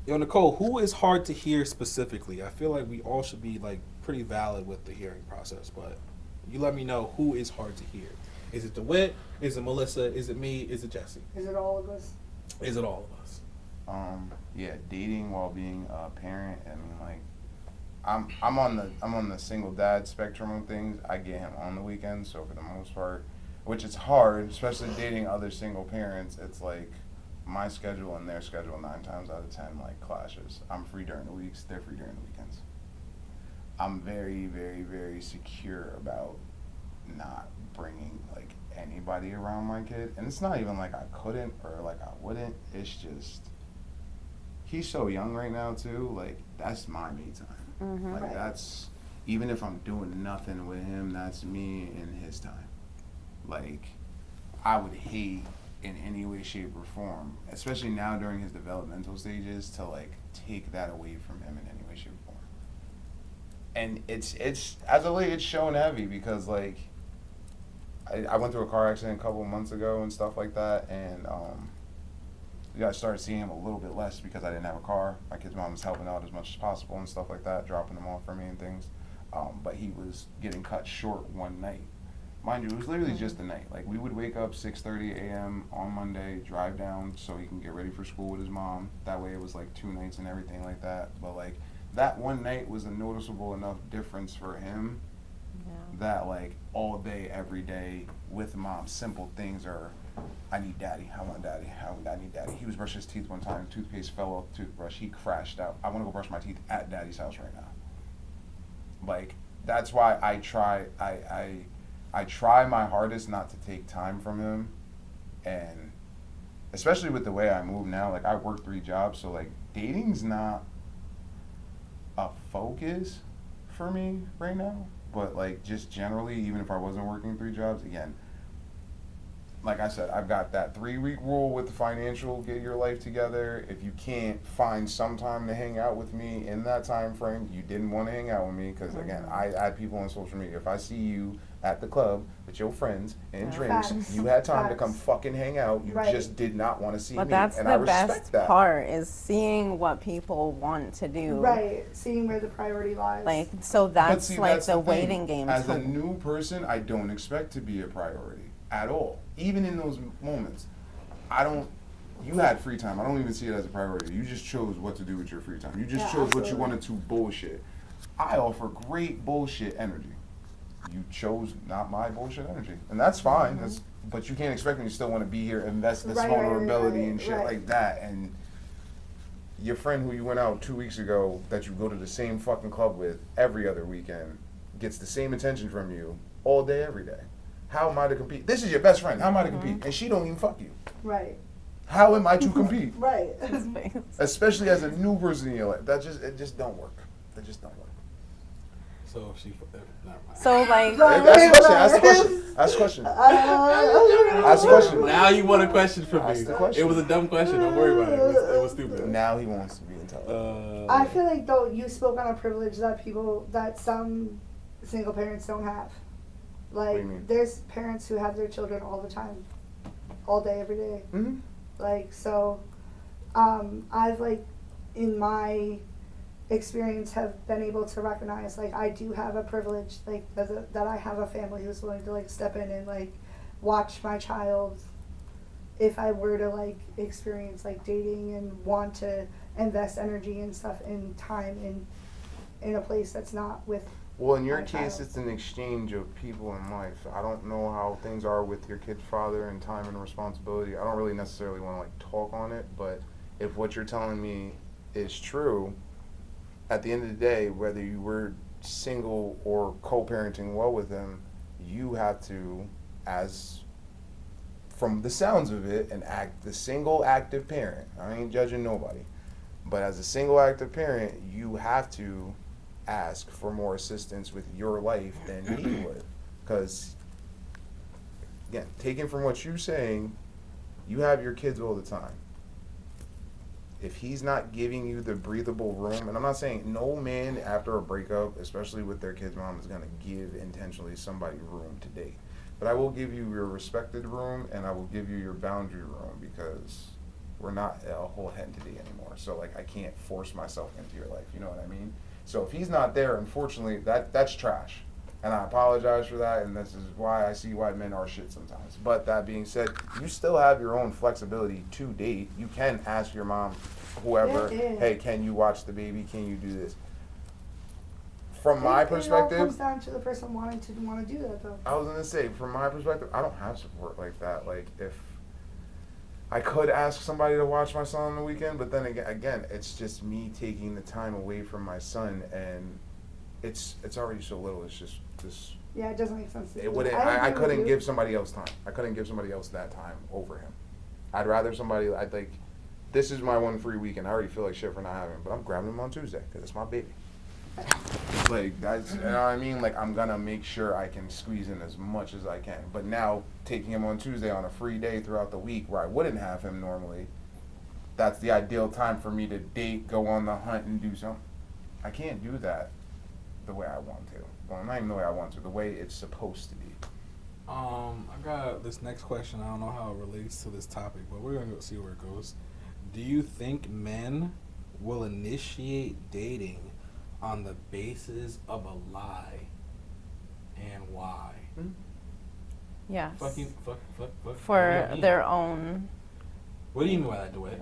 Speaker 1: Yo, Nicole, who is hard to hear specifically? I feel like we all should be like pretty valid with the hearing process, but you let me know who is hard to hear. Is it DeWitt? Is it Melissa? Is it me? Is it Jesse?
Speaker 3: Is it all of us?
Speaker 1: Is it all of us?
Speaker 2: Yeah, dating while being a parent. I mean, like, I'm on the single dad spectrum of things. I get him on the weekends, so for the most part, which is hard, especially dating other single parents. It's like my schedule and their schedule 9 times out of 10 like clashes. I'm free during the weeks, they're free during the weekends. I'm very, very, very secure about not bringing like anybody around my kid, and it's not even like I couldn't or like I wouldn't. It's just he's so young right now too. Like that's my me time. Like that's even if I'm doing nothing with him, that's me and his time. Like I would hate in any way, shape, or form, especially now during his developmental stages, to like take that away from him in any way, shape, or form. And it's as of late, it's shown heavy because like I went through a car accident a couple of months ago and stuff like that, and I started seeing him a little bit less because I didn't have a car. My kid's mom was helping out as much as possible and stuff like that, dropping them off for me and things. But he was getting cut short one night. Mind you, it was literally just a night. Like we would wake up 6:30 a.m. on Monday, drive down so he can get ready for school with his mom. That way it was like 2 nights and everything like that. But like that one night was a noticeable enough difference for him.
Speaker 5: Yeah.
Speaker 2: That like all day, every day with mom, simple things are, I need daddy, I want daddy, I need daddy. He was brushing his teeth one time, toothpaste fell off the toothbrush, he crashed out. I want to go brush my teeth at daddy's house right now. Like that's why I try my hardest not to take time from him, and especially with the way I move now, like I work 3 jobs, so like dating's not a focus for me right now. But like just generally, even if I wasn't working 3 jobs, again, like I said, I've got that 3-week rule with the financial, get your life together. If you can't find some time to hang out with me in that time frame, you didn't want to hang out with me. Because again, I add people on social media. If I see you at the club with your friends and drinks,
Speaker 3: Facts.
Speaker 2: you had time to
Speaker 3: Facts.
Speaker 2: come fucking hang out. You
Speaker 3: Right.
Speaker 2: just did not want to see
Speaker 5: But
Speaker 2: me.
Speaker 5: that's
Speaker 2: And I
Speaker 5: the
Speaker 2: respect
Speaker 5: best
Speaker 2: that.
Speaker 5: part, is seeing what people want to do.
Speaker 3: Right, seeing where the priority lies.
Speaker 5: Like, so
Speaker 2: But
Speaker 5: that's
Speaker 2: see,
Speaker 5: like
Speaker 2: that's
Speaker 5: the
Speaker 2: thing.
Speaker 5: waiting game.
Speaker 2: As
Speaker 5: to-
Speaker 2: a new person, I don't expect to be a priority at all. Even in those moments, you had free time. I don't even see it as a priority. You just chose what to do with your free time. You just
Speaker 3: Yeah,
Speaker 2: chose what
Speaker 3: absolutely.
Speaker 2: you wanted to bullshit. I offer great bullshit energy. You chose not my bullshit energy. And that's fine. But you can't expect me to still want to be here, invest this
Speaker 3: Right,
Speaker 2: vulnerability and shit
Speaker 3: right.
Speaker 2: like that. And your friend who you went out 2 weeks ago that you go to the same fucking club with every other weekend gets the same attention from you all day, every day. How am I to compete? This is your best friend. How am I to compete? And she don't even fuck you.
Speaker 3: Right.
Speaker 2: How am I to compete?
Speaker 3: Right.
Speaker 2: Especially as a new person in your life. It just don't work. It just don't work.
Speaker 1: So if she, never mind.
Speaker 5: So like,
Speaker 2: Ask the question. Ask the question. Ask the question.
Speaker 1: Now you want a question from me.
Speaker 2: Ask the question.
Speaker 1: It was a dumb question. Don't worry about it. It was stupid.
Speaker 2: Now he wants to be intelligent.
Speaker 3: I feel like though you spoke on a privilege that some single parents don't have.
Speaker 2: What do you
Speaker 3: Like
Speaker 2: mean?
Speaker 3: there's parents who have their children all the time, all day, every day.
Speaker 2: Mm-hmm.
Speaker 3: Like so, I've like in my experience have been able to recognize like I do have a privilege like that I have a family who's willing to like step in and like watch my child if I were to like experience like dating and want to invest energy and stuff and time in a place that's not with.
Speaker 2: Well, in your
Speaker 3: my
Speaker 2: case,
Speaker 3: child.
Speaker 2: it's an exchange of people in life. I don't know how things are with your kid's father and time and responsibility. I don't really necessarily want to like talk on it, but if what you're telling me is true, at the end of the day, whether you were single or co-parenting well with him, you have to, as from the sounds of it, the single active parent. I ain't judging nobody, but as a single active parent, you have to ask for more assistance with your life than he would, because again, taken from what you're saying, you have your kids all the time. If he's not giving you the breathable room, and I'm not saying no man after a breakup, especially with their kid's mom, is going to give intentionally somebody room to date. But I will give you your respected room, and I will give you your boundary room, because we're not a whole entity anymore. So, like, I can't force myself into your life. You know what I mean? So if he's not there, unfortunately, that's trash. And I apologize for that, and this is why I see why men are shit sometimes. But that being said, you still have your own flexibility to date. You can ask your mom, whoever, hey, can you watch the baby? Can you do this? From my perspective,
Speaker 3: it all comes down to the person wanting to do that, though.
Speaker 2: I was gonna say, from my perspective, I don't have support like that. Like, if I could ask somebody to watch my son on the weekend, but then again, it's just me taking the time away from my son, and it's already so little. It's just this.
Speaker 3: Yeah, it doesn't make sense.
Speaker 2: It wouldn't. I couldn't give somebody else time. I couldn't give somebody else that time over him. I'd rather somebody. I'd like. This is my one free weekend. I already feel like shit for not having him, but I'm grabbing him on Tuesday because it's my baby. Like, that's, you know what I mean? Like, I'm gonna make sure I can squeeze in as much as I can. But now, taking him on Tuesday on a free day throughout the week where I wouldn't have him normally, that's the ideal time for me to date, go on the hunt, and do something. I can't do that the way I want to. Well, not even the way I want to, the way it's supposed to be.
Speaker 1: I got this next question. I don't know how it relates to this topic, but we're gonna go see where it goes. Do you think men will initiate dating on the basis of a lie, and why?
Speaker 5: Yes.
Speaker 1: Fuck.
Speaker 5: For their own.
Speaker 1: What do you mean by that, DeWitt?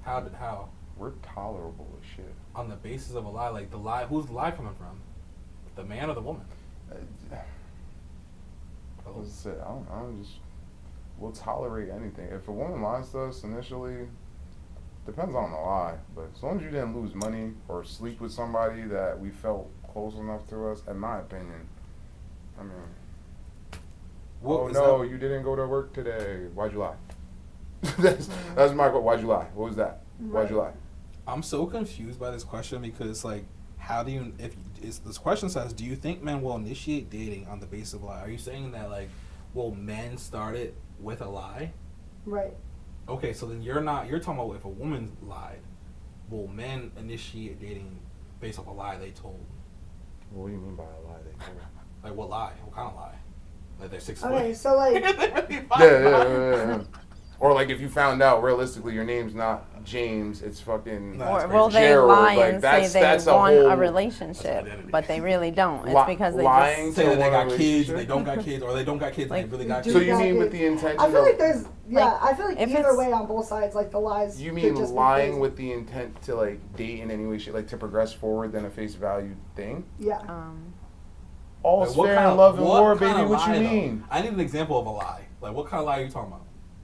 Speaker 1: How?
Speaker 2: We're tolerable as shit.
Speaker 1: On the basis of a lie, like the lie. Who's the lie coming from? The man or the woman?
Speaker 2: Let's I don't know. Just we'll tolerate anything. If a woman lies to us initially, depends on the lie. But as long as you didn't lose money or sleep with somebody that we felt close enough to us, in my opinion, I mean, you didn't go to work today. Why'd you lie? that's my question. Why'd you lie? What was that? Why'd you lie?
Speaker 1: I'm so confused by this question because, like, how do you, this question says, do you think men will initiate dating on the basis of a lie? Are you saying that, like, will men start it with a lie?
Speaker 3: Right.
Speaker 1: Okay, so then you're talking about if a woman lied, will men initiate dating based off a lie they told?
Speaker 2: What do you mean by a lie they told?
Speaker 1: Like, what lie? What kind of lie? Like, they're 6 foot?
Speaker 3: Okay, so, like...
Speaker 2: yeah. Or, like, if you found out realistically your name's not James, it's fucking
Speaker 5: Or will they
Speaker 2: Gerald.
Speaker 5: lie
Speaker 2: Like,
Speaker 5: and
Speaker 2: that's
Speaker 5: say they
Speaker 2: a
Speaker 5: want
Speaker 2: whole
Speaker 5: a relationship, but they really don't? It's because they
Speaker 2: lying
Speaker 5: just...
Speaker 1: Say that they got
Speaker 2: to
Speaker 1: kids, and they don't got kids, or they don't got kids,
Speaker 5: Like,
Speaker 1: and they really got
Speaker 3: do
Speaker 2: So
Speaker 1: kids.
Speaker 2: you mean with the intention
Speaker 3: I feel
Speaker 2: of...
Speaker 3: like there's... Yeah,
Speaker 5: Like,
Speaker 3: I feel like
Speaker 5: if
Speaker 3: either
Speaker 5: it's-
Speaker 3: way on both sides, like, the lies
Speaker 2: You
Speaker 3: could
Speaker 2: mean
Speaker 3: just be
Speaker 2: lying
Speaker 3: crazy.
Speaker 2: with the intent to, like, date in any way, like, to progress forward than a face value thing?
Speaker 3: Yeah.
Speaker 2: All's
Speaker 1: Like, what
Speaker 2: fair
Speaker 1: kind
Speaker 2: in
Speaker 1: of-
Speaker 2: love and
Speaker 1: what
Speaker 2: war,
Speaker 1: kind
Speaker 2: baby.
Speaker 1: of
Speaker 2: What you
Speaker 1: lie, though?
Speaker 2: mean?
Speaker 1: I need an example of a lie. Like, what kind of lie are you talking about?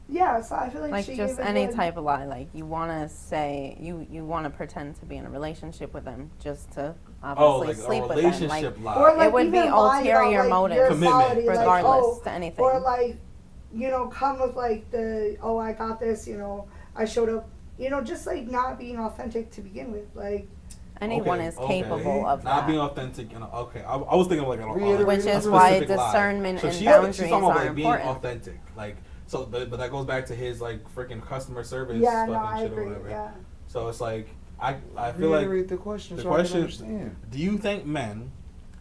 Speaker 3: Yeah, so I feel like
Speaker 5: Like
Speaker 3: she
Speaker 5: just
Speaker 3: gave a
Speaker 5: any
Speaker 3: good-
Speaker 5: type of lie, like you want to say you want to pretend to be in a relationship with them just to obviously
Speaker 1: Like
Speaker 5: sleep
Speaker 1: a
Speaker 5: with them. Like,
Speaker 1: relationship lie.
Speaker 3: Or like
Speaker 5: It would be
Speaker 3: even lie
Speaker 5: ulterior
Speaker 3: about, like,
Speaker 5: motive.
Speaker 3: your
Speaker 1: Commitment.
Speaker 3: quality, like,
Speaker 5: regardless
Speaker 3: oh,
Speaker 5: to anything.
Speaker 3: Or like, you know, come with like the, oh, I got this, you know, I showed up, you know, just like not being authentic to begin with, like.
Speaker 5: anyone
Speaker 1: Okay,
Speaker 5: is
Speaker 1: okay.
Speaker 5: capable of
Speaker 1: Not
Speaker 5: that.
Speaker 1: being authentic. Okay, I was thinking of like
Speaker 5: Which
Speaker 1: a
Speaker 5: is why
Speaker 1: specific lie.
Speaker 5: discernment
Speaker 1: So
Speaker 5: and
Speaker 1: she's
Speaker 5: boundaries
Speaker 1: talking about
Speaker 5: are
Speaker 1: like being
Speaker 5: important.
Speaker 1: authentic, like so. But that goes back to his like freaking customer service
Speaker 3: Yeah,
Speaker 1: fucking
Speaker 3: no, I
Speaker 1: shit
Speaker 3: agree.
Speaker 1: or whatever.
Speaker 3: Yeah.
Speaker 1: So it's like I feel like
Speaker 2: Reiterate the question
Speaker 1: the
Speaker 2: so I can
Speaker 1: question:
Speaker 2: understand.
Speaker 1: do you think men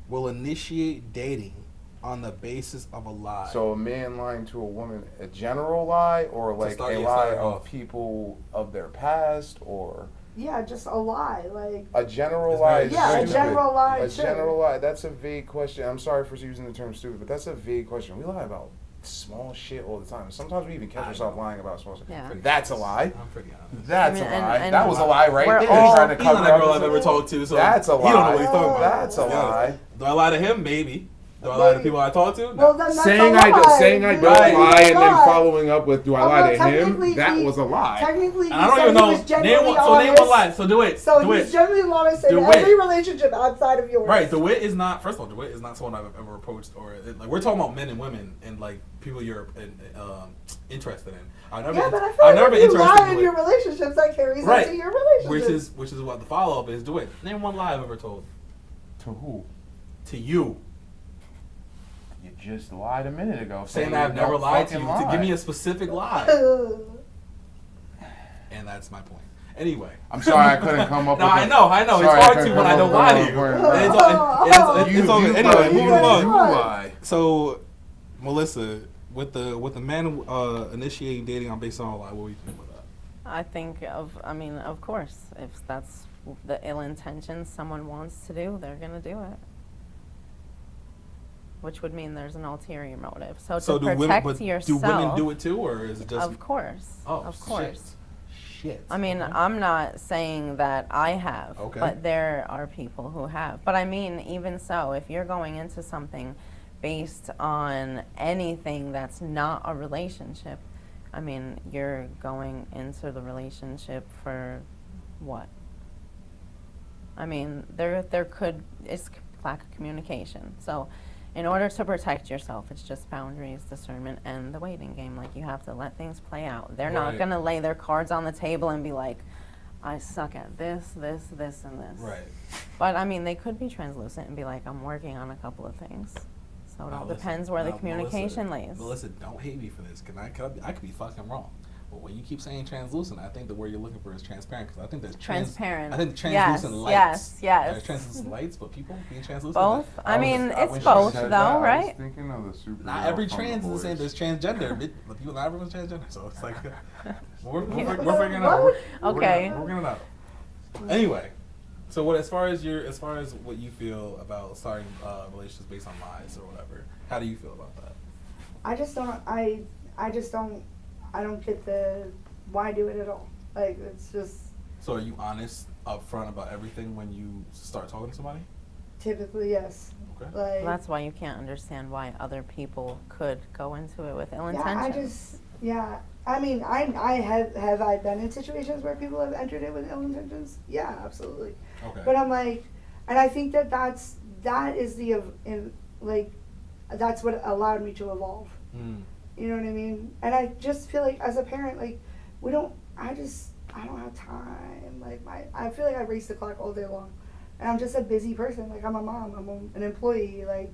Speaker 1: will initiate dating on the basis of a lie?
Speaker 2: So a man lying to a woman, a general lie, or like
Speaker 1: start-
Speaker 2: a
Speaker 1: yeah,
Speaker 2: lie
Speaker 1: start
Speaker 2: of
Speaker 1: off.
Speaker 2: people of their past, or
Speaker 3: Yeah, just a lie, like.
Speaker 2: a general
Speaker 1: It's
Speaker 2: lie?
Speaker 1: very-
Speaker 2: Is
Speaker 3: Yeah, a
Speaker 2: stupid.
Speaker 3: general lie.
Speaker 2: A
Speaker 3: sure.
Speaker 2: general lie. That's a vague question. I'm sorry for using the term stupid, but that's a vague question. We lie about small shit all the time. Sometimes we even catch
Speaker 1: I
Speaker 2: ourselves
Speaker 1: know.
Speaker 2: lying about small shit.
Speaker 5: Yeah.
Speaker 2: That's a lie.
Speaker 1: I'm pretty honest.
Speaker 2: That's
Speaker 5: I mean,
Speaker 2: a lie.
Speaker 5: and
Speaker 2: That was a lie right
Speaker 5: we're
Speaker 2: there.
Speaker 5: all-
Speaker 2: Trying to
Speaker 1: He's not
Speaker 2: cover
Speaker 1: that
Speaker 2: up
Speaker 1: girl
Speaker 2: his-
Speaker 1: I've ever talked to, so
Speaker 2: That's a lie.
Speaker 1: he don't know what he's talking about.
Speaker 2: That's a
Speaker 1: Yeah.
Speaker 2: lie.
Speaker 1: Do I lie to him? Maybe. Do I lie to people I talk to? No.
Speaker 3: Well, then that's
Speaker 6: Saying
Speaker 3: a lie.
Speaker 6: saying I don't
Speaker 1: Right.
Speaker 6: lie and then
Speaker 3: Not.
Speaker 6: following up with do I lie to
Speaker 3: technically
Speaker 6: him? That
Speaker 3: he-
Speaker 6: was a lie.
Speaker 3: Technically, he
Speaker 1: And I don't
Speaker 3: said
Speaker 1: even
Speaker 3: he
Speaker 1: know.
Speaker 3: was genuinely
Speaker 1: Name
Speaker 3: honest.
Speaker 1: one lie. So do it.
Speaker 3: So
Speaker 1: do
Speaker 3: he's
Speaker 1: it.
Speaker 3: genuinely honest in
Speaker 1: DeWitt.
Speaker 3: every relationship outside of yours.
Speaker 1: Right, DeWitt is not. First of all, DeWitt is not someone I've ever approached or like. We're talking about men and women and like people you're interested in. I've never.
Speaker 3: Yeah, but I feel
Speaker 1: I've
Speaker 3: like
Speaker 1: never
Speaker 3: when
Speaker 1: been
Speaker 3: you
Speaker 1: interested
Speaker 3: lie
Speaker 1: in
Speaker 3: in your
Speaker 1: DeWitt.
Speaker 3: relationships, that carries
Speaker 1: Right.
Speaker 3: into your relationship.
Speaker 1: Which is what the follow up is. DeWitt. Name one lie I've ever told
Speaker 2: To who?
Speaker 1: to you.
Speaker 2: You just lied a minute ago.
Speaker 1: Saying I've never
Speaker 2: don't
Speaker 1: lied to you.
Speaker 2: fucking
Speaker 1: To give
Speaker 2: lie.
Speaker 1: me a specific lie. And that's my point. Anyway.
Speaker 2: I'm sorry I couldn't come up
Speaker 1: No,
Speaker 2: with
Speaker 1: I know.
Speaker 2: Sorry,
Speaker 1: It's
Speaker 2: I
Speaker 1: hard
Speaker 2: couldn't
Speaker 1: to when I
Speaker 2: come
Speaker 1: don't
Speaker 2: up
Speaker 1: lie
Speaker 2: with
Speaker 1: to you.
Speaker 2: a word.
Speaker 1: And it's all-
Speaker 2: You
Speaker 1: anyway, moving along.
Speaker 2: You lie.
Speaker 1: So, Melissa, with the man initiating dating on based on a lie, what do you think about that?
Speaker 5: I think of course, if that's the ill intentions someone wants to do, they're gonna do it. Which would mean there's an ulterior motive. So to
Speaker 1: do
Speaker 5: protect
Speaker 1: women, but
Speaker 5: yourself.
Speaker 1: do women do it too, or is it just?
Speaker 5: Of course.
Speaker 1: Oh,
Speaker 5: of course.
Speaker 1: Shit.
Speaker 5: I mean,
Speaker 1: Okay.
Speaker 5: I'm not saying that I have,
Speaker 1: Okay.
Speaker 5: but there are people who have. But I mean, even so, if you're going into something based on anything that's not a relationship, I mean, you're going into the relationship for what? I mean, it's lack of communication. So in order to protect yourself, it's just boundaries, discernment, and the waiting game. Like, you have to let things play out. They're not
Speaker 1: Right.
Speaker 5: going to lay their cards on the table and be like, I suck at this, and this.
Speaker 1: Right.
Speaker 5: But, I mean, they could be translucent and be like, I'm working on a couple of things. So it all depends where the communication lays.
Speaker 1: Melissa, don't hate me for this. I could be fucking wrong. But when you keep saying translucent, I think the word you're looking for is transparent, because I think there's
Speaker 5: Transparent.
Speaker 1: I think translucent
Speaker 5: Yes,
Speaker 1: lights.
Speaker 5: yes.
Speaker 1: There's translucent lights, but people being translucent.
Speaker 5: Both? I mean,
Speaker 2: I
Speaker 5: it's
Speaker 2: wish
Speaker 5: both,
Speaker 2: you said
Speaker 5: though,
Speaker 2: that. I was
Speaker 5: right?
Speaker 2: thinking of the superhero
Speaker 1: Not every
Speaker 2: from
Speaker 1: trans
Speaker 2: The
Speaker 1: is the same.
Speaker 2: Boys.
Speaker 1: There's transgender. But people, not everyone's transgender. So it's like we're figuring it out.
Speaker 5: Okay.
Speaker 1: We're working it out. Anyway, so what as far as what you feel about starting relationships based on lies or whatever, how do you feel about that?
Speaker 3: I just don't. I don't get the why do it at all. Like, it's just
Speaker 1: So are you honest upfront about everything when you start talking to somebody?
Speaker 3: typically yes.
Speaker 1: Okay.
Speaker 3: Like,
Speaker 5: Well, that's why you can't understand why other people could go into it with ill
Speaker 3: yeah,
Speaker 5: intentions.
Speaker 3: I mean, I have I been in situations where people have entered it with ill intentions? Yeah, absolutely.
Speaker 1: Okay.
Speaker 3: But I'm like, and I think that is like, that's what allowed me to evolve.
Speaker 1: Mm.
Speaker 3: You know what I mean? And I just feel like as a parent, like, I don't have time. Like, I feel like I race the clock all day long. And I'm just a busy person. Like, I'm a mom, I'm an employee, like,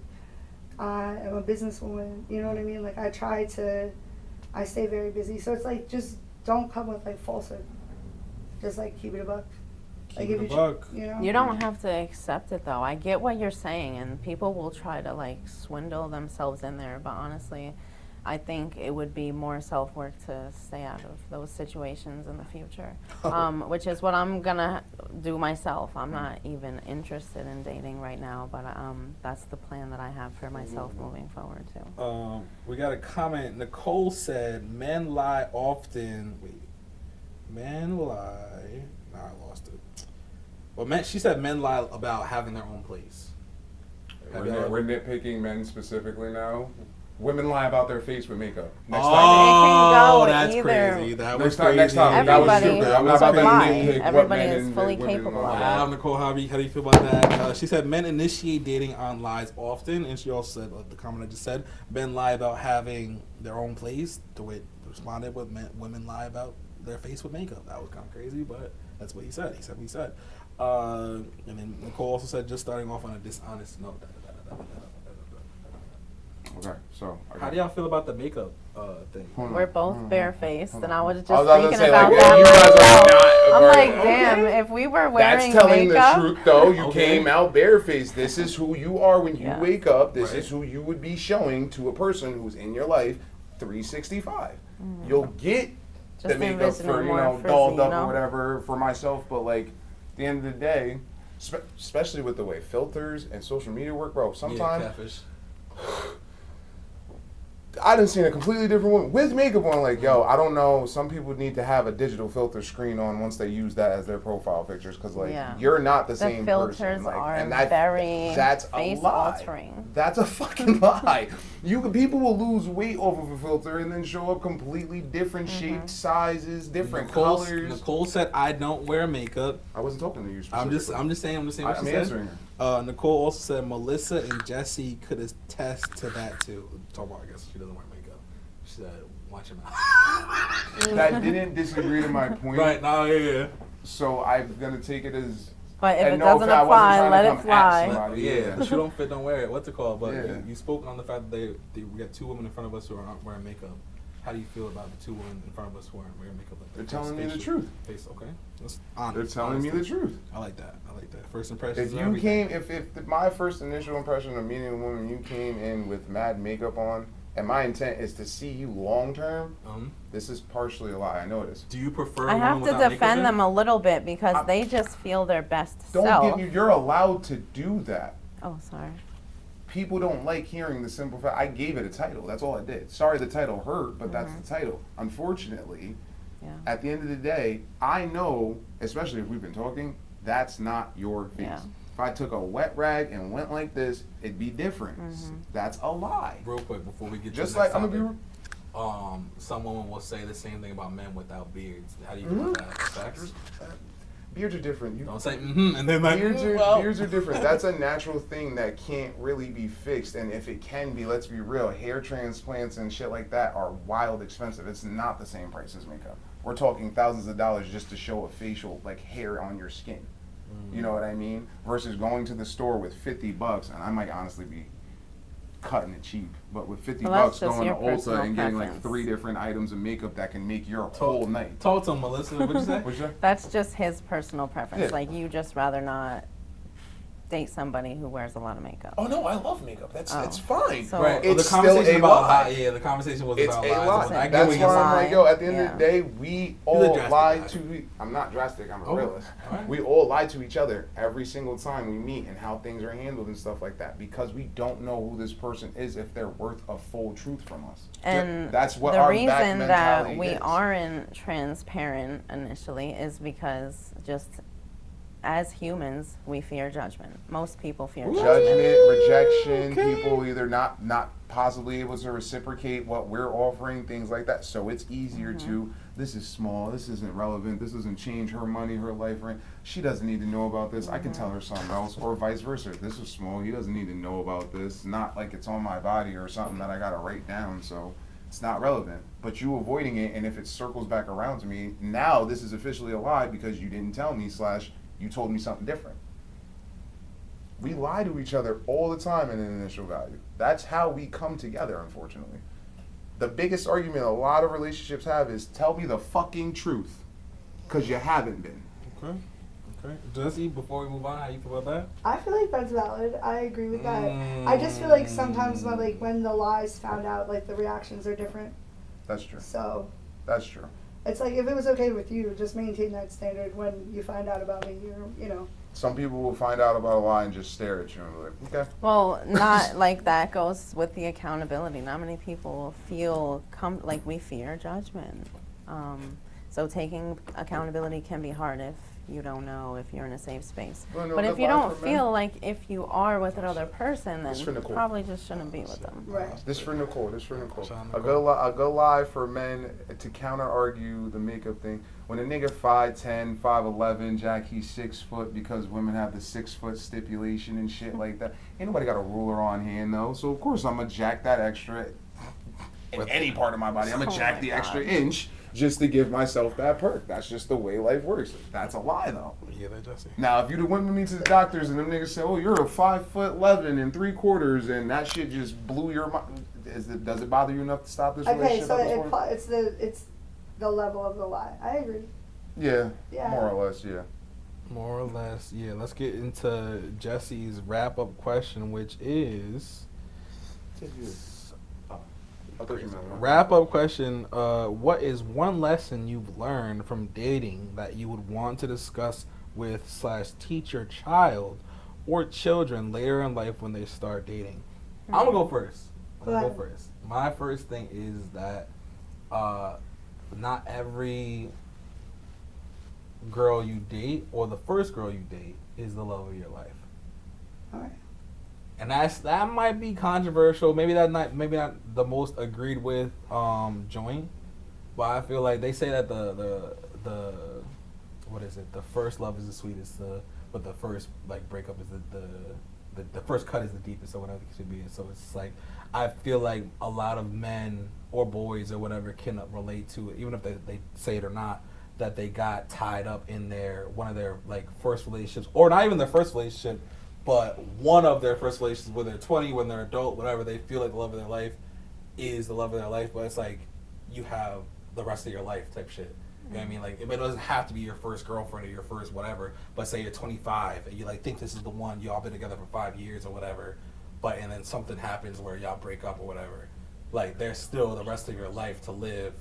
Speaker 3: I'm a businesswoman. You know what I mean? Like, I stay very busy. So it's like, just don't come with like falsehood. Just like keep it a buck. Like,
Speaker 1: Keep
Speaker 3: if
Speaker 1: it a
Speaker 3: you
Speaker 1: buck.
Speaker 3: you know?
Speaker 5: You don't have to accept it, though. I get what you're saying, and people will try to like swindle themselves in there. But honestly, I think it would be more self-work to stay out of those situations in the future, which is what I'm gonna do myself. I'm not even interested in dating right now, but that's the plan that I have for myself moving forward too.
Speaker 1: We got a comment. Nicole said, "Men lie often." Wait, men lie. Nah, I lost it. Well, she said men lie about having their own place.
Speaker 6: We're nitpicking men specifically now. Women lie about their face with makeup. Next
Speaker 5: It
Speaker 6: time.
Speaker 5: can go
Speaker 1: that's
Speaker 5: either.
Speaker 1: crazy. That was
Speaker 6: Next time.
Speaker 1: crazy.
Speaker 6: Next time. That was
Speaker 5: Everybody
Speaker 6: stupid. I'm not
Speaker 5: is
Speaker 6: about to
Speaker 5: a lie.
Speaker 6: nitpick what
Speaker 5: Everybody
Speaker 6: men
Speaker 5: is
Speaker 6: and
Speaker 5: fully
Speaker 6: women
Speaker 5: capable
Speaker 6: lie
Speaker 5: of
Speaker 1: Wow,
Speaker 6: about.
Speaker 1: Nicole, how do you feel about that? She said men initiate dating on lies often, and she also said the comment I just said, men lie about having their own place. DeWitt responded with women lie about their face with makeup. That was kind of crazy, but that's what he said. He said what he said. And then Nicole also said, just starting off on a dishonest note.
Speaker 2: Okay, so.
Speaker 1: How do y'all feel about the makeup thing?
Speaker 2: Hold on,
Speaker 5: We're both
Speaker 2: hold on,
Speaker 5: barefaced,
Speaker 2: hold
Speaker 5: and
Speaker 2: on.
Speaker 5: I was just
Speaker 2: I was about to
Speaker 5: thinking
Speaker 2: say,
Speaker 5: about
Speaker 2: like,
Speaker 5: that
Speaker 2: you guys
Speaker 5: myself.
Speaker 2: are not
Speaker 5: I'm like,
Speaker 2: very-
Speaker 5: damn, if we were wearing
Speaker 6: That's telling
Speaker 5: makeup,
Speaker 6: the truth, though. You
Speaker 1: Okay.
Speaker 6: came out barefaced. This is who you are when you
Speaker 5: Yeah.
Speaker 6: wake up. This
Speaker 1: Right.
Speaker 6: is who you would be showing to a person who's in your life 365. You'll get
Speaker 5: Just
Speaker 6: the makeup
Speaker 5: envisioning
Speaker 6: for,
Speaker 5: more frizzy,
Speaker 6: dolled up
Speaker 5: you know?
Speaker 6: or whatever for myself, but like, at the end of the day, especially with the way filters and social media work, bro,
Speaker 1: Yeah,
Speaker 6: sometimes
Speaker 1: catfish.
Speaker 2: I done seen a completely different woman with makeup on. Like, yo, I don't know. Some people need to have a digital filter screen on once they use that as their profile pictures, because like you're not the same
Speaker 5: filters
Speaker 2: person. Like,
Speaker 5: are
Speaker 2: and
Speaker 5: very
Speaker 2: that's
Speaker 5: face
Speaker 2: a lie.
Speaker 5: altering.
Speaker 2: That's a fucking lie. People will lose weight off of a filter and then show up completely different shaped sizes, different colors.
Speaker 1: Nicole said I don't wear makeup.
Speaker 2: I wasn't talking to you
Speaker 1: I'm
Speaker 2: specifically.
Speaker 1: just saying what she said.
Speaker 2: Answering her.
Speaker 1: Nicole also said Melissa and Jesse could attest to that too. Talk about, I guess she doesn't wear makeup. She said, watch your mouth.
Speaker 2: That didn't disagree to my point.
Speaker 1: Right, no, yeah.
Speaker 2: So I'm gonna take it as.
Speaker 5: But if it
Speaker 2: no,
Speaker 5: doesn't
Speaker 2: I wasn't
Speaker 5: apply,
Speaker 2: trying to
Speaker 5: let
Speaker 2: come
Speaker 5: it
Speaker 2: at
Speaker 5: fly.
Speaker 2: somebody.
Speaker 1: Yeah, shoe don't fit, don't wear it. What's it called? But
Speaker 2: Yeah.
Speaker 1: you spoke on the fact that we got two women in front of us who are not wearing makeup. How do you feel about the two women in front of us who aren't wearing makeup? Like
Speaker 2: They're telling me the truth.
Speaker 1: Face, okay. That's honest.
Speaker 2: They're telling me the truth.
Speaker 1: I like that. I like that. First impressions.
Speaker 2: If you came, if my first initial impression of meeting a woman, you came in with mad makeup on, and my intent is to see you long term, this is partially a lie. I know this.
Speaker 1: Do you prefer?
Speaker 5: I have to defend them a little bit because they just feel their best
Speaker 2: Don't
Speaker 5: self.
Speaker 2: get me. You're allowed to do that.
Speaker 5: Oh, sorry.
Speaker 2: People don't like hearing the simple fact. I gave it a title. That's all I did. Sorry, the title hurt, but that's the title. Unfortunately, at the end of the day, I know, especially if we've been talking, that's not your face.
Speaker 5: Yeah.
Speaker 2: If I took a wet rag and went like this, it'd be different. That's a lie.
Speaker 1: Real quick before we get
Speaker 2: Just
Speaker 1: to the next
Speaker 2: like I'm gonna
Speaker 1: topic, some women will say the same thing about men without beards. How do you feel about that? Facts?
Speaker 2: Beards are different.
Speaker 1: Don't say and then like
Speaker 2: beards
Speaker 1: well.
Speaker 2: are different. That's a natural thing that can't really be fixed. And if it can be, let's be real, hair transplants and shit like that are wild expensive. It's not the same price as makeup. We're talking thousands of dollars just to show a facial like hair on your skin. You know what I mean? Versus going to the store with $50, and I might honestly be cutting it cheap, but with $50 going to Ulta and getting like 3 different items of makeup that can make your whole night.
Speaker 1: Talk to him, Melissa. What'd you say?
Speaker 2: What'd you say?
Speaker 5: That's just his personal preference.
Speaker 2: Yeah.
Speaker 5: Like, you just rather not date somebody who wears a lot of makeup.
Speaker 2: Oh no, I love makeup. It's fine.
Speaker 5: So-
Speaker 1: Right.
Speaker 2: It's
Speaker 1: the conversation
Speaker 2: still a
Speaker 1: about
Speaker 2: lie.
Speaker 1: Yeah, the conversation was
Speaker 2: It's
Speaker 1: about
Speaker 2: a
Speaker 1: lies.
Speaker 2: lie.
Speaker 1: I get
Speaker 2: That's
Speaker 1: what
Speaker 2: why
Speaker 1: you're
Speaker 2: I'm
Speaker 1: saying.
Speaker 2: like, yo, at the end
Speaker 5: Yeah.
Speaker 2: of the day, we
Speaker 1: a
Speaker 2: all
Speaker 1: drastic
Speaker 2: lie
Speaker 1: guy.
Speaker 2: to I'm not drastic, I'm a
Speaker 1: Oh,
Speaker 2: realist.
Speaker 1: alright.
Speaker 2: We all lie to each other every single time we meet and how things are handled and stuff like that because we don't know who this person is if they're worth a full truth from us.
Speaker 5: And
Speaker 2: That's what
Speaker 5: the
Speaker 2: our
Speaker 5: reason
Speaker 2: back
Speaker 5: that
Speaker 2: mentality
Speaker 5: we
Speaker 2: is.
Speaker 5: aren't transparent initially is because just as humans, we fear judgment. Most people fear judgment.
Speaker 2: Judgment, rejection, people either not possibly able to reciprocate what we're offering, things like that. So it's easier to, this is small, this isn't relevant, this doesn't change her money, her life, right? She doesn't need to know about this. I can tell her something else, or vice versa. This is small, he doesn't need to know about this. Not like it's on my body or something that I gotta write down, so it's not relevant. But you avoiding it, and if it circles back around to me, now this is officially a lie because you didn't tell me / you told me something different. We lie to each other all the time in an initial value. That's how we come together, unfortunately. The biggest argument a lot of relationships have is tell me the fucking truth, because you haven't been.
Speaker 1: Okay. Jesse, before we move on, how you feel about that?
Speaker 3: I feel like that's valid. I agree with that. I just feel like sometimes when the lie's found out, like the reactions are different.
Speaker 2: That's true.
Speaker 3: So
Speaker 2: That's true.
Speaker 3: it's like if it was okay with you, just maintain that standard when you find out about me. You know.
Speaker 2: Some people will find out about a lie and just stare at you and be like, okay.
Speaker 5: Well, not like that goes with the accountability. Not many people feel like we fear judgment. So taking accountability can be hard if you don't know if you're in a safe space.
Speaker 2: Wanna know
Speaker 5: But
Speaker 2: a
Speaker 5: if
Speaker 2: good
Speaker 5: you
Speaker 2: lie
Speaker 5: don't
Speaker 2: for men?
Speaker 5: feel like if you are with another person, then
Speaker 2: This for
Speaker 5: you
Speaker 2: Nicole.
Speaker 5: probably just shouldn't be with them.
Speaker 3: Right.
Speaker 2: This for Nicole.
Speaker 1: Shout out
Speaker 2: A good lie for men to counter argue the makeup thing. When a nigga 5'10", 5'11", Jack, he's 6 foot because women have the 6 foot stipulation and shit like that. Ain't nobody got a ruler on hand though, so of course I'm gonna jack that extra in any part of my body. I'm gonna jack the extra inch just to give myself that perk. That's just the way life works. That's a lie though.
Speaker 1: Yeah, that Jesse.
Speaker 2: Now, if you'd have went with me to the doctors and them niggas said, "Oh, you're a 5'11" ¾ and that shit just blew your mind," does it bother you enough to stop this
Speaker 3: Okay,
Speaker 2: relationship?
Speaker 3: so
Speaker 2: at this point?
Speaker 3: it's the level of the lie. I agree.
Speaker 2: Yeah,
Speaker 3: Yeah.
Speaker 2: more or less, yeah.
Speaker 1: More or less, yeah. Let's get into Jesse's wrap-up question, which is wrap-up question. What is one lesson you've learned from dating that you would want to discuss with / teach your child or children later in life when they start dating? I'm gonna go first.
Speaker 3: Go
Speaker 1: I'll go
Speaker 3: ahead.
Speaker 1: first. My first thing is that not every girl you date or the first girl you date is the love of your life.
Speaker 3: All right.
Speaker 1: And that might be controversial. Maybe not the most agreed with joint. But I feel like they say that the what is it? The first love is the sweetest, but the first like breakup is the first cut is the deepest, or whatever it should be. So it's like I feel like a lot of men or boys or whatever can relate to it, even if they say it or not, that they got tied up in one of their like first relationships, or not even their first relationship, but one of their first relationships when they're 20, when they're adult, whatever. They feel like the love of their life is the love of their life, but it's like you have the rest of your life type shit. You know what I mean? Like, it doesn't have to be your first girlfriend or your first whatever, but say you're 25 and you like think this is the one, y'all been together for 5 years or whatever, and then something happens where y'all break up or whatever. Like, there's still the rest of your life to live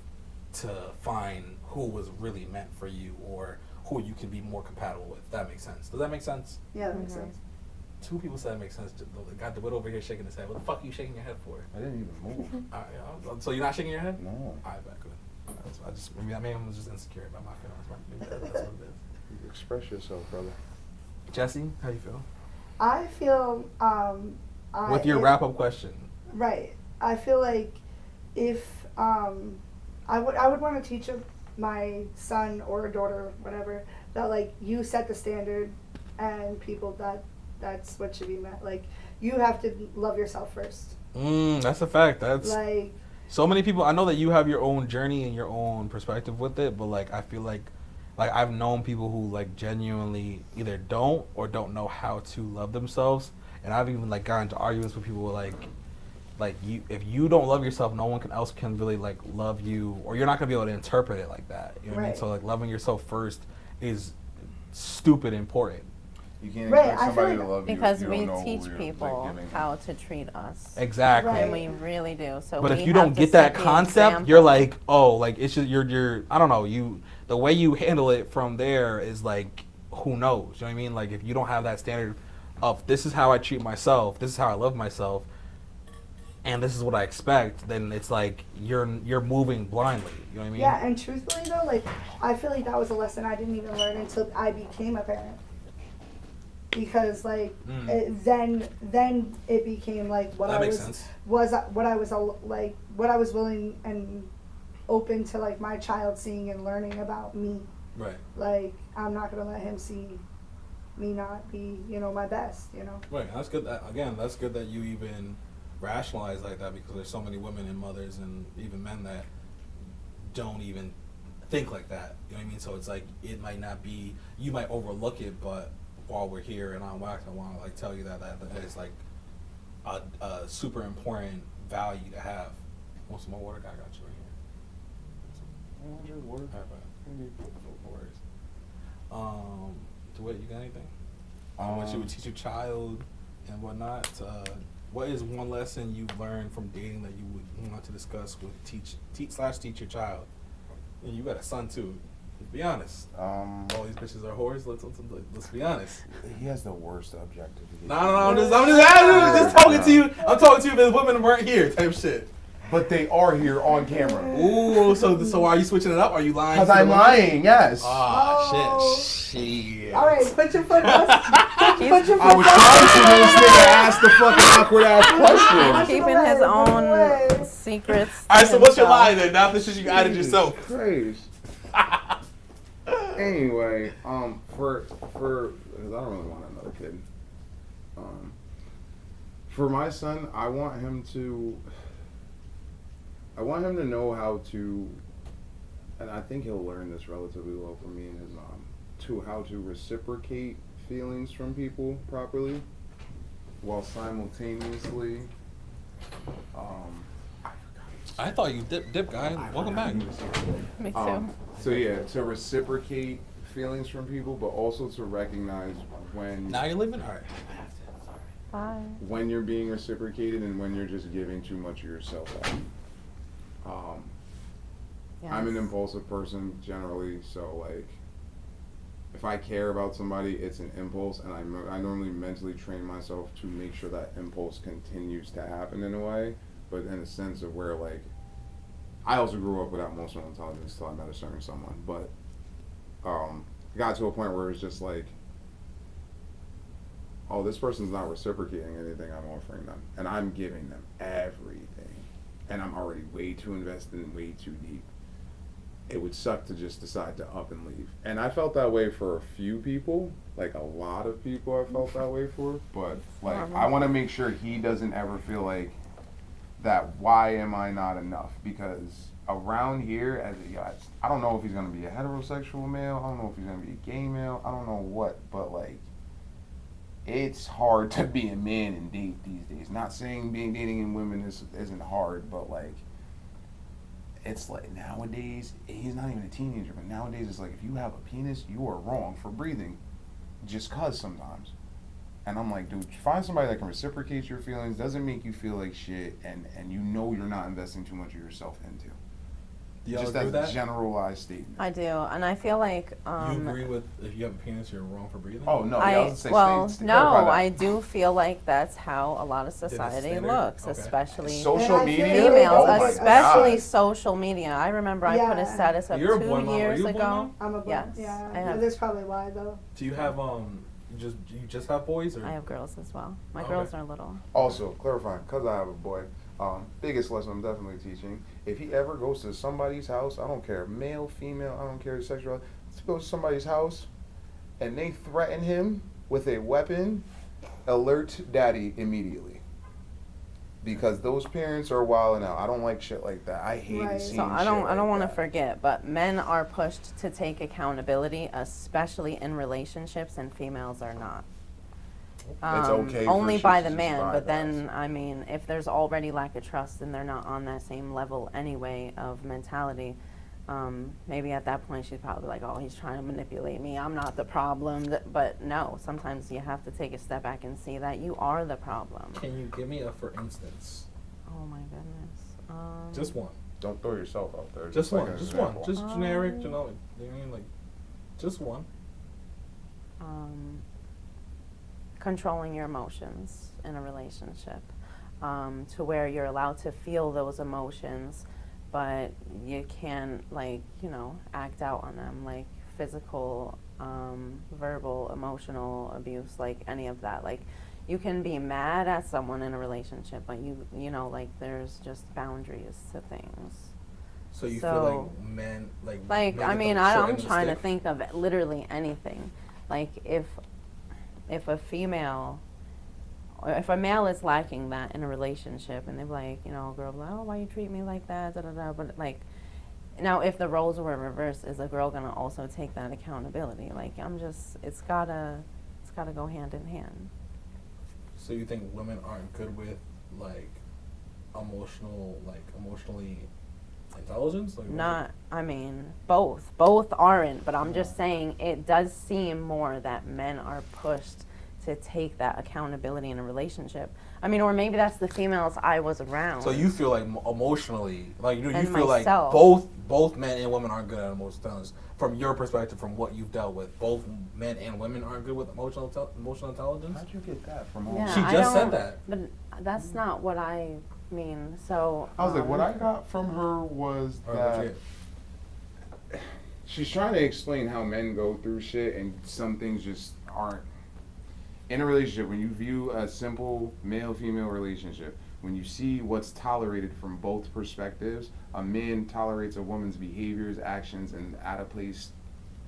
Speaker 1: to find who was really meant for you or who you can be more compatible with. If that makes sense. Does that make sense?
Speaker 3: Yeah, that makes sense.
Speaker 1: Two people said it makes sense. Got the widow over here shaking his head. What the fuck are you shaking your head for?
Speaker 2: I didn't even move.
Speaker 1: All right, so you're not shaking your head?
Speaker 2: No.
Speaker 1: All right, back good. Maybe I was just insecure about my feelings. Maybe that's what it is.
Speaker 2: You express yourself, brother.
Speaker 1: Jesse, how you feel?
Speaker 3: I feel
Speaker 1: With your wrap up question.
Speaker 3: Right. I feel like if I would want to teach my son or daughter, whatever, that like you set the standard and people that's what should be met. Like you have to love yourself first.
Speaker 1: That's a fact. That's
Speaker 3: like
Speaker 1: so many people. I know that you have your own journey and your own perspective with it, but like I feel like I've known people who like genuinely either don't or don't know how to love themselves, and I've even like gotten into arguments with people like you, if you don't love yourself, no one else can really like love you, or you're not gonna be able to interpret it like that. You know what I mean? So like loving yourself first is stupid important.
Speaker 2: You can't
Speaker 3: Right,
Speaker 2: expect
Speaker 3: I feel
Speaker 2: somebody
Speaker 3: like-
Speaker 2: to love you
Speaker 5: Because
Speaker 2: if you
Speaker 5: we
Speaker 2: don't know
Speaker 5: teach
Speaker 2: who you're,
Speaker 5: people
Speaker 2: like, giving
Speaker 5: how to treat us.
Speaker 1: Exactly.
Speaker 3: Right.
Speaker 5: And we really do. So
Speaker 1: But
Speaker 5: we
Speaker 1: if you
Speaker 5: have
Speaker 1: don't
Speaker 5: to
Speaker 1: get that
Speaker 5: set the
Speaker 1: concept,
Speaker 5: example.
Speaker 1: you're like, oh, like it's just you're I don't know, the way you handle it from there is like who knows? You know what I mean? Like if you don't have that standard of this is how I treat myself, this is how I love myself, and this is what I expect, then it's like you're moving blindly. You know what I mean?
Speaker 3: yeah, and truthfully though, like I feel like that was a lesson I didn't even learn until I became a parent. Because like then it became like what
Speaker 1: That
Speaker 3: I
Speaker 1: makes
Speaker 3: was
Speaker 1: sense.
Speaker 3: what I was like what I was willing and open to like my child seeing and learning about me.
Speaker 1: Right.
Speaker 3: Like I'm not gonna let him see me not be my best.
Speaker 1: Right. That's good. That's good that you even rationalize like that, because there's so many women and mothers and even men that don't even think like that. You know what I mean? So it's like it might not be, you might overlook it, but while we're here and on wax, I want to like tell you that is like a super important value to have. Want some more water? I got you right here. Water. No worries. DeWitt, you got anything? What you would teach your child and whatnot? What is one lesson you've learned from dating that you would want to discuss with teach your child? And you got a son too. Let's be honest. All these bitches are whores. Let's be honest.
Speaker 2: He has the worst objectivity.
Speaker 1: No. I'm just talking to you. I'm talking to you if the women weren't here, type shit.
Speaker 2: But they are here on camera.
Speaker 1: Ooh, so are you switching it up? Are you lying?
Speaker 2: Because I'm lying, yes.
Speaker 1: Oh, shit.
Speaker 3: All right, put your foot down. Put your
Speaker 2: I
Speaker 3: foot
Speaker 2: was
Speaker 3: down.
Speaker 2: trying to this nigga ask the fucking awkward ass question.
Speaker 5: Keeping his own secrets.
Speaker 1: All right, so what's your
Speaker 5: himself.
Speaker 1: lie then? Not the shit you added yourself.
Speaker 2: Christ. Anyway, for because I don't really want another kid. For my son, I want him to know how to, and I think he'll learn this relatively well from me and his mom, how to reciprocate feelings from people properly, while simultaneously,
Speaker 1: I thought you dip guy. Welcome back.
Speaker 5: Me too.
Speaker 2: So yeah, to reciprocate feelings from people, but also to recognize when
Speaker 1: Now you're living? All right.
Speaker 5: Bye.
Speaker 2: when you're being reciprocated and when you're just giving too much of yourself out. I'm an
Speaker 5: Yes.
Speaker 2: impulsive person generally, so like if I care about somebody, it's an impulse, and I normally mentally train myself to make sure that impulse continues to happen in a way.
Speaker 6: but in a sense of where like I also grew up without emotional intelligence till I met a certain someone, but it got to a point where it's just like, oh, this person's not reciprocating anything I'm offering them, and I'm giving them everything, and I'm already way too invested and way too deep. It would suck to just decide to up and leave. And I felt that way for a few people, like a lot of people I felt that way for, but like I want to make sure he doesn't ever feel like that, why am I not enough? Because around here, I don't know if he's going to be a heterosexual male, I don't know if he's going to be a gay male, I don't know what, but like, it's hard to be a man and date these days. Not saying dating in women isn't hard, but like, it's like nowadays, he's not even a teenager, but nowadays it's like, if you have a penis, you are wrong for breathing, just cause sometimes. And I'm like, dude, find somebody that can reciprocate your feelings, doesn't make you feel like shit, and you know you're not investing too much of yourself into.
Speaker 1: Do y'all
Speaker 6: Just
Speaker 1: agree
Speaker 6: as
Speaker 1: with
Speaker 6: a
Speaker 1: that?
Speaker 6: generalized statement.
Speaker 5: I do, and I feel like
Speaker 1: You agree with if you have a penis, you're wrong for breathing?
Speaker 6: Oh no, I was
Speaker 5: well,
Speaker 6: say,
Speaker 5: no,
Speaker 6: clarify that.
Speaker 5: I do feel like that's how a lot of society
Speaker 1: standard?
Speaker 5: looks,
Speaker 1: Okay.
Speaker 5: especially
Speaker 6: Social
Speaker 3: And I feel
Speaker 6: media,
Speaker 3: like-
Speaker 5: females,
Speaker 6: oh my
Speaker 5: especially
Speaker 6: God.
Speaker 5: social media. I remember I put a
Speaker 3: Yeah.
Speaker 5: status up
Speaker 1: You're a boy
Speaker 5: 2
Speaker 1: mom. Are
Speaker 5: years
Speaker 1: you a boy
Speaker 5: ago.
Speaker 1: mom?
Speaker 3: I'm a boy.
Speaker 5: Yes,
Speaker 3: Yeah.
Speaker 5: I have.
Speaker 3: That's probably why though.
Speaker 1: Do you have you just have boys or?
Speaker 5: I have girls as well. My
Speaker 1: Okay.
Speaker 5: girls are little.
Speaker 6: Also, clarifying, because I have a boy, biggest lesson I'm definitely teaching, if he ever goes to somebody's house, I don't care, male, female, I don't care sexual, to go to somebody's house and they threaten him with a weapon, alert daddy immediately. Because those parents are wilding out. I don't like shit like that. I hate
Speaker 3: Right.
Speaker 6: seeing
Speaker 5: So I don't
Speaker 6: shit like
Speaker 5: want to
Speaker 6: that.
Speaker 5: forget, but men are pushed to take accountability, especially in relationships, and females are not.
Speaker 6: It's okay for
Speaker 5: Only
Speaker 6: shit
Speaker 5: by
Speaker 6: to
Speaker 5: the
Speaker 6: just
Speaker 5: man,
Speaker 6: bypass.
Speaker 5: but then I mean, if there's already lack of trust and they're not on that same level anyway of mentality, maybe at that point she's probably like, oh, he's trying to manipulate me, I'm not the problem. But no, sometimes you have to take a step back and see that you are the problem.
Speaker 1: Can you give me a for instance?
Speaker 5: Oh my goodness.
Speaker 1: Just one.
Speaker 6: Don't throw yourself out there.
Speaker 1: Just
Speaker 6: like
Speaker 1: one.
Speaker 6: an
Speaker 1: Just one.
Speaker 6: example.
Speaker 1: Just generic. You know what I mean? Like, just one.
Speaker 5: Controlling your emotions in a relationship, to where you're allowed to feel those emotions, but you can't, like, you know, act out on them, like physical, verbal, emotional abuse, like any of that. Like, you can be mad at someone in a relationship, but you know, like, there's just boundaries to things.
Speaker 1: So you
Speaker 5: So-
Speaker 1: feel like men like.
Speaker 5: Like,
Speaker 1: make
Speaker 5: I
Speaker 1: it
Speaker 5: mean,
Speaker 1: the short
Speaker 5: I'm
Speaker 1: end of the
Speaker 5: trying to
Speaker 1: stick?
Speaker 5: think of literally anything. Like, if a female, or if a male is lacking that in a relationship, and they're like, you know, a girl be like, oh, why you treat me like that, da da da. But like, now if the roles were reversed, is a girl gonna also take that accountability? Like, it's gotta go hand in hand.
Speaker 1: So you think women aren't good with like emotionally intelligence? Like,
Speaker 5: Not, I mean, both aren't, but I'm just saying it does seem more that men are pushed to take that accountability in a relationship. I mean, or maybe that's the females I was around.
Speaker 1: So you feel like emotionally, like you
Speaker 5: And
Speaker 1: feel
Speaker 5: myself.
Speaker 1: like both men and women aren't good at emotional intelligence. From your perspective, from what you've dealt with, both men and women aren't good with emotional intelligence.
Speaker 6: How'd you get that from all
Speaker 5: Yeah,
Speaker 1: She
Speaker 5: I
Speaker 1: just said
Speaker 5: don't-
Speaker 1: that.
Speaker 5: But that's not what I mean. So
Speaker 6: I was like, what I got from her was
Speaker 1: All right,
Speaker 6: that
Speaker 1: what'd you
Speaker 6: she's trying to explain how men go through shit and some things just aren't. In a relationship, when you view a simple male-female relationship, when you see what's tolerated from both perspectives, a man tolerates a woman's behaviors, actions, and out-of-place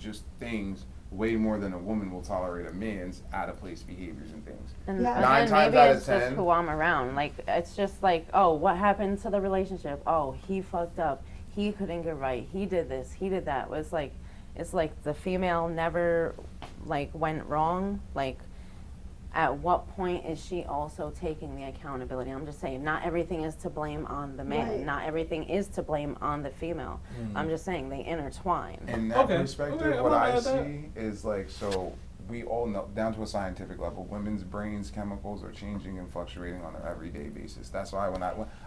Speaker 6: just things way more than a woman will tolerate a man's out-of-place behaviors and things.
Speaker 5: And
Speaker 3: Yeah.
Speaker 5: again,
Speaker 6: 9 times
Speaker 5: maybe
Speaker 6: out of
Speaker 5: it's just
Speaker 6: 10.
Speaker 5: who I'm around. Like, it's just like, oh, what happened to the relationship? Oh, he fucked up. He couldn't get right. He did this. He did that. It's like the female never, like, went wrong. Like, at what point is she also taking the accountability? I'm just saying, not everything is to blame on the man.
Speaker 3: Right.
Speaker 5: Not everything is to blame on the female. I'm just saying they intertwine.
Speaker 6: In that
Speaker 1: Okay.
Speaker 6: perspective,
Speaker 1: Okay, I'm
Speaker 6: what
Speaker 1: not
Speaker 6: I
Speaker 1: mad at that.
Speaker 6: see is like, so we all know, down to a scientific level, women's brains chemicals are changing and fluctuating on an everyday basis. That's why when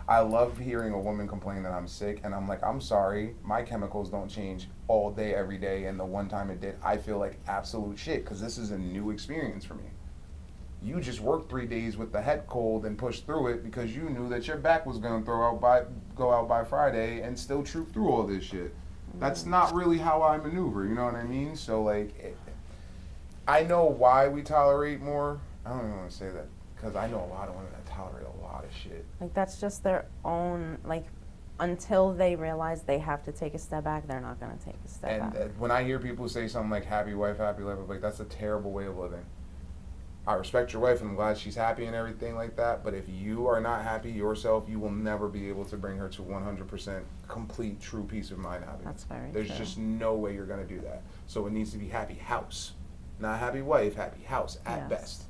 Speaker 6: I love hearing a woman complain that I'm sick, and I'm like, I'm sorry, my chemicals don't change all day, every day, and the one time it did, I feel like absolute shit, because this is a new experience for me.
Speaker 2: You just worked 3 days with the head cold and pushed through it because you knew that your back was going to go out by Friday and still troop through all this shit. That's not really how I maneuver, you know what I mean? So, like, I know why we tolerate more. I don't even want to say that because I know a lot of women that tolerate a lot of shit.
Speaker 5: Like, that's just their own, like, until they realize they have to take a step back, they're not going to take a step
Speaker 2: And
Speaker 5: back.
Speaker 2: when I hear people say something like happy wife, happy life, I'm like, that's a terrible way of living. I respect your wife and I'm glad she's happy and everything like that, but if you are not happy yourself, you will never be able to bring her to 100% complete, true peace of mind happiness.
Speaker 5: That's very
Speaker 2: There's
Speaker 5: true.
Speaker 2: just no way you're going to do that. So it needs to be happy house. Not happy wife, happy house at
Speaker 5: Yes.
Speaker 2: best.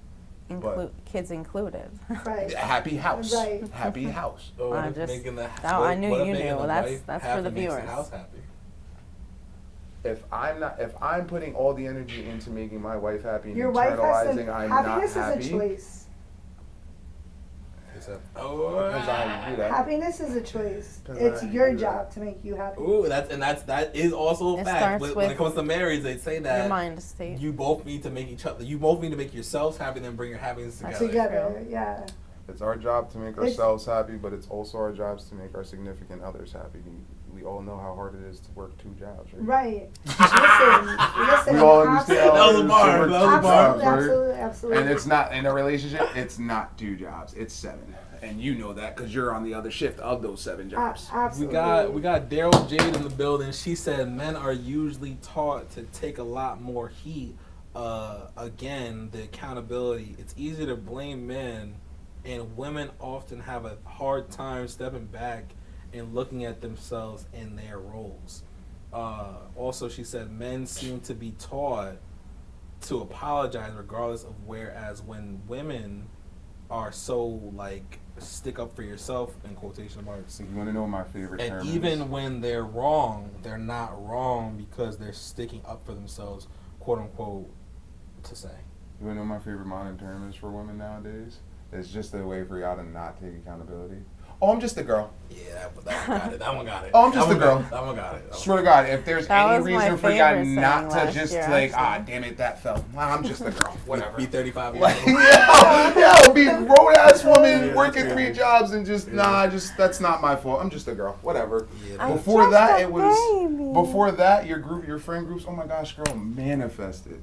Speaker 5: Kids included.
Speaker 3: Right.
Speaker 2: Happy house.
Speaker 3: Right.
Speaker 2: Happy house.
Speaker 1: Oh,
Speaker 5: I
Speaker 1: if
Speaker 5: just-
Speaker 1: making the,
Speaker 5: Oh, I knew
Speaker 1: what if
Speaker 5: you
Speaker 1: making
Speaker 5: knew.
Speaker 1: the
Speaker 5: That's-
Speaker 1: wife
Speaker 5: that's for
Speaker 1: happy
Speaker 5: the
Speaker 1: makes
Speaker 5: viewers.
Speaker 1: house happy?
Speaker 2: If I'm putting all the energy into making my wife happy and
Speaker 3: Your wife has
Speaker 2: internalizing
Speaker 3: to.
Speaker 2: I'm not
Speaker 3: Happiness
Speaker 2: happy,
Speaker 3: is a choice.
Speaker 2: because I do that.
Speaker 3: Happiness is a choice.
Speaker 2: 'Cause
Speaker 3: It's
Speaker 2: I
Speaker 3: your
Speaker 2: do that.
Speaker 3: job to make you happy.
Speaker 1: Ooh, that is also a
Speaker 5: It
Speaker 1: fact.
Speaker 5: starts
Speaker 1: When
Speaker 5: with
Speaker 1: it comes to marriage, they say that
Speaker 5: Your mind state.
Speaker 1: you both need to make each other. You both need to make yourselves happy, then bring your happiness together.
Speaker 3: Together, yeah.
Speaker 2: It's our job to make
Speaker 3: It's-
Speaker 2: ourselves happy, but it's also our jobs to make our significant others happy. We all know how hard it is to work 2 jobs, right?
Speaker 3: Right. Listen.
Speaker 2: We all understand
Speaker 3: absolutely.
Speaker 2: how
Speaker 1: That was a
Speaker 2: it is
Speaker 1: bar,
Speaker 2: to work
Speaker 1: that was
Speaker 2: 2
Speaker 1: a bar.
Speaker 2: jobs,
Speaker 3: Absolutely,
Speaker 2: right?
Speaker 3: absolutely, absolutely.
Speaker 2: And it's not, in a relationship, it's not 2 jobs, it's 7. And you know that because you're on the other shift of those 7 jobs.
Speaker 1: We
Speaker 3: Absolutely.
Speaker 1: got Daryl Jade in the building. She said men are usually taught to take a lot more heat. Again, the accountability. It's easy to blame men, and women often have a hard time stepping back and looking at themselves in their roles. Also, she said men seem to be taught to apologize regardless of, whereas when women are so like stick up for yourself in quotation marks.
Speaker 2: So you want to know what my favorite term
Speaker 1: And
Speaker 2: is?
Speaker 1: even when they're wrong, they're not wrong because they're sticking up for themselves, quote unquote, to say.
Speaker 2: You want to know what my favorite modern term is for women nowadays? It's just a way for y'all to not take accountability. Oh, I'm just a girl.
Speaker 1: Yeah, but that one got it. That one got it.
Speaker 2: Oh, I'm just
Speaker 1: That
Speaker 2: a
Speaker 1: one
Speaker 2: girl.
Speaker 1: got it. That one got it.
Speaker 2: Swear to God, if there's
Speaker 5: That
Speaker 2: any
Speaker 5: was my
Speaker 2: reason for y'all
Speaker 5: favorite
Speaker 2: not
Speaker 5: saying
Speaker 2: to
Speaker 5: last
Speaker 2: just
Speaker 5: year,
Speaker 2: like,
Speaker 5: actually.
Speaker 2: damn it, that fell. I'm just a girl. Whatever.
Speaker 1: Be 35 years
Speaker 2: Like,
Speaker 1: old.
Speaker 2: yeah, be a grown ass woman
Speaker 1: Yeah,
Speaker 2: working
Speaker 1: that's
Speaker 2: 3
Speaker 1: crazy.
Speaker 2: jobs and just that's not my fault. I'm just a girl. Whatever.
Speaker 1: Yeah,
Speaker 5: I'm
Speaker 2: Before
Speaker 5: just
Speaker 2: that,
Speaker 5: a
Speaker 2: it was.
Speaker 5: baby.
Speaker 2: Before that, your friend groups. Oh my gosh, girl, manifested.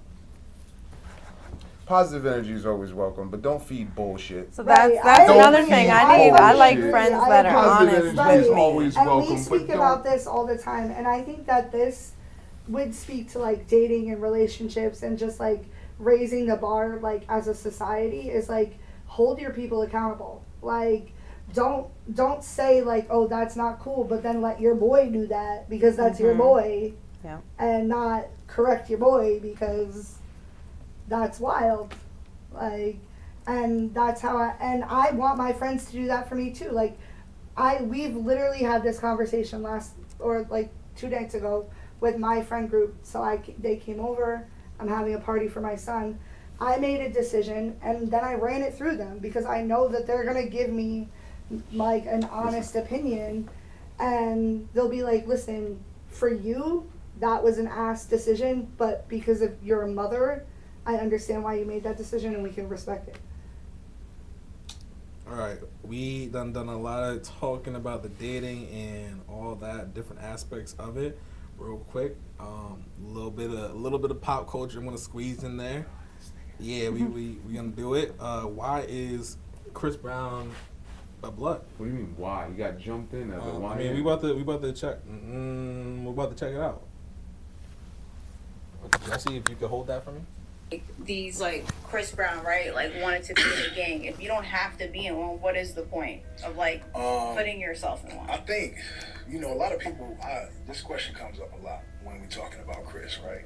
Speaker 2: Positive energy is always welcome, but don't feed bullshit.
Speaker 5: So
Speaker 3: Right,
Speaker 5: that's
Speaker 3: I
Speaker 5: another
Speaker 3: agree.
Speaker 5: thing.
Speaker 3: I
Speaker 5: I like
Speaker 2: agree.
Speaker 5: friends
Speaker 3: I
Speaker 5: that are
Speaker 2: Positive
Speaker 5: honest
Speaker 2: energy
Speaker 3: Right.
Speaker 2: is
Speaker 5: with me.
Speaker 2: always
Speaker 3: And
Speaker 2: welcome,
Speaker 3: we
Speaker 2: but
Speaker 3: speak
Speaker 2: don't.
Speaker 3: about this all the time, and I think that this would speak to like dating and relationships and just like raising the bar like as a society is like hold your people accountable. Like don't say like, oh, that's not cool, but then let your boy do that because that's your
Speaker 5: Mhm.
Speaker 3: boy.
Speaker 5: Yeah.
Speaker 3: And not correct your boy because that's wild. Like, and that's how I want my friends to do that for me too. Like, we've literally had this conversation like 2 nights ago with my friend group. So they came over. I'm having a party for my son. I made a decision and then I ran it through them because I know that they're gonna give me like an honest opinion, and they'll be like, listen, for you that was an ass decision, but because of you're a mother, I understand why you made that decision and we can respect it.
Speaker 1: All right, we done a lot of talking about the dating and all that different aspects of it. Real quick, a little bit of pop culture I'm gonna squeeze in there. Yeah, we gonna do it. Why is Chris Brown a blood?
Speaker 2: What do you mean? Why you got jumped in as a why?
Speaker 1: I mean, we about to check. We're about to check it out. Jesse, if you could hold that for me.
Speaker 7: These like Chris Brown, right? Like wanted to be in a gang. If you don't have to be in one, what is the point of like putting yourself in one?
Speaker 8: I think, a lot of people, this question comes up a lot when we're talking about Chris, right?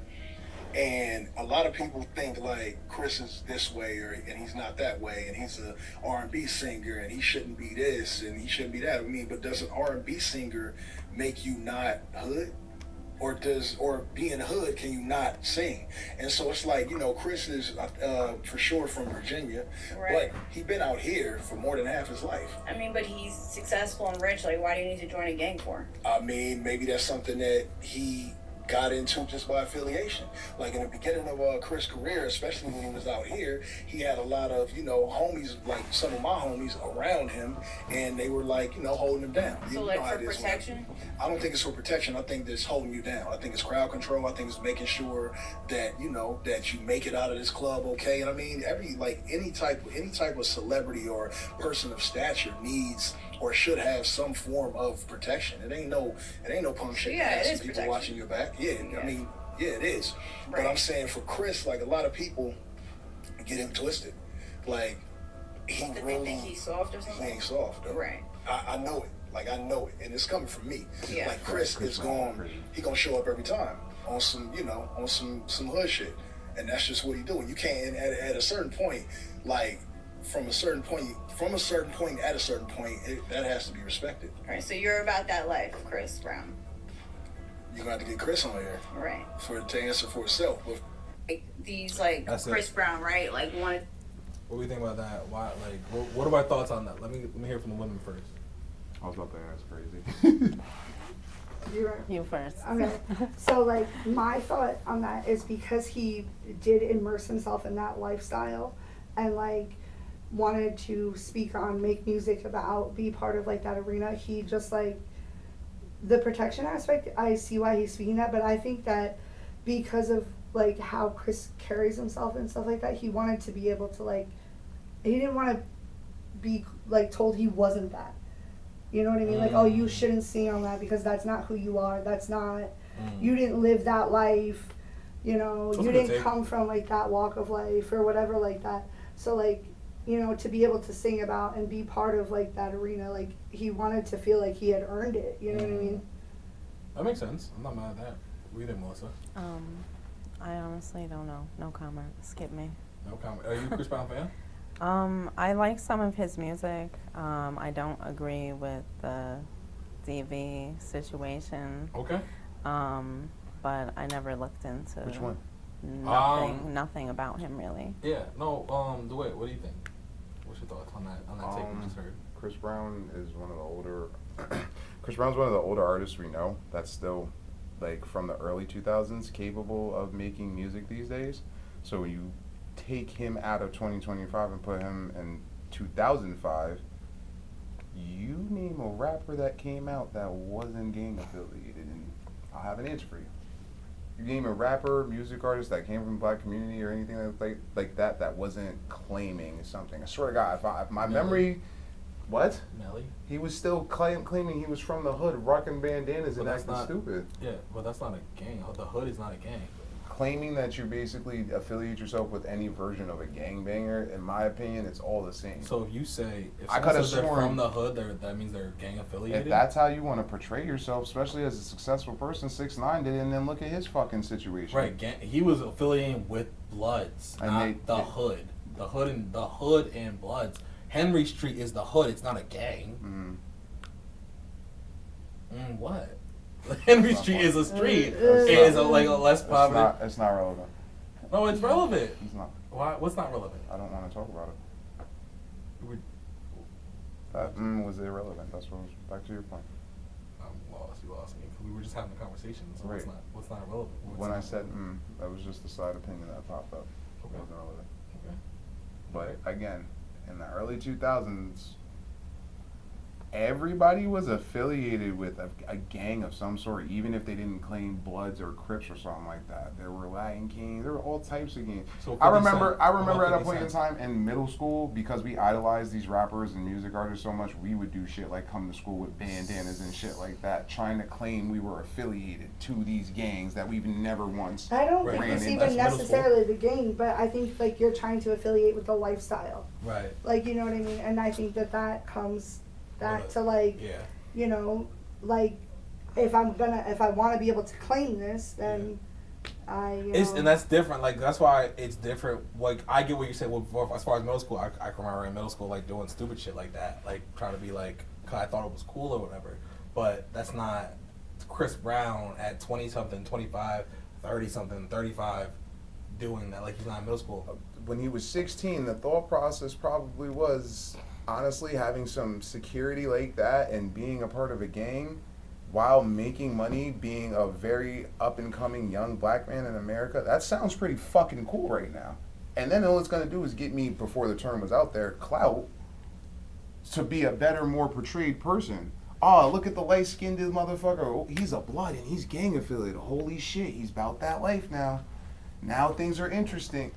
Speaker 8: And a lot of people think like Chris is this way and he's not that way, and he's a R&B singer and he shouldn't be this and he shouldn't be that. I mean, but does an R&B singer make you not hood? Or being hood, can you not sing? And so it's like, Chris is for sure from Virginia,
Speaker 7: Right.
Speaker 8: but he been out here for more than half his life.
Speaker 7: I mean, but he's successful and rich. Like, why do you need to join a gang for?
Speaker 8: I mean, maybe that's something that got into just by affiliation. Like in the beginning of Chris' career, especially when he was out here, he had a lot of, you know, homies, like some of my homies around him, and they were like, you know, holding him down.
Speaker 7: So
Speaker 8: You
Speaker 7: like
Speaker 8: know how
Speaker 7: for
Speaker 8: it is.
Speaker 7: protection?
Speaker 8: I don't think it's for protection. I think it's holding you down. I think it's crowd control. I think it's making sure that, you know, that you make it out of this club okay. And I mean, any type of celebrity or person of stature needs or should have some form of protection. It ain't no punk shit.
Speaker 7: Yeah, it is
Speaker 8: people
Speaker 7: protection.
Speaker 8: watching your back. Yeah, I mean, yeah, it is.
Speaker 7: Right.
Speaker 8: But I'm saying for Chris, like a lot of people get him twisted. Like he
Speaker 7: They
Speaker 8: really
Speaker 7: think he's soft or
Speaker 8: he
Speaker 7: something?
Speaker 8: ain't soft though.
Speaker 7: Right.
Speaker 8: I know it. Like I know it, and it's coming from me.
Speaker 7: Yeah.
Speaker 8: Like Chris is he gonna show up every time on some, you know, on some hood shit, and that's just what he doing. You can't at a certain point, like from a certain point at a certain point, that has to be respected.
Speaker 7: All right, so you're about that life, Chris Brown.
Speaker 8: You're gonna have to get Chris on here
Speaker 7: Right.
Speaker 8: to answer for itself. But
Speaker 7: Like, these, like,
Speaker 1: That's
Speaker 7: Chris
Speaker 1: it.
Speaker 7: Brown, right? Like, wanted.
Speaker 1: What do you think about that? Why? Like, what are our thoughts on that? Let me hear from the women first.
Speaker 2: I was about to ask crazy.
Speaker 3: You're
Speaker 5: You first.
Speaker 3: okay. So like my thought on that is because he did immerse himself in that lifestyle and like wanted to speak on, make music about, be part of like that arena, he just like the protection aspect, I see why he's speaking that, but I think that because of like how Chris carries himself and stuff like that, he wanted to be able to like, he didn't want to be like told he wasn't that. You know what I mean? Like, oh, you shouldn't sing on that because that's not who you are. That's not, you didn't live that life. You know,
Speaker 1: So
Speaker 3: you
Speaker 1: it's gonna
Speaker 3: didn't
Speaker 1: take-
Speaker 3: come from like that walk of life or whatever like that. So like, you know, to be able to sing about and be part of like that arena, like he wanted to feel like he had earned it. You know what I mean?
Speaker 1: That makes sense. I'm not mad at that. What do you think, Melissa?
Speaker 5: I honestly don't know. No comment. Skip me.
Speaker 1: No comment. Are you a Chris Brown fan?
Speaker 5: I like some of his music. I don't agree with the DV situation.
Speaker 1: Okay.
Speaker 5: But I never looked into
Speaker 2: Which one?
Speaker 5: Nothing about him really.
Speaker 1: Yeah. No. DeWitt, what do you think? What's your thoughts on that take we just heard?
Speaker 2: Chris Brown is one of the older. Chris Brown's one of the older artists we know that's still, like, from the early 2000s, capable of making music these days. So when you take him out of 2025 and put him in 2005, you name a rapper that came out that wasn't gang affiliated, and I'll have an answer for you. You name a rapper, music artist that came from the black community or anything like that wasn't claiming something. I swear to God, if my memory, what?
Speaker 1: Nelly?
Speaker 2: He was still claiming he was from the hood, rocking bandanas and
Speaker 1: But that's
Speaker 2: acting
Speaker 1: not-
Speaker 2: stupid.
Speaker 1: Yeah, but that's not a gang. The hood is not a gang.
Speaker 2: Claiming that you basically affiliate yourself with any version of a gangbanger, in my opinion, it's all the same.
Speaker 1: So if you say if
Speaker 2: I
Speaker 1: someone
Speaker 2: coulda
Speaker 1: says they're
Speaker 2: sworn-
Speaker 1: from the hood, that means they're gang affiliated.
Speaker 2: If that's how you want to portray yourself, especially as a successful person, 6ix9ine did, and then look at his fucking situation.
Speaker 1: right, he was affiliating with Bloods,
Speaker 2: And
Speaker 1: not the hood. The hood and Bloods. Henry Street is the hood. It's not a gang. What? Henry Street is a street. It is a less popular.
Speaker 2: It's not relevant.
Speaker 1: No, it's relevant.
Speaker 2: It's not.
Speaker 1: Why? What's not relevant?
Speaker 2: I don't want to talk about it.
Speaker 1: We-
Speaker 2: That was irrelevant. That's what was back to your point.
Speaker 1: I'm lost. You lost me. We were just having a conversation. So
Speaker 2: Right.
Speaker 1: what's not relevant?
Speaker 2: When I said that was just a side opinion that popped up. It
Speaker 1: Okay.
Speaker 2: wasn't relevant.
Speaker 1: Okay.
Speaker 2: But again, in the early 2000s, everybody was affiliated with a gang of some sort, even if they didn't claim Bloods or Crips or something like that. There were Latin gangs. There were all types of gangs.
Speaker 1: So
Speaker 2: I
Speaker 1: 50
Speaker 2: remember
Speaker 1: Cent, what
Speaker 2: at
Speaker 1: about
Speaker 2: a point in
Speaker 1: 50 Cent?
Speaker 2: time in middle school, because we idolized these rappers and music artists so much, we would do shit like come to school with bandanas and shit like that, trying to claim we were affiliated to these gangs that we've never once.
Speaker 3: I don't
Speaker 1: Right.
Speaker 3: think it's
Speaker 2: Brandon,
Speaker 3: even
Speaker 1: that's middle school.
Speaker 3: necessarily the gang, but I think like you're trying to affiliate with the lifestyle.
Speaker 1: Right.
Speaker 3: Like, you know what I mean? And I think that comes back
Speaker 1: Well,
Speaker 3: to like,
Speaker 1: Yeah.
Speaker 3: you know, like if I want to be able to claim this, then you know.
Speaker 1: And that's different. Like that's why it's different. Like I get what you said. As far as middle school, I can remember in middle school like doing stupid shit like that, like trying to be like, 'cause I thought it was cool or whatever. But that's not Chris Brown at 20 something, 25, 30 something, 35, doing that. Like he's not in middle school.
Speaker 2: When he was 16, the thought process probably was, honestly, having some security like that and being a part of a gang while making money, being a very up and coming young black man in America, that sounds pretty fucking cool right now. And then all it's gonna do is get me, before the term was out there, clout to be a better, more portrayed person. Oh, look at the light-skinned motherfucker. Oh, he's a blood and he's gang affiliated. Holy shit, he's about that life now. Now things are interesting.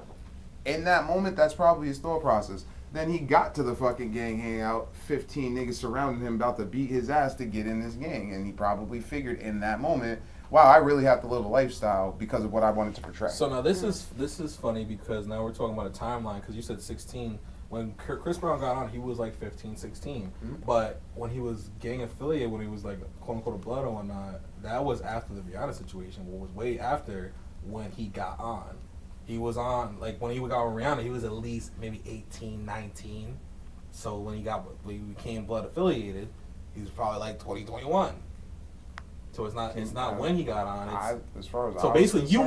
Speaker 2: In that moment, that's probably his thought process. Then he got to the fucking gang hangout, 15 niggas surrounding him about to beat his ass to get in this gang. And he probably figured in that moment, wow, I really have to live a lifestyle because of what I wanted to portray.
Speaker 1: So now this is funny because now we're talking about a timeline because you said 16. When Chris Brown got on, he was like 15, 16.
Speaker 2: Mm-hmm.
Speaker 1: But when he was gang affiliated, when he was like quote unquote a blood or whatnot, that was after the Rihanna situation. What was way after when he got on. He was on, like when he got on Rihanna, he was at least maybe 18, 19. So when he became blood affiliated, he was probably like 20, 21. So it's not when he got on.
Speaker 2: As far as
Speaker 1: So
Speaker 2: I
Speaker 1: basically,
Speaker 2: was
Speaker 1: you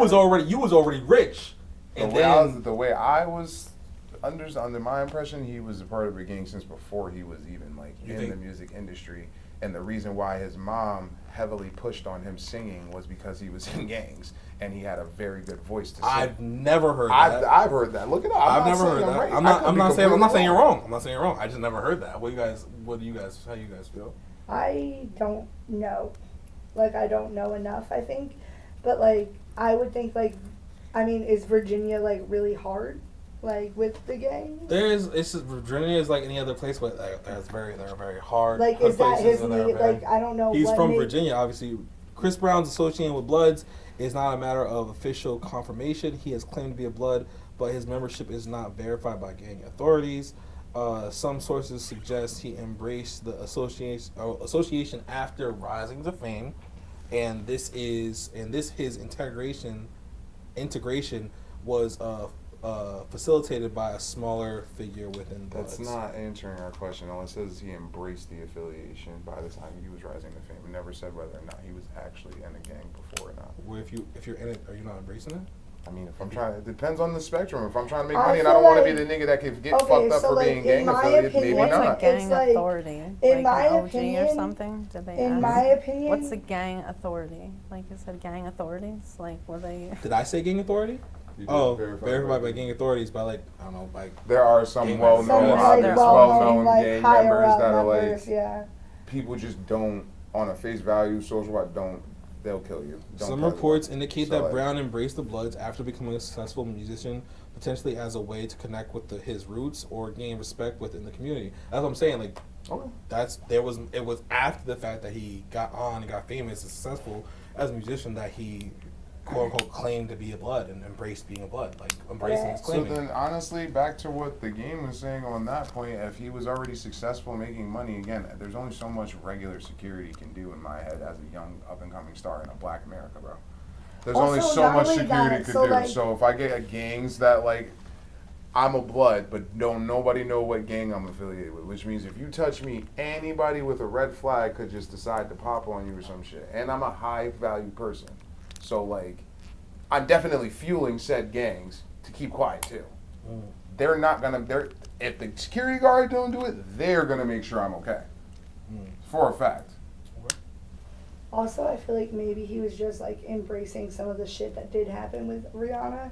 Speaker 1: was already rich. And
Speaker 2: the way I was under my impression, he was a part of a gang since before he was even like in the music industry. And the reason why his mom heavily pushed on him singing was because he was in gangs and he had a very good voice to sing.
Speaker 1: I've never heard that.
Speaker 2: I've heard that. Look it up.
Speaker 1: I've never heard that.
Speaker 2: Right.
Speaker 1: I'm not saying you're wrong. I'm not saying you're wrong. I just never heard that. How you guys feel?
Speaker 3: I don't know. Like, I don't know enough, I think. But, like, I would think, like, I mean, is Virginia, like, really hard? Like, with the gangs?
Speaker 1: Virginia is like any other place, but they're very hard.
Speaker 3: Like, is that his need? Like, I don't know.
Speaker 1: He's from Virginia, obviously. Chris Brown's associating with Bloods is not a matter of official confirmation. He has claimed to be a Blood, but his membership is not verified by gang authorities. Some sources suggest he embraced the association after rising to fame, and his integration was facilitated by a smaller figure within Bloods.
Speaker 2: That's not answering our question. All it says is he embraced the affiliation by the time he was rising to fame. It never said whether or not he was actually in a gang before or not.
Speaker 1: Well, if you're in it, are you not embracing it?
Speaker 2: I mean, if I'm trying, it depends on the spectrum. If I'm trying to make money and I don't want to be the nigga that could get fucked up for being gang affiliated, maybe
Speaker 5: what's
Speaker 2: not.
Speaker 5: a gang
Speaker 3: like,
Speaker 5: authority?
Speaker 3: in
Speaker 5: like
Speaker 3: my
Speaker 5: an OG
Speaker 3: opinion,
Speaker 5: or something? Did they
Speaker 3: in
Speaker 5: ask?
Speaker 3: my opinion,
Speaker 5: What's a gang authority? Like you said, gang authorities? Like, were they?
Speaker 1: Did I say gang authority? Oh, verified by gang authorities by like, I don't know, like.
Speaker 2: There are some well-known
Speaker 3: like,
Speaker 2: gang
Speaker 3: higher
Speaker 2: members
Speaker 3: up
Speaker 2: that are
Speaker 3: members,
Speaker 2: like,
Speaker 3: yeah.
Speaker 2: people just don't, on a face value, social what, they'll kill you.
Speaker 1: Some reports indicate that Brown embraced the Bloods after becoming a successful musician, potentially as a way to connect with his roots or gain respect within the community. That's what I'm saying. Like, it was after the fact that he got on and got famous and successful as a musician that he quote unquote claimed to be a Blood and embraced being a Blood, like embracing his claiming.
Speaker 2: So then, honestly, back to what the game was saying on that point, if he was already successful making money, again, there's only so much regular security can do in my head as a young up-and-coming star in a black America, bro. There's
Speaker 3: Also,
Speaker 2: only so
Speaker 3: not
Speaker 2: much
Speaker 3: only
Speaker 2: security
Speaker 3: that,
Speaker 2: could
Speaker 3: so,
Speaker 2: do.
Speaker 3: like,
Speaker 2: So if I get gangs that, like, I'm a Blood, but don't nobody know what gang I'm affiliated with, which means if you touch me, anybody with a red flag could just decide to pop on you or some shit. And I'm a high-value person. So, like, I'm definitely fueling said gangs to keep quiet too. They're not gonna. If the security guard don't do it, they're gonna make sure I'm okay. For a fact.
Speaker 3: Also, I feel like maybe he was just like embracing some of the shit that did happen with Rihanna.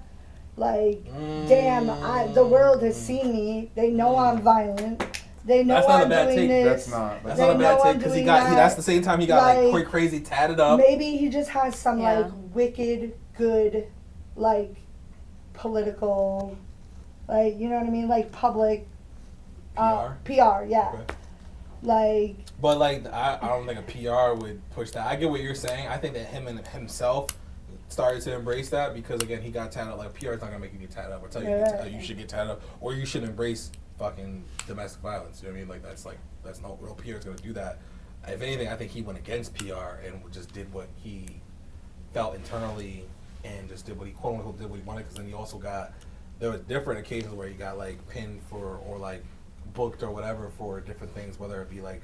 Speaker 3: Like, damn, the world has seen me. They know I'm violent. They know I'm doing this.
Speaker 2: That's
Speaker 1: not a bad take because that's the same time he got like crazy tatted up.
Speaker 3: Maybe he just has some like wicked good, like political, like, you know what I mean, like public PR, yeah.
Speaker 1: Okay.
Speaker 3: Like,
Speaker 1: but like I don't think a PR would push that. I get what you're saying. I think that him and himself started to embrace that because again he got tatted up. Like PR is not gonna make you get tatted up or tell you you should get tatted up or you should embrace fucking domestic violence. You know what I mean? Like that's no PR is gonna do that. If anything, I think he went against PR and just did what he felt internally and just did what he quote unquote did what he wanted. Because then he also there was different occasions where he got like pinned for or like booked or whatever for different things, whether it be like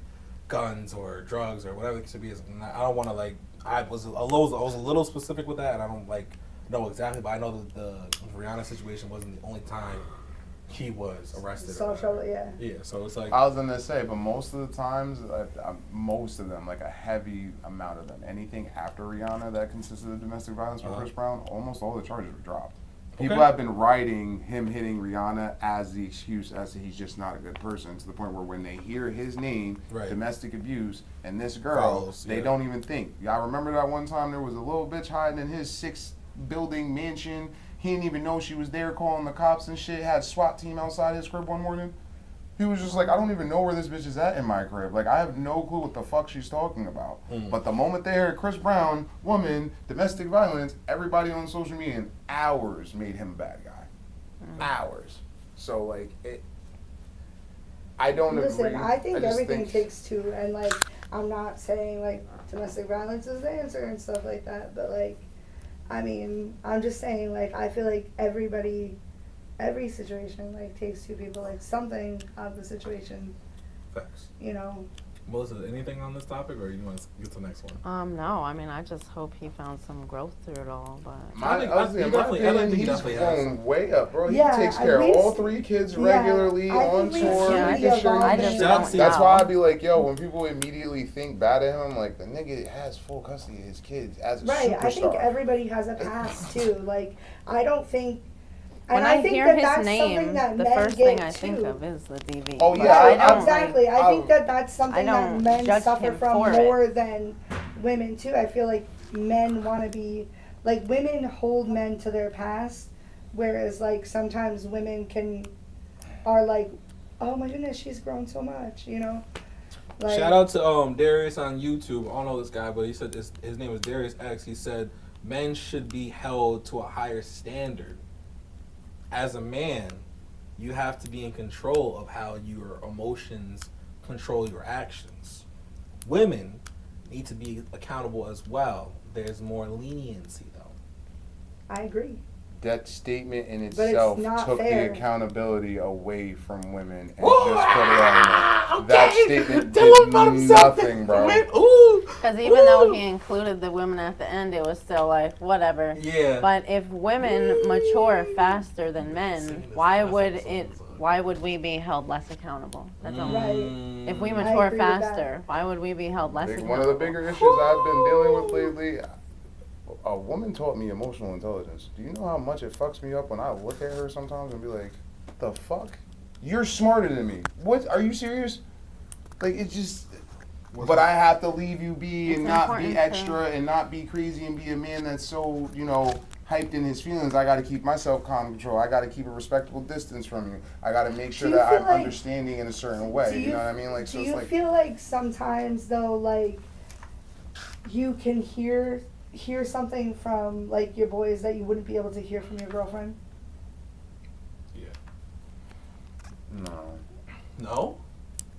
Speaker 1: guns or drugs or whatever it could be. I don't want to like. I was a little specific with that, and I don't like know exactly, but I know that the Rihanna situation wasn't the only time he was arrested.
Speaker 3: So trouble, yeah.
Speaker 1: Yeah, so it's like
Speaker 2: I was gonna say, but most of the times, most of them, like a heavy amount of them, anything after Rihanna that consisted of domestic violence for Chris Brown, almost all the charges were dropped. People have been writing him hitting Rihanna as the excuse as to he's just not a good person, to the point where when they hear his name, domestic abuse, and this girl, they don't even think. Y'all remember that one time there was a little bitch hiding in his 6-building mansion? He didn't even know she was there, calling the cops and shit, had a SWAT team outside his crib one morning. He was just like, I don't even know where this bitch is at in my crib. Like, I have no clue what the fuck she's talking about. But the moment they heard Chris Brown, woman, domestic violence, everybody on social media in hours made him a bad guy. Hours. So, like, I don't agree.
Speaker 3: Listen, I think everything takes two. And, like, I'm not saying, like, domestic violence is the answer and stuff like that. But, like, I mean, I'm just saying, like, I feel like every situation, like, takes two people, like, something out of the situation.
Speaker 1: Facts.
Speaker 3: You know.
Speaker 1: Melissa, anything on this topic, or you want to get to the next one?
Speaker 5: No, I mean, I just hope he found some growth through it all, but...
Speaker 2: I think he's going way up, bro. He takes care of all 3 kids regularly, on tour. That's why I'd be like, yo, when people immediately think bad of him, like, the nigga has full custody of his kids as a superstar.
Speaker 3: I think everybody has a past, too. Like, I don't think...
Speaker 5: When I hear his name, the first thing I think of is the DV.
Speaker 2: Oh, yeah.
Speaker 3: Exactly. I think that's something that men suffer from more than women, too. I feel like men want to be... Like, women hold men to their past, whereas, like, sometimes women are like, oh, my goodness, she's grown so much, you know? Like,
Speaker 1: shout out to Darius on YouTube. I don't know this guy, but he said his name was Darius X. He said, men should be held to a higher standard. As a man, you have to be in control of how your emotions control your actions. Women need to be accountable as well. There's more leniency, though.
Speaker 3: I agree.
Speaker 2: That statement in itself took the accountability away from women and just put it on that statement did nothing, bro.
Speaker 5: Because even though he included the women at the end, it was still like, whatever.
Speaker 1: Yeah.
Speaker 5: But if women mature faster than men, why would we be held less accountable? That's all.
Speaker 3: Right.
Speaker 5: If we mature faster, why would we be held less accountable?
Speaker 2: One of the bigger issues I've been dealing with lately, a woman taught me emotional intelligence. Do you know how much it fucks me up when I look at her sometimes and be like, the fuck? You're smarter than me. What? Are you serious? Like, it's just... But I have to leave you be and not be extra and not be crazy and be a man that's so, you know, hyped in his feelings. I got to keep myself calm and control. I got to keep a respectable distance from you. I got to make sure that I'm understanding in a certain way. You know what I mean? Like, so
Speaker 3: do
Speaker 2: it's
Speaker 3: you
Speaker 2: like...
Speaker 3: feel like sometimes, though, like, you can hear something from, like, your boys that you wouldn't be able to hear from your girlfriend?
Speaker 1: Yeah.
Speaker 2: No.
Speaker 1: No?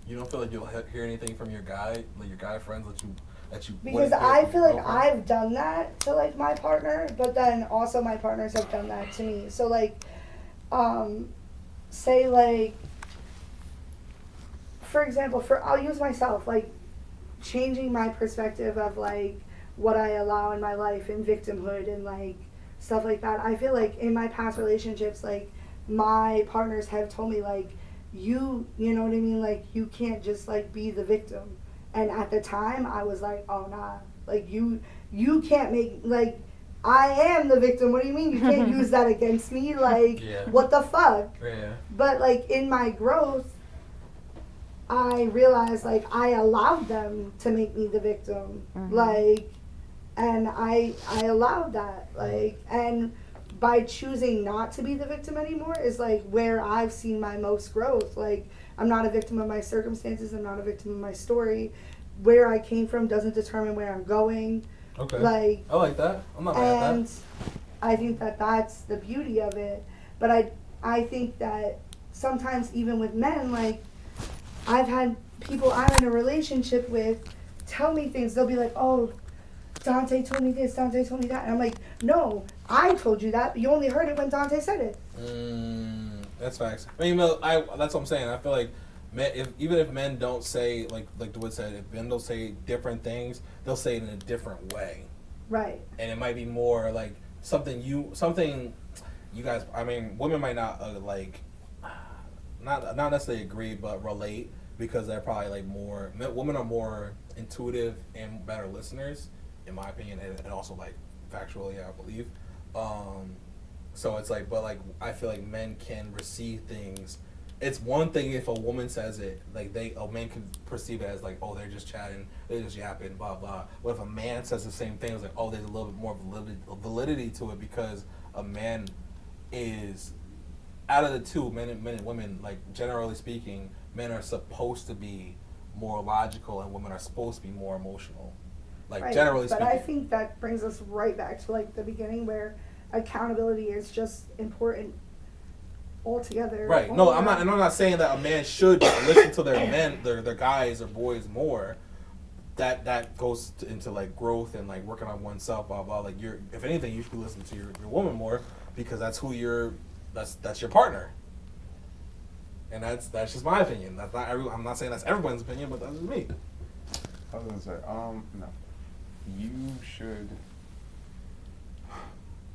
Speaker 1: You don't feel like you'll hear anything from your guy friends that you
Speaker 3: Because I feel like I've done that to, like, my partner, but then also my partners have done that to me. So, like, say, like, for example, I'll use myself, like, changing my perspective of, like, what I allow in my life and victimhood and, like, stuff like that. I feel like in my past relationships, like, my partners have told me, like, you know what I mean? Like, you can't just, like, be the victim. And at the time, I was like, oh, nah. Like, you can't make, like, I am the victim. What do you mean? You can't use that against me? Like, what the fuck?
Speaker 1: Yeah.
Speaker 3: But, like, in my growth, I realized, like, I allowed them to make me the victim.
Speaker 5: Mm-hmm.
Speaker 3: Like, and I allowed that. Like, and by choosing not to be the victim anymore is, like, where I've seen my most growth. Like, I'm not a victim of my circumstances. I'm not a victim of my story. Where I came from doesn't determine where I'm going.
Speaker 1: Okay.
Speaker 3: Like,
Speaker 1: I like that. I'm not mad at that.
Speaker 3: And I think that that's the beauty of it. But I think that sometimes even with men, like, I've had people I'm in a relationship with tell me things. They'll be like, oh, Dante told me this, Dante told me that. And I'm like, no, I told you that, but you only heard it when Dante said it.
Speaker 1: That's facts. I mean, that's what I'm saying. I feel like even if men don't say, like DeWitt said, if men don't say different things, they'll say it in a different way.
Speaker 3: Right.
Speaker 1: And it might be more like something you guys, I mean, women might not, not necessarily agree, but relate, because they're probably like women are more intuitive and better listeners, in my opinion, and also like factually, I believe. So it's like, but like I feel like men can receive things. It's one thing if a woman says it, like a man can perceive it as like, oh, they're just chatting, they're just yapping, blah blah. But if a man says the same thing, it's like, oh, there's a little bit more validity to it, because a man is, out of the two, men and women, like generally speaking, men are supposed to be more logical and women are supposed to be more emotional. Like
Speaker 3: Right,
Speaker 1: generally
Speaker 3: but
Speaker 1: speaking.
Speaker 3: I think that brings us right back to like the beginning, where accountability is just important altogether.
Speaker 1: Right. No, I'm not saying that a man should listen to their guys or boys more. That goes into like growth and like working on oneself, blah blah. Like if anything, you should listen to your woman more, because that's who that's your partner. And that's just my opinion. That's not I'm not saying that's everyone's opinion, but that's just me.
Speaker 2: I was gonna say, no. You should.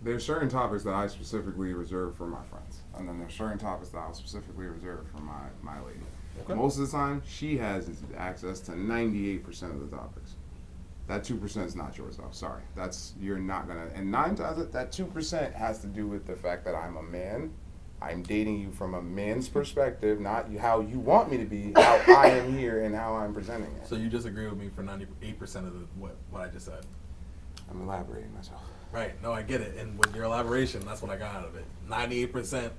Speaker 2: There's certain topics that I specifically reserve for my friends, and then there's certain topics that I'll specifically reserve for my lady.
Speaker 1: Okay.
Speaker 2: Most of the time, she has access to 98% of the topics. That 2% is not yours, though. Sorry, you're not gonna. And 9 times that 2% has to do with the fact that I'm a man. I'm dating you from a man's perspective, not how you want me to be, how I am here, and how I'm presenting it.
Speaker 1: So you disagree with me for 98% of what I just said?
Speaker 2: I'm elaborating myself.
Speaker 1: Right. No, I get it. And with your elaboration, that's what I got out of it. 98%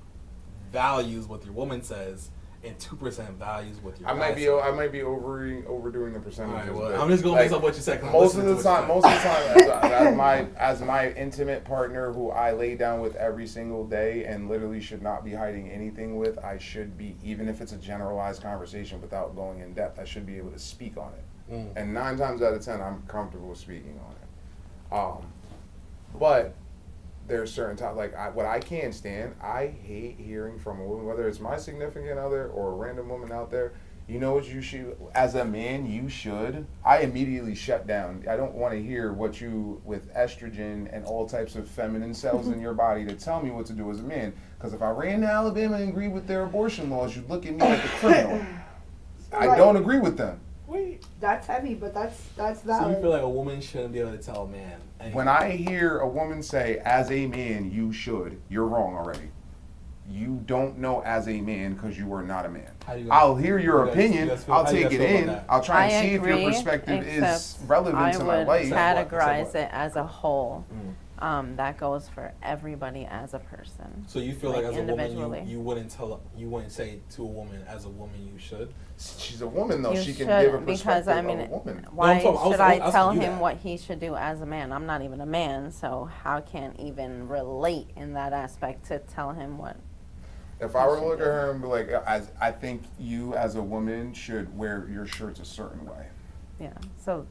Speaker 1: values what your woman says, and 2% values what your
Speaker 2: I might
Speaker 1: guy says.
Speaker 2: I might be overdoing the percentages.
Speaker 1: All right, well,
Speaker 2: but,
Speaker 1: I'm just going based on what you said. 'Cause I'm
Speaker 2: Most of
Speaker 1: listening
Speaker 2: the
Speaker 1: to what
Speaker 2: time,
Speaker 1: you said.
Speaker 2: as my intimate partner, who I lay down with every single day and literally should not be hiding anything with, I should be, even if it's a generalized conversation without going in depth, I should be able to speak on it. And 9 times out of 10, I'm comfortable speaking on it. But there's certain times, like what I can't stand, I hate hearing from a woman, whether it's my significant other or a random woman out there. You know what you should, as a man, you should. I immediately shut down. I don't want to hear what you, with estrogen and all types of feminine cells in your body, to tell me what to do as a man. Because if I ran to Alabama and agreed with their abortion laws, you'd look at me like a criminal. I don't agree with them.
Speaker 1: Wait.
Speaker 3: That's heavy, but that's valid.
Speaker 1: So you feel like a woman shouldn't be able to tell a man anything?
Speaker 2: When I hear a woman say, as a man, you should, you're wrong already. You don't know as a man because you are not a man. I'll hear your opinion. I'll take it in. I'll try and see if your perspective is relevant to my life.
Speaker 5: I would categorize it as a whole. That goes for everybody as a person.
Speaker 1: So you feel like as a woman, you wouldn't say to a woman, as a woman, you should?
Speaker 2: She's a woman, though.
Speaker 5: You
Speaker 2: She can
Speaker 5: should,
Speaker 2: give a
Speaker 5: because
Speaker 2: perspective
Speaker 5: I mean,
Speaker 2: of a woman.
Speaker 5: why should I tell
Speaker 1: you
Speaker 5: him
Speaker 1: that.
Speaker 5: what he should do as a man? I'm not even a man, so how can even relate in that aspect to tell him what?
Speaker 2: If I were to look at her and be like, I think you as a woman should wear your shirts a certain way.
Speaker 5: Yeah, so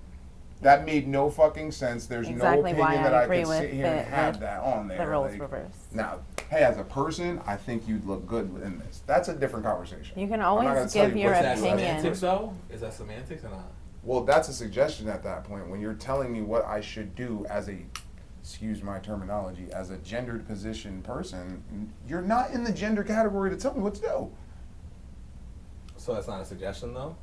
Speaker 2: that made no fucking sense. There's
Speaker 5: exactly
Speaker 2: no
Speaker 5: why
Speaker 2: opinion that
Speaker 5: I
Speaker 2: I
Speaker 5: agree
Speaker 2: could
Speaker 5: with
Speaker 2: sit here and have
Speaker 5: the
Speaker 2: that on there.
Speaker 5: the roles
Speaker 2: like,
Speaker 5: reversed.
Speaker 2: Now, hey, as a person, I think you'd look good in this. That's a different conversation.
Speaker 5: You can
Speaker 2: I'm not gonna
Speaker 5: always
Speaker 2: tell
Speaker 5: give
Speaker 2: you
Speaker 5: your
Speaker 2: what to
Speaker 1: Is
Speaker 2: do
Speaker 1: that
Speaker 2: as a
Speaker 5: opinion.
Speaker 1: semantics though? Is that semantics or not?
Speaker 2: Well, that's a suggestion at that point. When you're telling me what I should do as a, excuse my terminology, as a gendered position person, you're not in the gender category to tell me what to do.
Speaker 1: So that's not a suggestion though?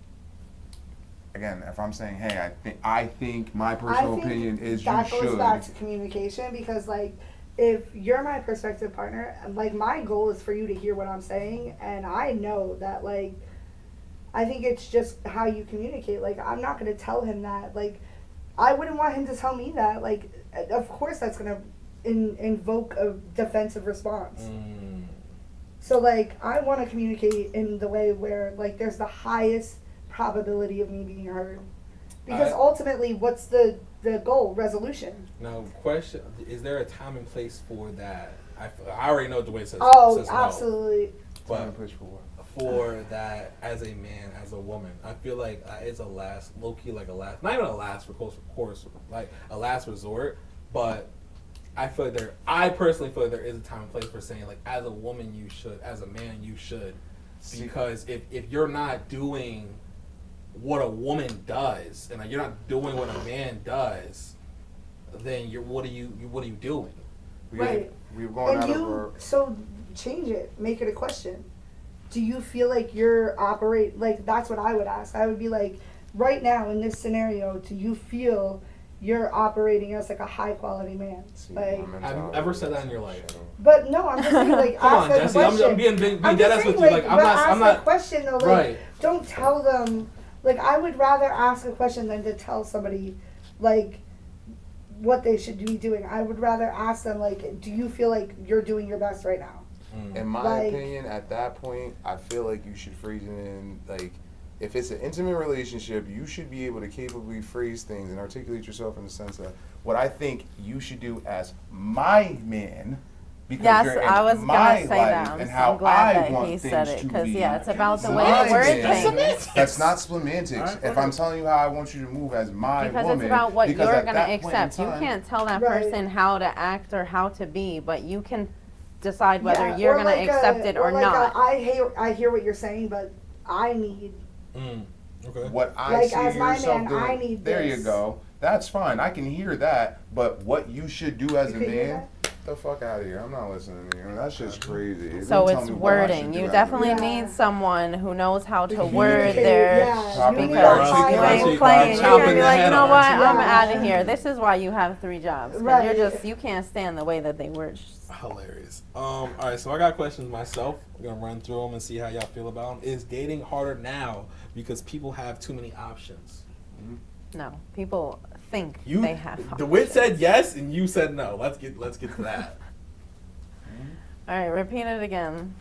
Speaker 2: Again, if I'm saying, hey, I think my personal opinion is you
Speaker 3: that
Speaker 2: should.
Speaker 3: goes back to communication, because like if you're my prospective partner, like my goal is for you to hear what I'm saying, and I know that like I think it's just how you communicate. Like I'm not gonna tell him that. Like I wouldn't want him to tell me that. Like of course that's gonna invoke a defensive response. So like I want to communicate in the way where like there's the highest probability of me being heard, because ultimately what's the goal? Resolution.
Speaker 1: Now, question: is there a time and place for that? I already know the way it says.
Speaker 3: Oh,
Speaker 1: says
Speaker 3: absolutely.
Speaker 1: No, but
Speaker 2: Time and place for what?
Speaker 1: for that, as a man, as a woman, I feel like it's a last, low key, like a last, not even a last, of course, like a last resort. But I feel like I personally feel like there is a time and place for saying like, as a woman you should, as a man you should, because if you're not doing what a woman does, and like, you're not doing what a man does, then what are you doing?
Speaker 3: Right.
Speaker 2: We've gone
Speaker 3: And
Speaker 2: out of our.
Speaker 3: so change it, make it a question. do you feel like you're like, that's what I would ask. I would be like, right now in this scenario, do you feel you're operating as like a high quality man? Like,
Speaker 1: have you ever said that in your life?
Speaker 3: but no, I'm just saying, like,
Speaker 1: Come on,
Speaker 3: ask a
Speaker 1: Jesse.
Speaker 3: question.
Speaker 1: I'm being
Speaker 3: I'm
Speaker 1: dead
Speaker 3: just
Speaker 1: ass with
Speaker 3: saying,
Speaker 1: you. Like, I'm
Speaker 3: but
Speaker 1: not. I'm
Speaker 3: ask
Speaker 1: not.
Speaker 3: a question though. Like,
Speaker 1: Right.
Speaker 3: don't tell them. Like, I would rather ask a question than to tell somebody, like, what they should be doing. I would rather ask them, like, do you feel like you're doing your best right now?
Speaker 2: In my
Speaker 3: Like-
Speaker 2: opinion, at that point, I feel like you should phrase it in, like, if it's an intimate relationship, you should be able to capably phrase things and articulate yourself in the sense of what I think you should do as my man. Because
Speaker 5: Yes,
Speaker 2: you're in
Speaker 5: I was
Speaker 2: my
Speaker 5: gonna say
Speaker 2: life
Speaker 5: that.
Speaker 2: and
Speaker 5: I'm
Speaker 2: how
Speaker 5: so glad
Speaker 2: I
Speaker 5: that
Speaker 2: want
Speaker 5: he
Speaker 2: things
Speaker 5: said it
Speaker 2: to
Speaker 5: because
Speaker 2: be.
Speaker 5: it's about the way
Speaker 2: My
Speaker 5: you word
Speaker 2: man.
Speaker 5: things.
Speaker 2: That's not semantics.
Speaker 1: Alright,
Speaker 2: If I'm telling you how I want you to move as my
Speaker 5: Because
Speaker 2: woman,
Speaker 5: it's about what
Speaker 2: because
Speaker 5: you're
Speaker 2: at
Speaker 5: gonna
Speaker 2: that point in
Speaker 5: accept. You
Speaker 2: time-
Speaker 5: can't tell that
Speaker 3: Right.
Speaker 5: person how to act or how to be, but you can decide whether
Speaker 3: Yeah,
Speaker 5: you're
Speaker 3: or
Speaker 5: gonna
Speaker 3: like
Speaker 5: accept it or
Speaker 3: like
Speaker 5: not.
Speaker 3: I hear what you're saying, but I need.
Speaker 1: Okay.
Speaker 2: What I
Speaker 3: Like,
Speaker 2: see
Speaker 3: as my
Speaker 2: yourself
Speaker 3: man,
Speaker 2: doing,
Speaker 3: I need
Speaker 2: there
Speaker 3: this.
Speaker 2: you go. That's fine. I can hear that. But what you should do as
Speaker 3: You
Speaker 2: a
Speaker 3: can hear
Speaker 2: man, the fuck out of here. I'm not listening to you. That's just crazy.
Speaker 5: So
Speaker 2: Don't tell
Speaker 5: it's
Speaker 2: me what I should
Speaker 5: wording.
Speaker 2: do
Speaker 5: You
Speaker 2: as a
Speaker 5: definitely
Speaker 2: man.
Speaker 3: Yeah.
Speaker 5: need someone who knows how to
Speaker 3: Communicate,
Speaker 5: word their
Speaker 3: yeah.
Speaker 2: Proper
Speaker 3: You need
Speaker 5: because
Speaker 3: a
Speaker 5: you
Speaker 3: high
Speaker 5: ain't
Speaker 3: level
Speaker 5: playing. You're
Speaker 1: chopping
Speaker 5: gonna be
Speaker 1: the
Speaker 5: like,
Speaker 1: head
Speaker 5: you know
Speaker 1: off.
Speaker 5: what? I'm
Speaker 3: Yeah.
Speaker 5: out of here. This is why you have 3 jobs. 'Cause
Speaker 3: Right.
Speaker 5: you're just you can't stand the way that they word.
Speaker 1: Hilarious. All right, so I got questions myself. We're gonna run through them and see how y'all feel about them. Is dating harder now because people have too many options?
Speaker 5: No, people think
Speaker 1: You,
Speaker 5: they have.
Speaker 1: DeWitt said
Speaker 5: options.
Speaker 1: yes, and you said no. Let's get to that.
Speaker 5: All right, repeat it again.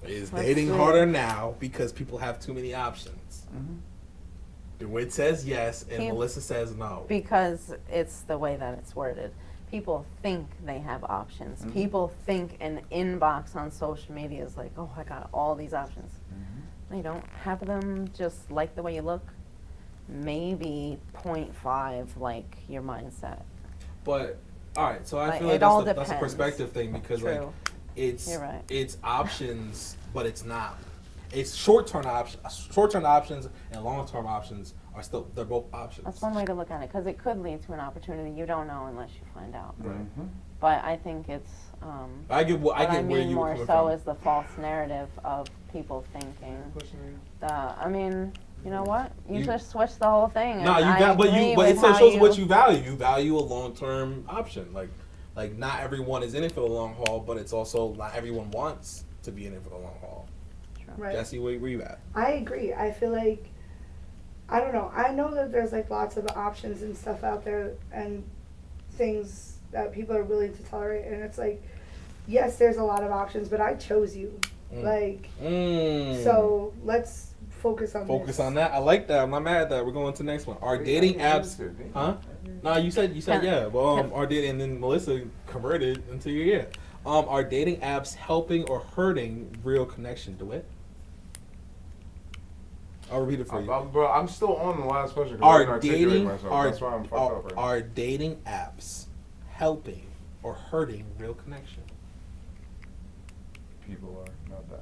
Speaker 1: Is
Speaker 5: Let's
Speaker 1: dating
Speaker 5: see.
Speaker 1: harder now because people have too many options?
Speaker 2: Mhm.
Speaker 1: DeWitt says yes, and
Speaker 5: He-
Speaker 1: Melissa says no.
Speaker 5: Because it's the way that it's worded. People think they have options.
Speaker 2: Mhm.
Speaker 5: People think an inbox on social media is like, oh, I got all these options. They don't have them just like the way you look. Maybe 0.5 like your mindset.
Speaker 1: But all right, so I
Speaker 5: Like,
Speaker 1: feel like
Speaker 5: it all
Speaker 1: that's a
Speaker 5: depends.
Speaker 1: perspective thing because like
Speaker 5: True.
Speaker 1: it's
Speaker 5: You're right.
Speaker 1: it's options, but it's not. It's short-term options and long-term options are still, they're both options.
Speaker 5: That's one way to look at it because it could lead to an opportunity you don't know unless you find out.
Speaker 2: Mhm.
Speaker 5: But I think it's.
Speaker 1: I get
Speaker 5: What I
Speaker 1: where
Speaker 5: mean
Speaker 1: you were
Speaker 5: more
Speaker 1: coming
Speaker 5: so
Speaker 1: from.
Speaker 5: is the false narrative of people thinking. I mean, you know what? You just switch the whole thing.
Speaker 1: No,
Speaker 5: and
Speaker 1: you
Speaker 5: I
Speaker 1: got, but
Speaker 5: agree
Speaker 1: you, but
Speaker 5: with
Speaker 1: it says
Speaker 5: how
Speaker 1: shows what you value. You value a long-term option. Like not everyone is in it for the long haul, but it's also not everyone wants to be in it for the long haul.
Speaker 3: Right.
Speaker 1: Jesse, where you at?
Speaker 3: I agree. I feel like, I don't know. I know that there's like lots of options and stuff out there and things that people are willing to tolerate. And it's like, yes, there's a lot of options, but I chose you. Like, so let's focus on
Speaker 1: Focus
Speaker 3: this.
Speaker 1: on that. I like that. I'm not mad at that. We're going to the next one. Are dating apps? Huh? No, you said yeah. Well, are dating, and then Melissa converted into your yeah. Are dating apps helping or hurting real connection? DeWitt? I'll repeat it for you.
Speaker 2: Bro, I'm still on the last question. 'Cause I didn't
Speaker 1: Are
Speaker 2: articulate
Speaker 1: dating
Speaker 2: myself. That's why I'm fucked up right now.
Speaker 1: are dating apps helping or hurting real connection?
Speaker 2: People are, not that.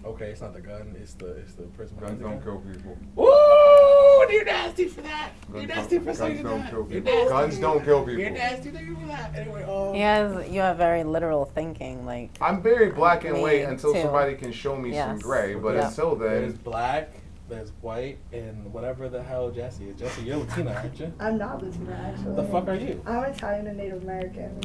Speaker 1: Okay, it's not the gun. It's the person.
Speaker 2: Guns don't kill people.
Speaker 1: Ooh, you're nasty for that. You're
Speaker 2: Guns
Speaker 1: nasty
Speaker 2: don't-
Speaker 1: for saying
Speaker 2: guns don't
Speaker 1: that.
Speaker 2: kill
Speaker 1: You're
Speaker 2: people.
Speaker 1: nasty.
Speaker 2: Guns don't kill people.
Speaker 1: You're nasty nigga for that. Anyway,
Speaker 5: You have very literal thinking, like.
Speaker 2: I'm very black and
Speaker 5: Me
Speaker 2: white until
Speaker 5: too.
Speaker 2: somebody can show me some
Speaker 5: Yes.
Speaker 2: gray, but
Speaker 5: Yeah.
Speaker 2: until
Speaker 1: there's
Speaker 2: then,
Speaker 1: black, there's white, and whatever the hell Jesse is. Jesse, you're Latina, aren't you?
Speaker 3: I'm not Latina, actually.
Speaker 1: The fuck are you?
Speaker 3: I'm Italian and Native American.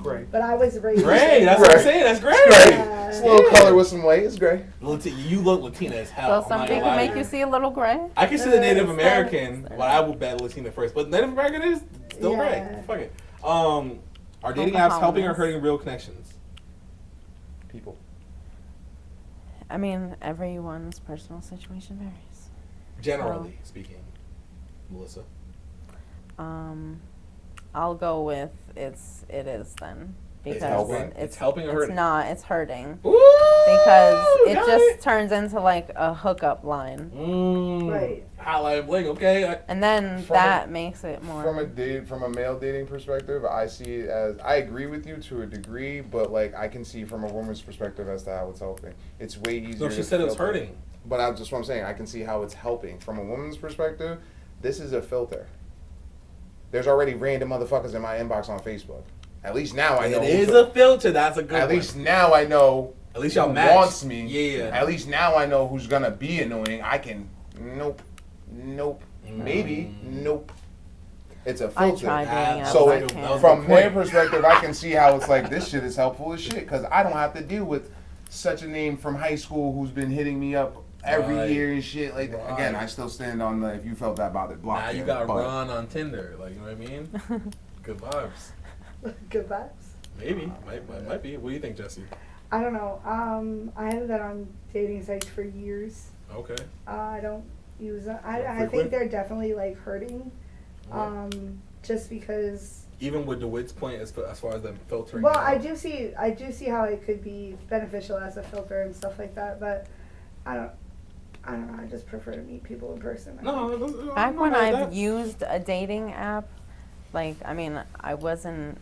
Speaker 2: gray.
Speaker 3: But I was raised.
Speaker 1: Gray. That's what I'm
Speaker 2: Gray.
Speaker 1: saying. That's great.
Speaker 2: Gray.
Speaker 3: Yeah.
Speaker 2: It's a little color with some white. It's gray.
Speaker 1: You look Latina as hell.
Speaker 5: So
Speaker 1: I'm
Speaker 5: some
Speaker 1: not gonna
Speaker 5: people
Speaker 1: lie
Speaker 5: make
Speaker 1: to
Speaker 5: you see a little gray.
Speaker 1: I can see the Native
Speaker 3: It's
Speaker 1: American,
Speaker 5: fair.
Speaker 1: but I would bet Latina first. But Native American is still
Speaker 3: Yeah.
Speaker 1: gray. Fuck it. Are dating apps helping or
Speaker 5: Oklahomas.
Speaker 1: hurting real connections?
Speaker 2: People.
Speaker 5: I mean, everyone's personal situation varies.
Speaker 1: Generally speaking, Melissa.
Speaker 5: I'll go with it is then because
Speaker 2: helping.
Speaker 1: It's helping or
Speaker 5: it's
Speaker 1: hurting?
Speaker 5: not. It's hurting
Speaker 1: Ooh,
Speaker 5: because it
Speaker 1: got
Speaker 5: just turns into like a hookup line,
Speaker 3: Right.
Speaker 1: Highlight bling, okay.
Speaker 5: and then
Speaker 2: From
Speaker 5: that makes it more.
Speaker 2: From a male dating perspective, I see it as, I agree with you to a degree, but like I can see from a woman's perspective as to how it's helping. It's way easier.
Speaker 1: No, she
Speaker 2: to
Speaker 1: said it was
Speaker 2: filter.
Speaker 1: hurting.
Speaker 2: But that's just what I'm saying. I can see how it's helping. From a woman's perspective, this is a filter. There's already random motherfuckers in my inbox on Facebook. At least now I know.
Speaker 1: It is a filter. That's a good
Speaker 2: At
Speaker 1: one.
Speaker 2: least now I know
Speaker 1: At least y'all
Speaker 2: who
Speaker 1: match.
Speaker 2: wants me.
Speaker 1: Yeah.
Speaker 2: At least now I know who's gonna be annoying. I can. Nope. Maybe. Nope. It's a
Speaker 5: I
Speaker 2: filter.
Speaker 5: tried dating apps.
Speaker 2: So
Speaker 5: I
Speaker 1: it-
Speaker 5: can't.
Speaker 2: from
Speaker 1: Good
Speaker 2: their
Speaker 1: point.
Speaker 2: perspective, I can see how it's like this shit is helpful as shit because I don't have to deal with such a name from high school who's been hitting me up every
Speaker 1: Right.
Speaker 2: year and shit. Like
Speaker 1: Right.
Speaker 2: again, I still stand on the if you felt that bothered, block
Speaker 1: Now you
Speaker 2: him,
Speaker 1: got
Speaker 2: but-
Speaker 1: Ron on Tinder. Like, you know what I mean? Good vibes.
Speaker 3: Good vibes.
Speaker 1: Maybe. Might be. What do you think, Jesse?
Speaker 3: I don't know. I haven't been on dating sites for years.
Speaker 1: Okay.
Speaker 3: I don't use them. I
Speaker 1: Frequent?
Speaker 3: think they're definitely like hurting.
Speaker 1: Yeah.
Speaker 3: Just because.
Speaker 1: Even with DeWitt's point as far as them filtering.
Speaker 3: Well,
Speaker 1: out.
Speaker 3: I do see how it could be beneficial as a filter and stuff like that, but I don't know. I just prefer to meet people in person. I think.
Speaker 1: No.
Speaker 5: Back when
Speaker 1: I
Speaker 5: I've used a dating app, like, I mean, I wasn't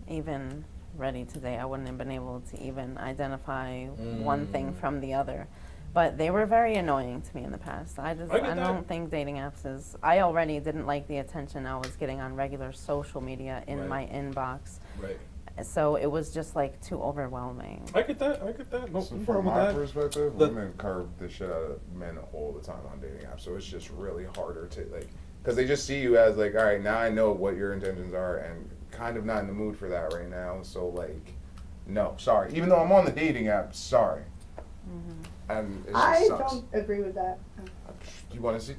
Speaker 5: even ready to date. I wouldn't have been able to even identify one thing from the other. But they were very annoying to me in the past. I
Speaker 1: get
Speaker 5: don't
Speaker 1: that.
Speaker 5: think dating apps is. I already didn't like the attention I was getting on regular social media in
Speaker 1: Right.
Speaker 5: my inbox.
Speaker 1: Right.
Speaker 5: So it was just like too overwhelming.
Speaker 1: I get that. No
Speaker 2: So
Speaker 1: problem
Speaker 2: from
Speaker 1: with
Speaker 2: my
Speaker 1: that.
Speaker 2: perspective,
Speaker 1: The-
Speaker 2: women curve the shit out of men all the time on dating apps. So it's just really harder to like, because they just see you as like, all right, now I know what your intentions are, and kind of not in the mood for that right now. So like, no, sorry. Even though I'm on the dating app, sorry. And it just
Speaker 3: I
Speaker 2: sucks.
Speaker 3: don't agree with that.
Speaker 2: You want to see?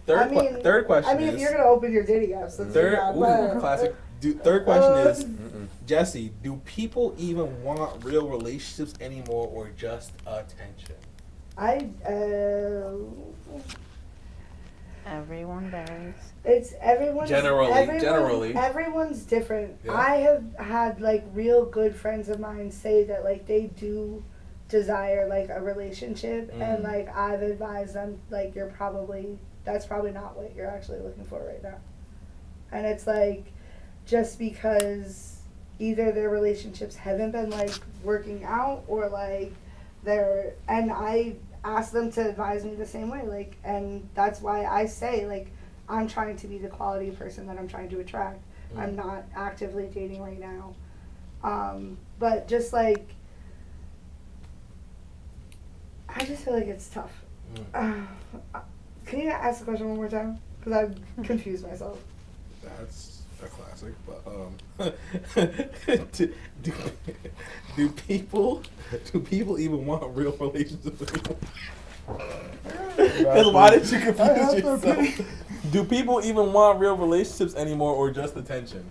Speaker 1: Third question
Speaker 3: I mean,
Speaker 1: is.
Speaker 3: if you're gonna open your dating apps, let's do
Speaker 1: Third,
Speaker 3: that.
Speaker 1: ooh,
Speaker 3: But,
Speaker 1: classic. Third question is,
Speaker 2: Mm-mm.
Speaker 1: Jesse, do people even want real relationships anymore, or just attention?
Speaker 5: Everyone varies.
Speaker 3: It's everyone's
Speaker 1: Generally.
Speaker 3: everyone's different.
Speaker 1: Yeah.
Speaker 3: I have had like real good friends of mine say that like they do desire like a relationship, and like I've advised them like that's probably not what you're actually looking for right now. And it's like just because either their relationships haven't been like working out, or like and I ask them to advise me the same way, like, and that's why I say like I'm trying to be the quality person that I'm trying to attract. I'm not actively dating right now, but just like I just feel like it's tough. Can you ask the question one more time? Because I've confused myself.
Speaker 1: That's a classic. But do people even want real relationships anymore? Because why did you confuse yourself? Do people even want real relationships anymore, or just attention?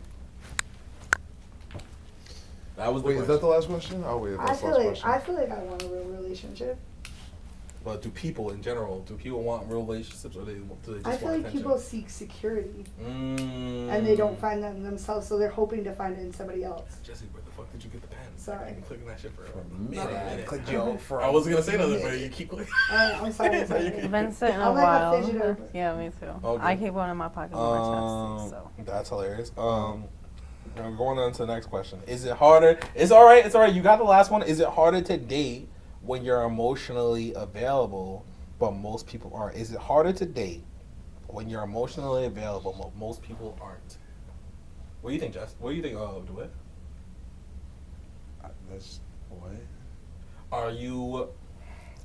Speaker 1: That was the
Speaker 2: Wait, is
Speaker 1: question.
Speaker 2: that the last question? Oh wait,
Speaker 3: I
Speaker 2: that's the
Speaker 3: feel
Speaker 2: last
Speaker 3: like
Speaker 2: question.
Speaker 3: I want a real relationship.
Speaker 1: But do people in general, do people want real relationships, or do they just
Speaker 3: I
Speaker 1: want
Speaker 3: feel like
Speaker 1: attention?
Speaker 3: people seek security
Speaker 1: And
Speaker 3: and they don't find that in themselves, so they're hoping to find it in somebody else.
Speaker 1: Jesse, where the fuck did you get the pen?
Speaker 3: Sorry.
Speaker 1: I've been clicking that shit for a
Speaker 2: minute.
Speaker 1: minute.
Speaker 2: Click Joe for
Speaker 1: I wasn't gonna say nothing, but you keep clicking.
Speaker 3: I'm sorry. I'm sorry.
Speaker 5: It's been sitting a
Speaker 3: I'm like a
Speaker 5: while.
Speaker 3: fidgeter.
Speaker 5: Yeah, me too.
Speaker 1: Okay.
Speaker 5: I keep one in my pocket with my chapstick, so.
Speaker 1: That's hilarious. Going on to the next question. Is it harder? It's all right. You got the last one. Is it harder to date when you're emotionally available, but most people aren't? Is it harder to date when you're emotionally available, but most people aren't? What do you think, Jess? What do you think, DeWitt?
Speaker 2: That's what?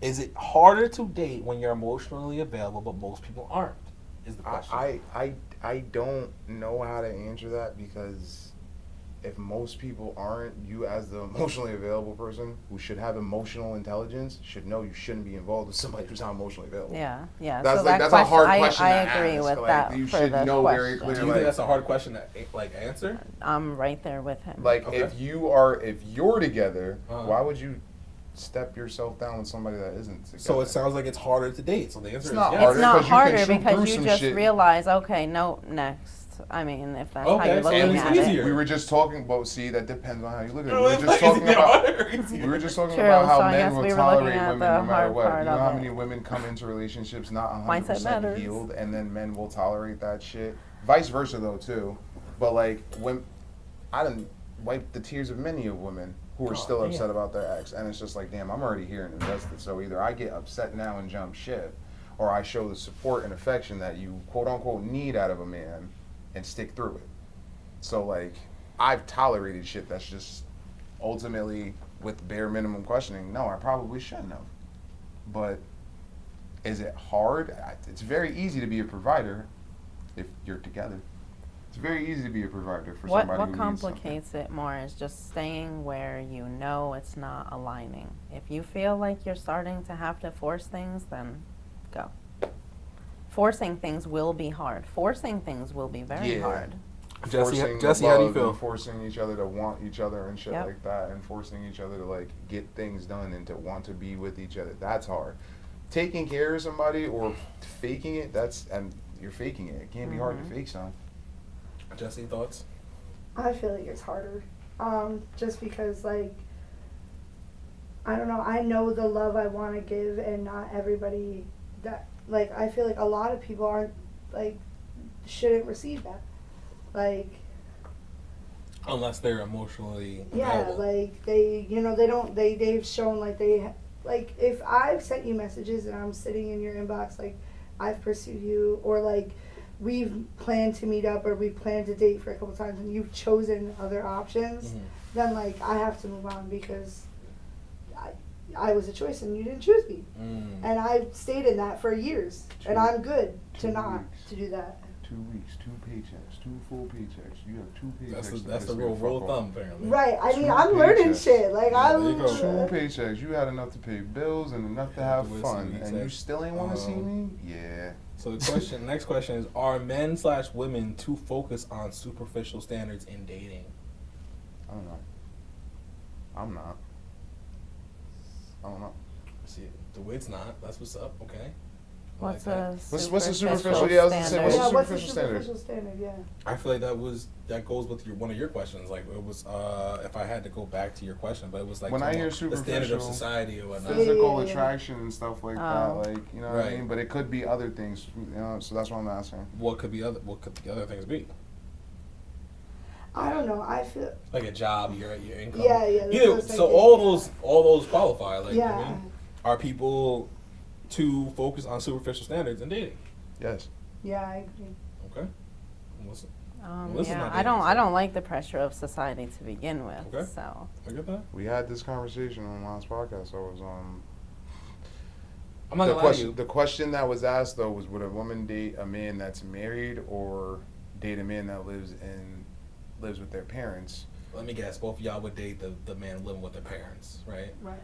Speaker 1: Is it harder to date when you're emotionally available, but most people aren't? Is the question.
Speaker 2: I don't know how to answer that, because if most people aren't, you as the emotionally available person who should have emotional intelligence should know you shouldn't be involved with somebody who's not emotionally available.
Speaker 5: Yeah.
Speaker 2: That's
Speaker 5: So
Speaker 2: like
Speaker 5: that
Speaker 2: that's a hard
Speaker 5: I
Speaker 2: question
Speaker 5: I
Speaker 2: to
Speaker 5: agree
Speaker 2: ask.
Speaker 5: with
Speaker 2: Like,
Speaker 5: that
Speaker 2: you
Speaker 5: for
Speaker 2: should
Speaker 5: the
Speaker 2: know very
Speaker 5: question.
Speaker 2: clearly.
Speaker 1: Do you think that's a hard question to answer?
Speaker 5: I'm right there with him.
Speaker 2: Like
Speaker 1: Okay.
Speaker 2: if you're together,
Speaker 1: Uh-huh.
Speaker 2: why would you step yourself down with somebody that isn't together?
Speaker 1: So it sounds like it's harder to date. So the answer is
Speaker 2: not
Speaker 1: yes.
Speaker 2: harder.
Speaker 5: It's not
Speaker 2: 'cause you can
Speaker 5: harder
Speaker 2: shoot through
Speaker 5: because you
Speaker 2: some
Speaker 5: just
Speaker 2: shit.
Speaker 5: realize, okay, no, next. I mean, if that's how
Speaker 1: Okay,
Speaker 5: you're
Speaker 1: so
Speaker 5: looking
Speaker 1: it's
Speaker 5: at
Speaker 1: easier.
Speaker 5: it.
Speaker 2: We were just talking about. See, that depends on how you look at it.
Speaker 1: No,
Speaker 2: We were
Speaker 1: it's
Speaker 2: just
Speaker 1: not
Speaker 2: talking
Speaker 1: easier,
Speaker 2: about.
Speaker 1: harder, easier.
Speaker 2: We were just talking
Speaker 5: True,
Speaker 2: about how
Speaker 5: so I
Speaker 2: men
Speaker 5: guess
Speaker 2: will
Speaker 5: we were
Speaker 2: tolerate
Speaker 5: looking at
Speaker 2: women
Speaker 5: the
Speaker 2: no matter
Speaker 5: hard
Speaker 2: what.
Speaker 5: part
Speaker 2: You know
Speaker 5: of
Speaker 2: how
Speaker 5: it.
Speaker 2: many women come into relationships not
Speaker 5: Mindset
Speaker 2: 100%
Speaker 5: matters.
Speaker 2: healed, and then men will tolerate that shit. Vice versa though too. But like when I done wiped the tears of many of women who are still upset about their ex, and it's just like, damn, I'm already here and invested. So either I get upset now and jump ship, or I show the support and affection that you quote unquote need out of a man and stick through it. So like I've tolerated shit that's just ultimately with bare minimum questioning, no, I probably shouldn't have. But is it hard? It's very easy to be a provider if you're together. It's very easy to be a provider for somebody
Speaker 5: What
Speaker 2: who
Speaker 5: complicates it more is just staying where you know it's not aligning. If you feel like you're starting to have to force things, then go. Forcing things will be hard. Forcing things will be very hard.
Speaker 2: Forcing
Speaker 1: Jesse, how do you
Speaker 2: love
Speaker 1: feel?
Speaker 2: and forcing each other to want each other and shit
Speaker 5: Yep.
Speaker 2: like that, and forcing each other to like get things done and to want to be with each other. That's hard. Taking care of somebody or faking it, and you're faking it. It can't be hard to fake something.
Speaker 1: Jesse, thoughts?
Speaker 3: I feel like it's harder. Just because, like, I don't know, I know the love I want to give, and not everybody that, like, I feel like a lot of people aren't, like, shouldn't receive that. Like,
Speaker 1: Unless they're emotionally
Speaker 3: yeah,
Speaker 1: available.
Speaker 3: like, they, you know, they've shown, like, like, if I've sent you messages and I'm sitting in your inbox, like, I've pursued you, or, like, we've planned to meet up, or we've planned to date for a couple times, and you've chosen other options, then, like, I have to move on, because I was a choice and you didn't choose me. And I've stayed in that for years, and I'm good to not to do that.
Speaker 2: 2 weeks, 2 paychecks, 2 full paychecks. You have 2 paychecks.
Speaker 1: That's the real rule of thumb, apparently.
Speaker 3: Right, I mean,
Speaker 2: 2
Speaker 3: I'm learning
Speaker 2: paychecks.
Speaker 3: shit, like,
Speaker 1: Yeah, there you go.
Speaker 2: 2 paychecks. You had enough to pay bills and enough to have fun, and you still ain't want to see me? Yeah.
Speaker 1: So the next question is: are men/women too focused on superficial standards in dating?
Speaker 2: I don't know. I'm not. I don't know.
Speaker 1: See, the way it's not. That's what's up. Okay. I
Speaker 5: What's
Speaker 1: like that.
Speaker 2: What's the superficial?
Speaker 5: standard?
Speaker 2: Yeah, I was gonna say,
Speaker 3: Yeah,
Speaker 2: what's the
Speaker 3: what's the
Speaker 2: superficial standard?
Speaker 3: superficial standard, yeah.
Speaker 1: I feel like that goes with one of your questions. Like it was, if I had to go back to your question, but it was like
Speaker 2: When I hear
Speaker 1: the standard of
Speaker 2: superficial,
Speaker 1: society or whatnot.
Speaker 2: Physical
Speaker 3: Yeah.
Speaker 2: attraction and stuff like
Speaker 5: Oh.
Speaker 2: that, like, you know what I
Speaker 1: Right.
Speaker 2: mean? But it could be other things, you know. So that's what I'm asking.
Speaker 1: What could the other things be?
Speaker 3: I don't know, I feel,
Speaker 1: Like a job, your income.
Speaker 3: Yeah, yeah, that's
Speaker 1: Either,
Speaker 3: what I was
Speaker 1: so
Speaker 3: thinking.
Speaker 1: all those qualify. Like,
Speaker 3: yeah.
Speaker 1: I mean, are people too focused on superficial standards in dating?
Speaker 2: Yes.
Speaker 3: Yeah, I agree.
Speaker 1: Okay. Listen, Well, this is
Speaker 5: Yeah,
Speaker 1: not
Speaker 5: I
Speaker 1: dating,
Speaker 5: don't
Speaker 1: so-
Speaker 5: like the pressure of society to begin with.
Speaker 1: Okay.
Speaker 5: So
Speaker 1: I get that.
Speaker 2: We had this conversation on the last podcast. I was
Speaker 1: I'm not
Speaker 2: the
Speaker 1: gonna lie to
Speaker 2: question.
Speaker 1: you.
Speaker 2: The question that was asked though was, would a woman date a man that's married or date a man that lives with their parents?
Speaker 1: Let me guess. Both of y'all would date the man living with their parents, right?
Speaker 3: Right.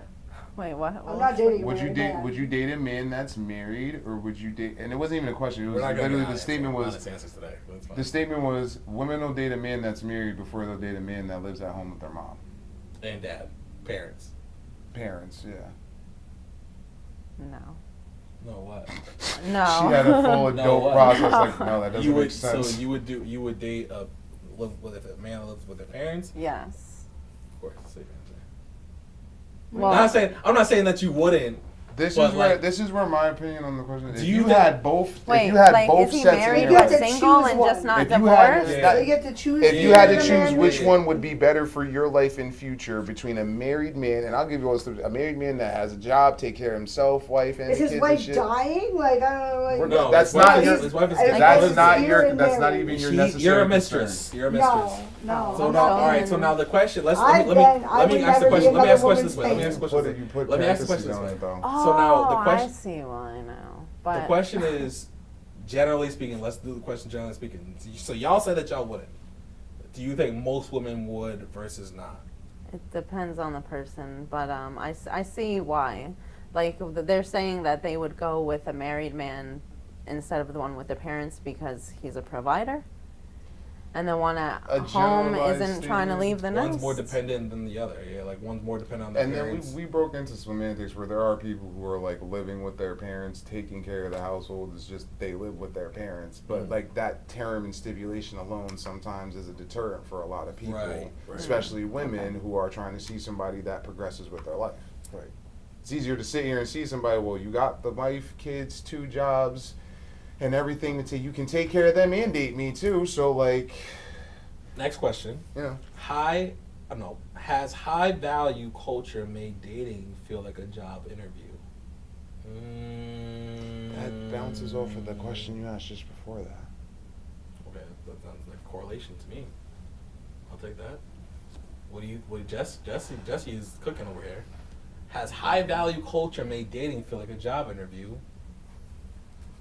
Speaker 5: wait, what?
Speaker 3: I'm not dating
Speaker 2: Would you
Speaker 3: married
Speaker 2: date?
Speaker 3: man.
Speaker 2: Would you date a man that's married, or would you date? And it wasn't even a question. It was
Speaker 1: We're not gonna
Speaker 2: literally
Speaker 1: get
Speaker 2: the statement was.
Speaker 1: honest answers today. But it's fine.
Speaker 2: The statement was, women will date a man that's married before they'll date a man that lives at home with their mom.
Speaker 1: And dad, parents.
Speaker 2: Parents, yeah.
Speaker 5: No.
Speaker 1: No, what?
Speaker 5: No.
Speaker 2: She had a full
Speaker 1: No,
Speaker 2: adult
Speaker 1: what?
Speaker 2: process. Like, no, that doesn't
Speaker 1: You
Speaker 2: make
Speaker 1: would
Speaker 2: sense.
Speaker 1: so you would date a man that lives with their parents?
Speaker 5: Yes.
Speaker 1: Of course, safe answer.
Speaker 5: Well,
Speaker 1: I'm not saying that you wouldn't.
Speaker 2: This
Speaker 1: But,
Speaker 2: is where my opinion on the question is.
Speaker 1: Do
Speaker 2: If
Speaker 1: you
Speaker 2: you
Speaker 1: think-
Speaker 2: had both,
Speaker 5: Wait,
Speaker 2: if you had
Speaker 5: like,
Speaker 2: both
Speaker 5: is he
Speaker 2: sets
Speaker 5: married
Speaker 2: in
Speaker 3: You
Speaker 2: your
Speaker 3: have
Speaker 5: or
Speaker 3: to
Speaker 2: life,
Speaker 5: single
Speaker 3: choose
Speaker 5: and
Speaker 3: one.
Speaker 5: just not
Speaker 2: If you had-
Speaker 5: divorced?
Speaker 1: Yeah.
Speaker 3: So you get to choose.
Speaker 2: if you had to
Speaker 3: either
Speaker 2: choose
Speaker 3: man
Speaker 2: which
Speaker 3: with-
Speaker 2: one would be better for your life in future between a married man, and I'll give you a married man that has a job, take care of himself, wife, and
Speaker 3: Is
Speaker 2: kids
Speaker 3: his
Speaker 2: and
Speaker 3: wife
Speaker 2: shit.
Speaker 3: dying? Like, I don't know. Like,
Speaker 1: No,
Speaker 2: That's
Speaker 1: his wife
Speaker 2: not
Speaker 1: is-
Speaker 2: your-
Speaker 1: his wife is.
Speaker 3: Like,
Speaker 2: That's
Speaker 3: it's
Speaker 2: not
Speaker 3: here
Speaker 2: your.
Speaker 3: and
Speaker 2: That's not
Speaker 3: there.
Speaker 2: even your
Speaker 1: She-
Speaker 2: necessary.
Speaker 1: you're a
Speaker 2: concern.
Speaker 1: mistress. You're a mistress.
Speaker 3: No.
Speaker 1: So
Speaker 3: I'm
Speaker 1: now,
Speaker 3: not
Speaker 1: all right.
Speaker 3: saying-
Speaker 1: So now the question. Let
Speaker 3: I
Speaker 1: me
Speaker 3: would
Speaker 1: ask the
Speaker 3: never
Speaker 1: question.
Speaker 3: be
Speaker 1: Let me ask the
Speaker 3: another
Speaker 1: question this way. Let me
Speaker 3: woman's
Speaker 1: ask the question.
Speaker 2: You put
Speaker 1: Let me ask the question
Speaker 2: parentheses
Speaker 1: this way.
Speaker 2: on it, though.
Speaker 1: So now the
Speaker 5: Oh,
Speaker 1: question.
Speaker 5: I see why now. But
Speaker 1: The question is, generally speaking, let's do the question generally speaking. So y'all said that y'all wouldn't. Do you think most women would versus not?
Speaker 5: it depends on the person. But I see why. Like they're saying that they would go with a married man instead of the one with their parents because he's a provider, and the one at
Speaker 2: A
Speaker 5: home
Speaker 2: generalized
Speaker 5: isn't trying to
Speaker 2: statement.
Speaker 5: leave the nest.
Speaker 1: One's more dependent than the other. Yeah, like one's more dependent on their
Speaker 2: And then
Speaker 1: parents.
Speaker 2: we broke into semantics where there are people who are like living with their parents, taking care of the household. It's just they live with their parents. But like that term and stipulation alone sometimes is a deterrent for a lot of people,
Speaker 1: Right.
Speaker 2: especially women who are trying to see somebody that progresses with their life. Right. It's easier to sit here and see somebody. Well, you got the wife, kids, 2 jobs, and everything to say you can take care of them and date me too. So like,
Speaker 1: Next question.
Speaker 2: you know.
Speaker 1: Has high value culture made dating feel like a job interview?
Speaker 2: That bounces off of the question you asked just before that.
Speaker 1: Okay, that sounds like correlation to me. I'll take that. Jesse is cooking over here. Has high value culture made dating feel like a job interview?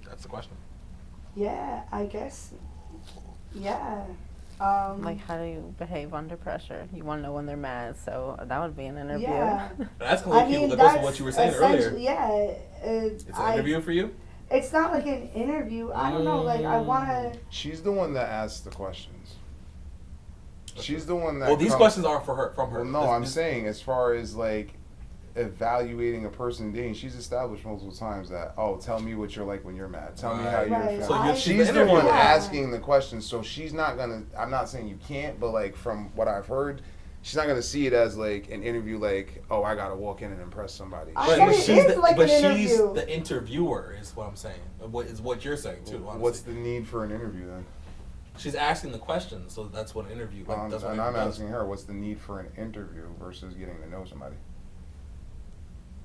Speaker 1: That's the question.
Speaker 3: Yeah, I guess. Yeah.
Speaker 5: Like, how do you behave under pressure? You want to know when they're mad, so that would be an interview.
Speaker 3: Yeah.
Speaker 1: That's completely goes to what you were saying earlier.
Speaker 3: Yeah.
Speaker 1: It's an interview for you?
Speaker 3: It's not like an interview. I don't know. Like, I want to.
Speaker 2: She's the one that asks the questions. She's the one that.
Speaker 1: Well, these questions are for her, from her.
Speaker 2: Well, no, I'm saying as far as like evaluating a person dating, she's established multiple times that, oh, tell me what you're like when you're mad. Tell me how you're
Speaker 3: Right.
Speaker 2: feeling.
Speaker 1: So
Speaker 2: She's the one
Speaker 1: interviewer.
Speaker 2: asking the questions, so she's not gonna. I'm not saying you can't, but like from what I've heard, she's not gonna see it as like an interview. Like, oh, I gotta walk in and impress somebody.
Speaker 3: I said it is like an
Speaker 1: she's
Speaker 3: interview.
Speaker 1: the interviewer, is what I'm saying. What you're saying too. Honestly.
Speaker 2: What's the need for an interview then?
Speaker 1: She's asking the questions, so that's what an interview. Like, that's what
Speaker 2: And
Speaker 1: an
Speaker 2: I'm
Speaker 1: interview does.
Speaker 2: asking her, what's the need for an interview versus getting to know somebody?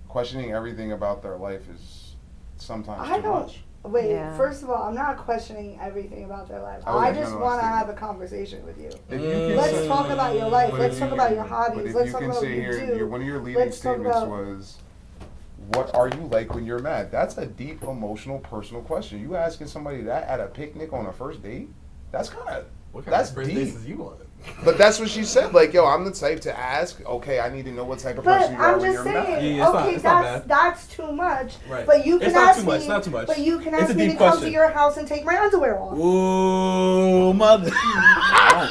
Speaker 2: Questioning everything about their life is sometimes
Speaker 3: I
Speaker 2: too
Speaker 3: don't-
Speaker 2: much.
Speaker 3: Wait,
Speaker 5: Yeah.
Speaker 3: first of all, I'm not questioning everything about their life.
Speaker 2: I was
Speaker 3: I
Speaker 2: just
Speaker 3: just
Speaker 2: gonna
Speaker 3: want to
Speaker 2: say-
Speaker 3: have a conversation with you.
Speaker 2: If you can
Speaker 3: Let's
Speaker 2: say-
Speaker 3: talk about your life.
Speaker 2: but
Speaker 3: Let's
Speaker 2: if
Speaker 3: talk
Speaker 2: you
Speaker 3: about
Speaker 2: can-
Speaker 3: your
Speaker 2: But
Speaker 3: hobbies.
Speaker 2: if
Speaker 3: Let's
Speaker 2: you
Speaker 3: talk
Speaker 2: can
Speaker 3: about what
Speaker 2: say
Speaker 3: you
Speaker 2: here,
Speaker 3: do.
Speaker 2: one of your leading
Speaker 3: Let's talk
Speaker 2: statements
Speaker 3: about-
Speaker 2: was, what are you like when you're mad? That's a deep, emotional, personal question. You asking somebody that at a picnic on a first date? That's kind of,
Speaker 1: What kind
Speaker 2: that's
Speaker 1: of first
Speaker 2: deep.
Speaker 1: dates is you on?
Speaker 2: But that's what she said. Like, yo, I'm the type to ask, okay, I need to know what type of
Speaker 3: But
Speaker 2: person you are
Speaker 3: I'm
Speaker 2: when
Speaker 3: just
Speaker 2: you're mad.
Speaker 3: saying,
Speaker 1: Yeah, it's not-
Speaker 3: okay,
Speaker 1: it's not
Speaker 3: that's too much.
Speaker 1: Right.
Speaker 3: But you can
Speaker 1: It's not
Speaker 3: ask
Speaker 1: too
Speaker 3: me.
Speaker 1: much, it's not too much.
Speaker 3: But you can
Speaker 1: It's
Speaker 3: ask
Speaker 1: a
Speaker 3: me to
Speaker 1: deep
Speaker 3: come
Speaker 1: question.
Speaker 3: to your house and take my underwear off.
Speaker 1: Ooh, mother.
Speaker 5: I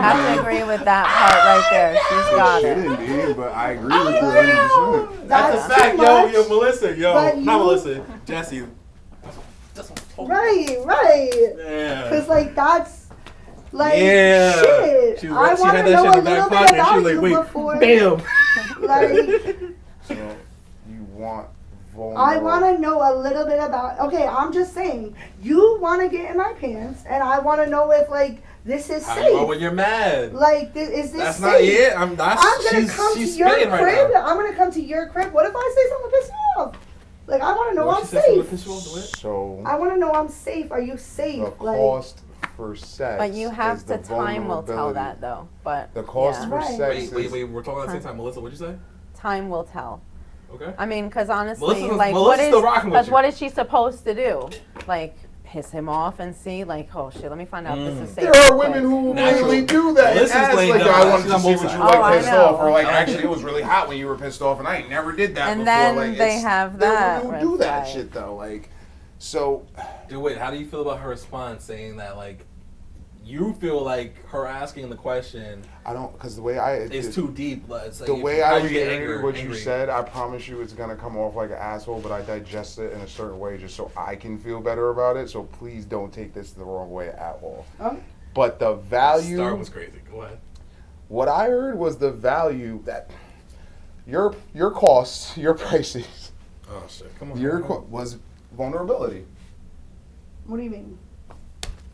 Speaker 5: have to agree with that part right there. She's got
Speaker 2: Shit,
Speaker 5: it.
Speaker 2: indeed, but I agree
Speaker 3: I
Speaker 2: with you
Speaker 3: don't
Speaker 2: 100%.
Speaker 3: know.
Speaker 1: That's a
Speaker 3: too
Speaker 1: fact,
Speaker 3: much.
Speaker 1: yo, Melissa,
Speaker 3: But
Speaker 1: not
Speaker 3: you-
Speaker 1: Melissa, Jesse.
Speaker 3: Right.
Speaker 1: Yeah.
Speaker 3: Because like that's like
Speaker 1: Yeah.
Speaker 3: shit.
Speaker 1: She
Speaker 3: I
Speaker 1: had
Speaker 3: want
Speaker 1: that
Speaker 3: to know
Speaker 1: shit
Speaker 3: a
Speaker 1: in the
Speaker 3: little
Speaker 1: back
Speaker 3: bit
Speaker 1: pocket. She
Speaker 3: about
Speaker 1: was like,
Speaker 3: you
Speaker 1: wait,
Speaker 3: before.
Speaker 1: bam.
Speaker 3: Like
Speaker 2: So you want vulnerable.
Speaker 3: I want to know a little bit about. Okay, I'm just saying. You want to get in my pants, and I want to know if like this is
Speaker 1: How you are
Speaker 3: safe.
Speaker 1: when you're mad.
Speaker 3: Like is this
Speaker 1: That's
Speaker 3: safe?
Speaker 1: not it. I'm
Speaker 3: gonna come to
Speaker 1: she's
Speaker 3: your
Speaker 1: spitting
Speaker 3: crib.
Speaker 1: right now.
Speaker 3: I'm gonna come to your crib. What if I say something to piss you off? Like I want to know
Speaker 1: What,
Speaker 3: I'm
Speaker 1: she said something to
Speaker 3: safe.
Speaker 1: piss you off, do it?
Speaker 2: So
Speaker 3: I want to know I'm safe. Are you safe?
Speaker 2: the
Speaker 3: Like
Speaker 2: cost for sex.
Speaker 5: But you have
Speaker 2: is the
Speaker 5: to, time will tell
Speaker 2: vulnerability.
Speaker 5: that though. But
Speaker 2: The cost
Speaker 5: yeah.
Speaker 2: for
Speaker 3: Right.
Speaker 2: sex
Speaker 1: Wait,
Speaker 2: is
Speaker 1: we're talking at the same time. Melissa, what'd you say?
Speaker 5: Time will tell.
Speaker 1: Okay.
Speaker 5: I mean, because honestly,
Speaker 1: Melissa's-
Speaker 5: like,
Speaker 1: Melissa's
Speaker 5: what is,
Speaker 1: still rocking with
Speaker 5: because
Speaker 1: you.
Speaker 5: what is she supposed to do? Like, piss him off and see, like, oh shit, let me find out if this is safe.
Speaker 2: There are
Speaker 5: real
Speaker 2: women
Speaker 5: quick.
Speaker 2: who
Speaker 1: Natural.
Speaker 2: really do that.
Speaker 1: Melissa's
Speaker 2: And ask,
Speaker 1: laid
Speaker 2: like,
Speaker 1: down.
Speaker 2: I wanted
Speaker 1: She's
Speaker 2: to
Speaker 1: on
Speaker 2: see
Speaker 1: both
Speaker 2: what you
Speaker 1: sides.
Speaker 5: Oh, I
Speaker 2: like pissed
Speaker 5: know.
Speaker 2: off, or like actually it was really hot when you were pissed off, and I ain't never did that
Speaker 5: And
Speaker 2: before.
Speaker 5: then
Speaker 2: like,
Speaker 5: they
Speaker 2: it's-
Speaker 5: have
Speaker 2: there are
Speaker 5: that
Speaker 2: women who do
Speaker 5: red
Speaker 2: that
Speaker 5: flag.
Speaker 2: shit though. Like, so
Speaker 1: Dude, wait, how do you feel about her response saying that, like, you feel like her asking the question
Speaker 2: I don't, because the way I
Speaker 1: is too deep? Like, it's like
Speaker 2: the
Speaker 1: if-
Speaker 2: way
Speaker 1: how
Speaker 2: I
Speaker 1: you get
Speaker 2: hear what you
Speaker 1: angry.
Speaker 2: said, I promise you it's gonna come off like an asshole, but I digest it in a certain way just so I can feel better about it. So please don't take this the wrong way at all. But the value,
Speaker 1: Start was crazy. Go ahead.
Speaker 2: what I heard was the value that your costs, your prices,
Speaker 1: Oh shit! Come on.
Speaker 2: was vulnerability.
Speaker 3: what do you mean?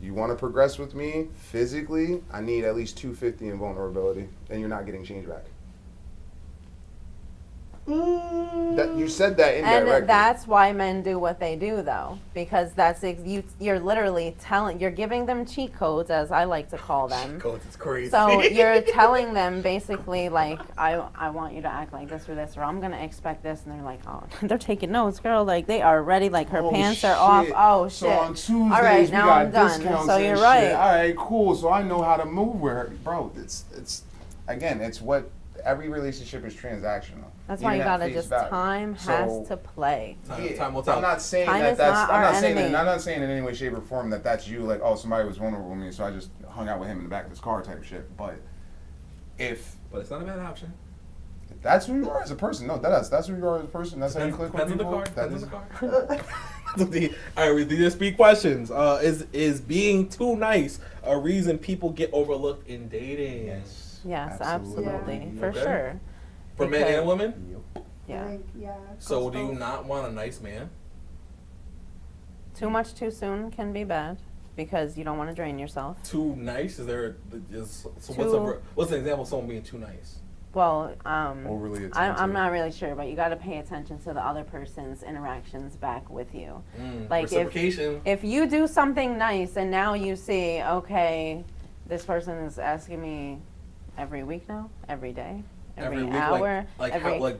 Speaker 2: You want to progress with me physically? I need at least $250 in vulnerability, and you're not getting change back. That you said that indirectly.
Speaker 5: And that's why men do what they do, though, because you're literally you're giving them cheat codes, as I like to call them.
Speaker 1: Codes is crazy.
Speaker 5: So you're telling them basically like, I want you to act like this or this, or I'm gonna expect this, and they're like, oh, they're taking notes, girl. Like they are ready, like her pants are off. Oh shit!
Speaker 2: So on Tuesdays,
Speaker 5: All right,
Speaker 2: we
Speaker 5: now
Speaker 2: got
Speaker 5: I'm done.
Speaker 2: discounts
Speaker 5: So
Speaker 2: and
Speaker 5: you're
Speaker 2: shit.
Speaker 5: right.
Speaker 2: All right, cool. So I know how to move with her, bro. It's again, it's what every relationship is transactional.
Speaker 5: That's why you
Speaker 2: even at
Speaker 5: gotta
Speaker 2: face
Speaker 5: just
Speaker 2: value.
Speaker 5: time
Speaker 2: So,
Speaker 5: has to play.
Speaker 1: Time will tell.
Speaker 2: I'm not saying
Speaker 5: Time
Speaker 2: that
Speaker 5: is
Speaker 2: that's.
Speaker 5: not
Speaker 2: I'm
Speaker 5: our
Speaker 2: not saying that.
Speaker 5: enemy.
Speaker 2: I'm not saying in any way, shape, or form that that's you. Like, oh, somebody was vulnerable with me, so I just hung out with him in the back of his car, type of shit. But if
Speaker 1: But it's not a bad option.
Speaker 2: that's who you are as a person, no, that's who you are as a person. That's how you click with
Speaker 1: Depends on the
Speaker 2: people.
Speaker 1: car.
Speaker 2: That
Speaker 1: Depends
Speaker 2: is-
Speaker 1: on the car. All right, these are speed questions. Is being too nice a reason people get overlooked in dating?
Speaker 5: Yes, absolutely,
Speaker 3: Yeah.
Speaker 5: for
Speaker 1: Okay.
Speaker 5: sure.
Speaker 1: For men
Speaker 5: Because-
Speaker 1: and women.
Speaker 5: Yeah.
Speaker 3: Like, yeah.
Speaker 1: So
Speaker 3: goes
Speaker 1: do you
Speaker 3: both.
Speaker 1: not want a nice man?
Speaker 5: Too much too soon can be bad because you don't want to drain yourself.
Speaker 1: Too nice? Is there? So
Speaker 5: Too-
Speaker 1: what's an example of someone being too nice?
Speaker 5: Well,
Speaker 2: Overly attentive.
Speaker 5: I'm not really sure, but you got to pay attention to the other person's interactions back with you. Like
Speaker 1: Reciprocation.
Speaker 5: if you do something nice and now you see, okay, this person is asking me every week now, every day,
Speaker 1: Every
Speaker 5: every
Speaker 1: week,
Speaker 5: hour,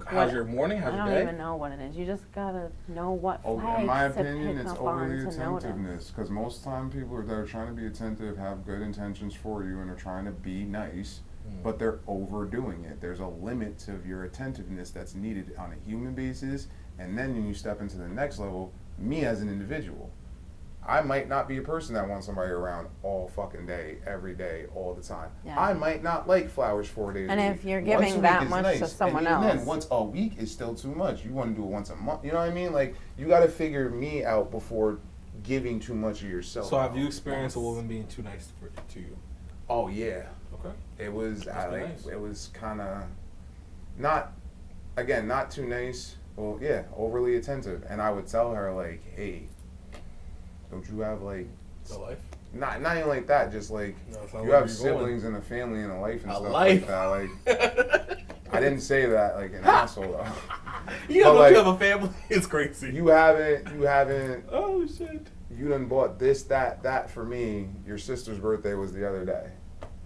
Speaker 1: how's your morning? How's
Speaker 5: I
Speaker 1: your
Speaker 5: don't
Speaker 1: day?
Speaker 5: even know what it is. You just gotta know what
Speaker 2: Oh,
Speaker 5: flags
Speaker 2: in my
Speaker 5: to
Speaker 2: opinion,
Speaker 5: pick
Speaker 2: it's
Speaker 5: up on
Speaker 2: overly
Speaker 5: to notice.
Speaker 2: attentiveness. Because most time people that are trying to be attentive have good intentions for you and are trying to be nice, but they're overdoing it. There's a limit to your attentiveness that's needed on a human basis. And then when you step into the next level, me as an individual, I might not be a person that wants somebody around all fucking day, every day, all the time.
Speaker 5: Yeah.
Speaker 2: I might not like flowers 4 days
Speaker 5: And
Speaker 2: a
Speaker 5: if
Speaker 2: week.
Speaker 5: you're
Speaker 2: Once
Speaker 5: giving
Speaker 2: a week
Speaker 5: that
Speaker 2: is
Speaker 5: much
Speaker 2: nice.
Speaker 5: to someone
Speaker 2: and even
Speaker 5: else.
Speaker 2: then, once a week is still too much. You want to do it once a month. You know what I mean? Like, you got to figure me out before giving too much of yourself.
Speaker 1: So have
Speaker 2: out.
Speaker 1: you experienced a woman being too nice to you?
Speaker 2: Oh yeah.
Speaker 1: Okay.
Speaker 2: It was
Speaker 1: Must be nice.
Speaker 2: it was kind of not too nice. Well, yeah, overly attentive. And I would tell her like, "Hey, don't you have like
Speaker 1: The life?
Speaker 2: not even like that, just like
Speaker 1: No, it's not
Speaker 2: you
Speaker 1: where
Speaker 2: have
Speaker 1: you're going.
Speaker 2: siblings and a family and a life and
Speaker 1: A
Speaker 2: stuff
Speaker 1: life?
Speaker 2: like that." Like I didn't say that like an asshole though.
Speaker 1: You
Speaker 2: But,
Speaker 1: don't
Speaker 2: like,
Speaker 1: you have a family? It's crazy.
Speaker 2: You haven't
Speaker 1: Oh shit.
Speaker 2: you done bought this, that for me. Your sister's birthday was the other day.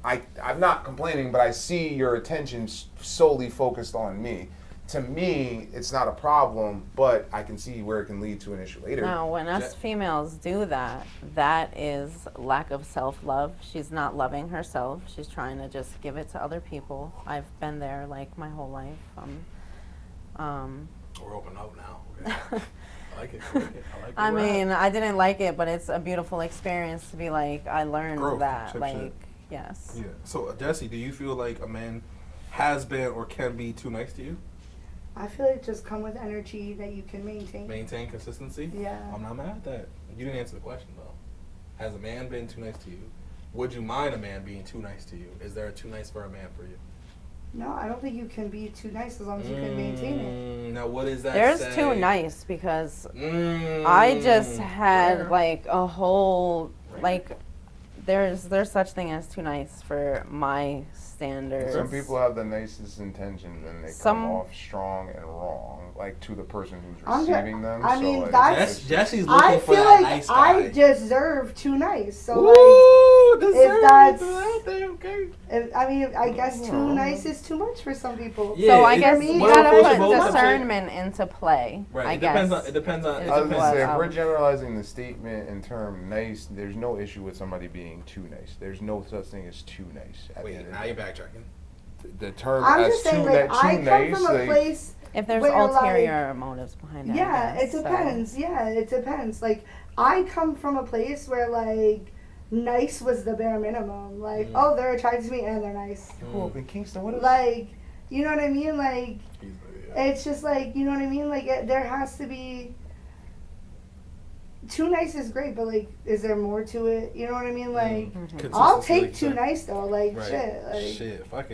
Speaker 2: I'm not complaining, but I see your attention solely focused on me. To me, it's not a problem, but I can see where it can lead to an issue later.
Speaker 5: Now, when us females do that, that is lack of self-love. She's not loving herself. She's trying to just give it to other people. I've been there like my whole life.
Speaker 1: We're open up now. Okay. I like it. I like it. I like
Speaker 5: I
Speaker 1: where we're
Speaker 5: mean,
Speaker 1: at.
Speaker 5: I didn't like it, but it's a beautiful experience to be like, I learned
Speaker 1: Growth,
Speaker 5: that.
Speaker 1: type
Speaker 5: Like,
Speaker 1: shit.
Speaker 5: yes.
Speaker 1: Yeah. So Jesse, do you feel like a man has been or can be too nice to you?
Speaker 3: I feel like just come with energy that you can maintain.
Speaker 1: Maintain consistency?
Speaker 3: Yeah.
Speaker 1: I'm not mad at that. You didn't answer the question though. Has a man been too nice to you? Would you mind a man being too nice to you? Is there a too nice for a man for you?
Speaker 3: No, I don't think you can be too nice as long as you can maintain it.
Speaker 1: Now what is that?
Speaker 5: There's
Speaker 1: say?
Speaker 5: too nice because I just had
Speaker 1: Rare.
Speaker 5: like a whole,
Speaker 1: Rare.
Speaker 5: like, there's such thing as too nice for my standards.
Speaker 2: Some people have the nicest intentions and they
Speaker 5: Some-
Speaker 2: come off strong and wrong, like to the person who's
Speaker 3: I'm ju-
Speaker 2: receiving them.
Speaker 3: I
Speaker 2: so
Speaker 3: mean,
Speaker 2: like,
Speaker 3: that's-
Speaker 2: it's just-
Speaker 1: Jesse's looking
Speaker 3: I
Speaker 1: for
Speaker 3: feel
Speaker 1: that
Speaker 3: like
Speaker 1: nice guy.
Speaker 3: I deserve too nice. So
Speaker 1: Ooh,
Speaker 3: if that's-
Speaker 1: okay.
Speaker 3: I mean, I guess too nice is too much for some people.
Speaker 1: Yeah,
Speaker 5: So I
Speaker 1: it-
Speaker 5: guess
Speaker 3: me,
Speaker 5: you
Speaker 3: what
Speaker 5: gotta
Speaker 3: if
Speaker 5: put
Speaker 3: it's both?
Speaker 5: discernment into play.
Speaker 1: Right.
Speaker 5: I
Speaker 1: It
Speaker 5: guess.
Speaker 1: depends on. It depends on. It
Speaker 5: I
Speaker 2: I was
Speaker 1: depends.
Speaker 2: gonna say, if
Speaker 5: what,
Speaker 2: we're generalizing the statement in term nice, there's no issue with somebody being too nice. There's no such thing as too nice. At the
Speaker 1: Wait,
Speaker 2: end of
Speaker 1: now
Speaker 2: the
Speaker 1: you're
Speaker 2: day.
Speaker 1: backtracking.
Speaker 2: The term
Speaker 3: I'm
Speaker 2: as
Speaker 3: just saying,
Speaker 2: too,
Speaker 3: like,
Speaker 2: too
Speaker 3: I come
Speaker 2: nice,
Speaker 3: from a
Speaker 2: like,
Speaker 3: place.
Speaker 5: If there's
Speaker 3: where,
Speaker 5: ulterior motives behind it. I
Speaker 3: Yeah, it
Speaker 5: guess, so.
Speaker 3: depends. Yeah, it depends. Like, I come from a place where, like, nice was the bare minimum. Like, oh, they're attracted to me and they're nice.
Speaker 2: Cool. Up in Kingston, what is
Speaker 3: Like, you know what I mean? Like,
Speaker 1: Yeah.
Speaker 3: it's just like, you know what I mean? Like, there has to be. Too nice is great, but, like, is there more to it? You know what I mean? Like, I'll
Speaker 1: Consistency,
Speaker 3: take
Speaker 1: like
Speaker 3: too
Speaker 1: you said.
Speaker 3: nice, though. Like,
Speaker 1: Right.
Speaker 3: shit. Like,
Speaker 1: Shit, fuck it.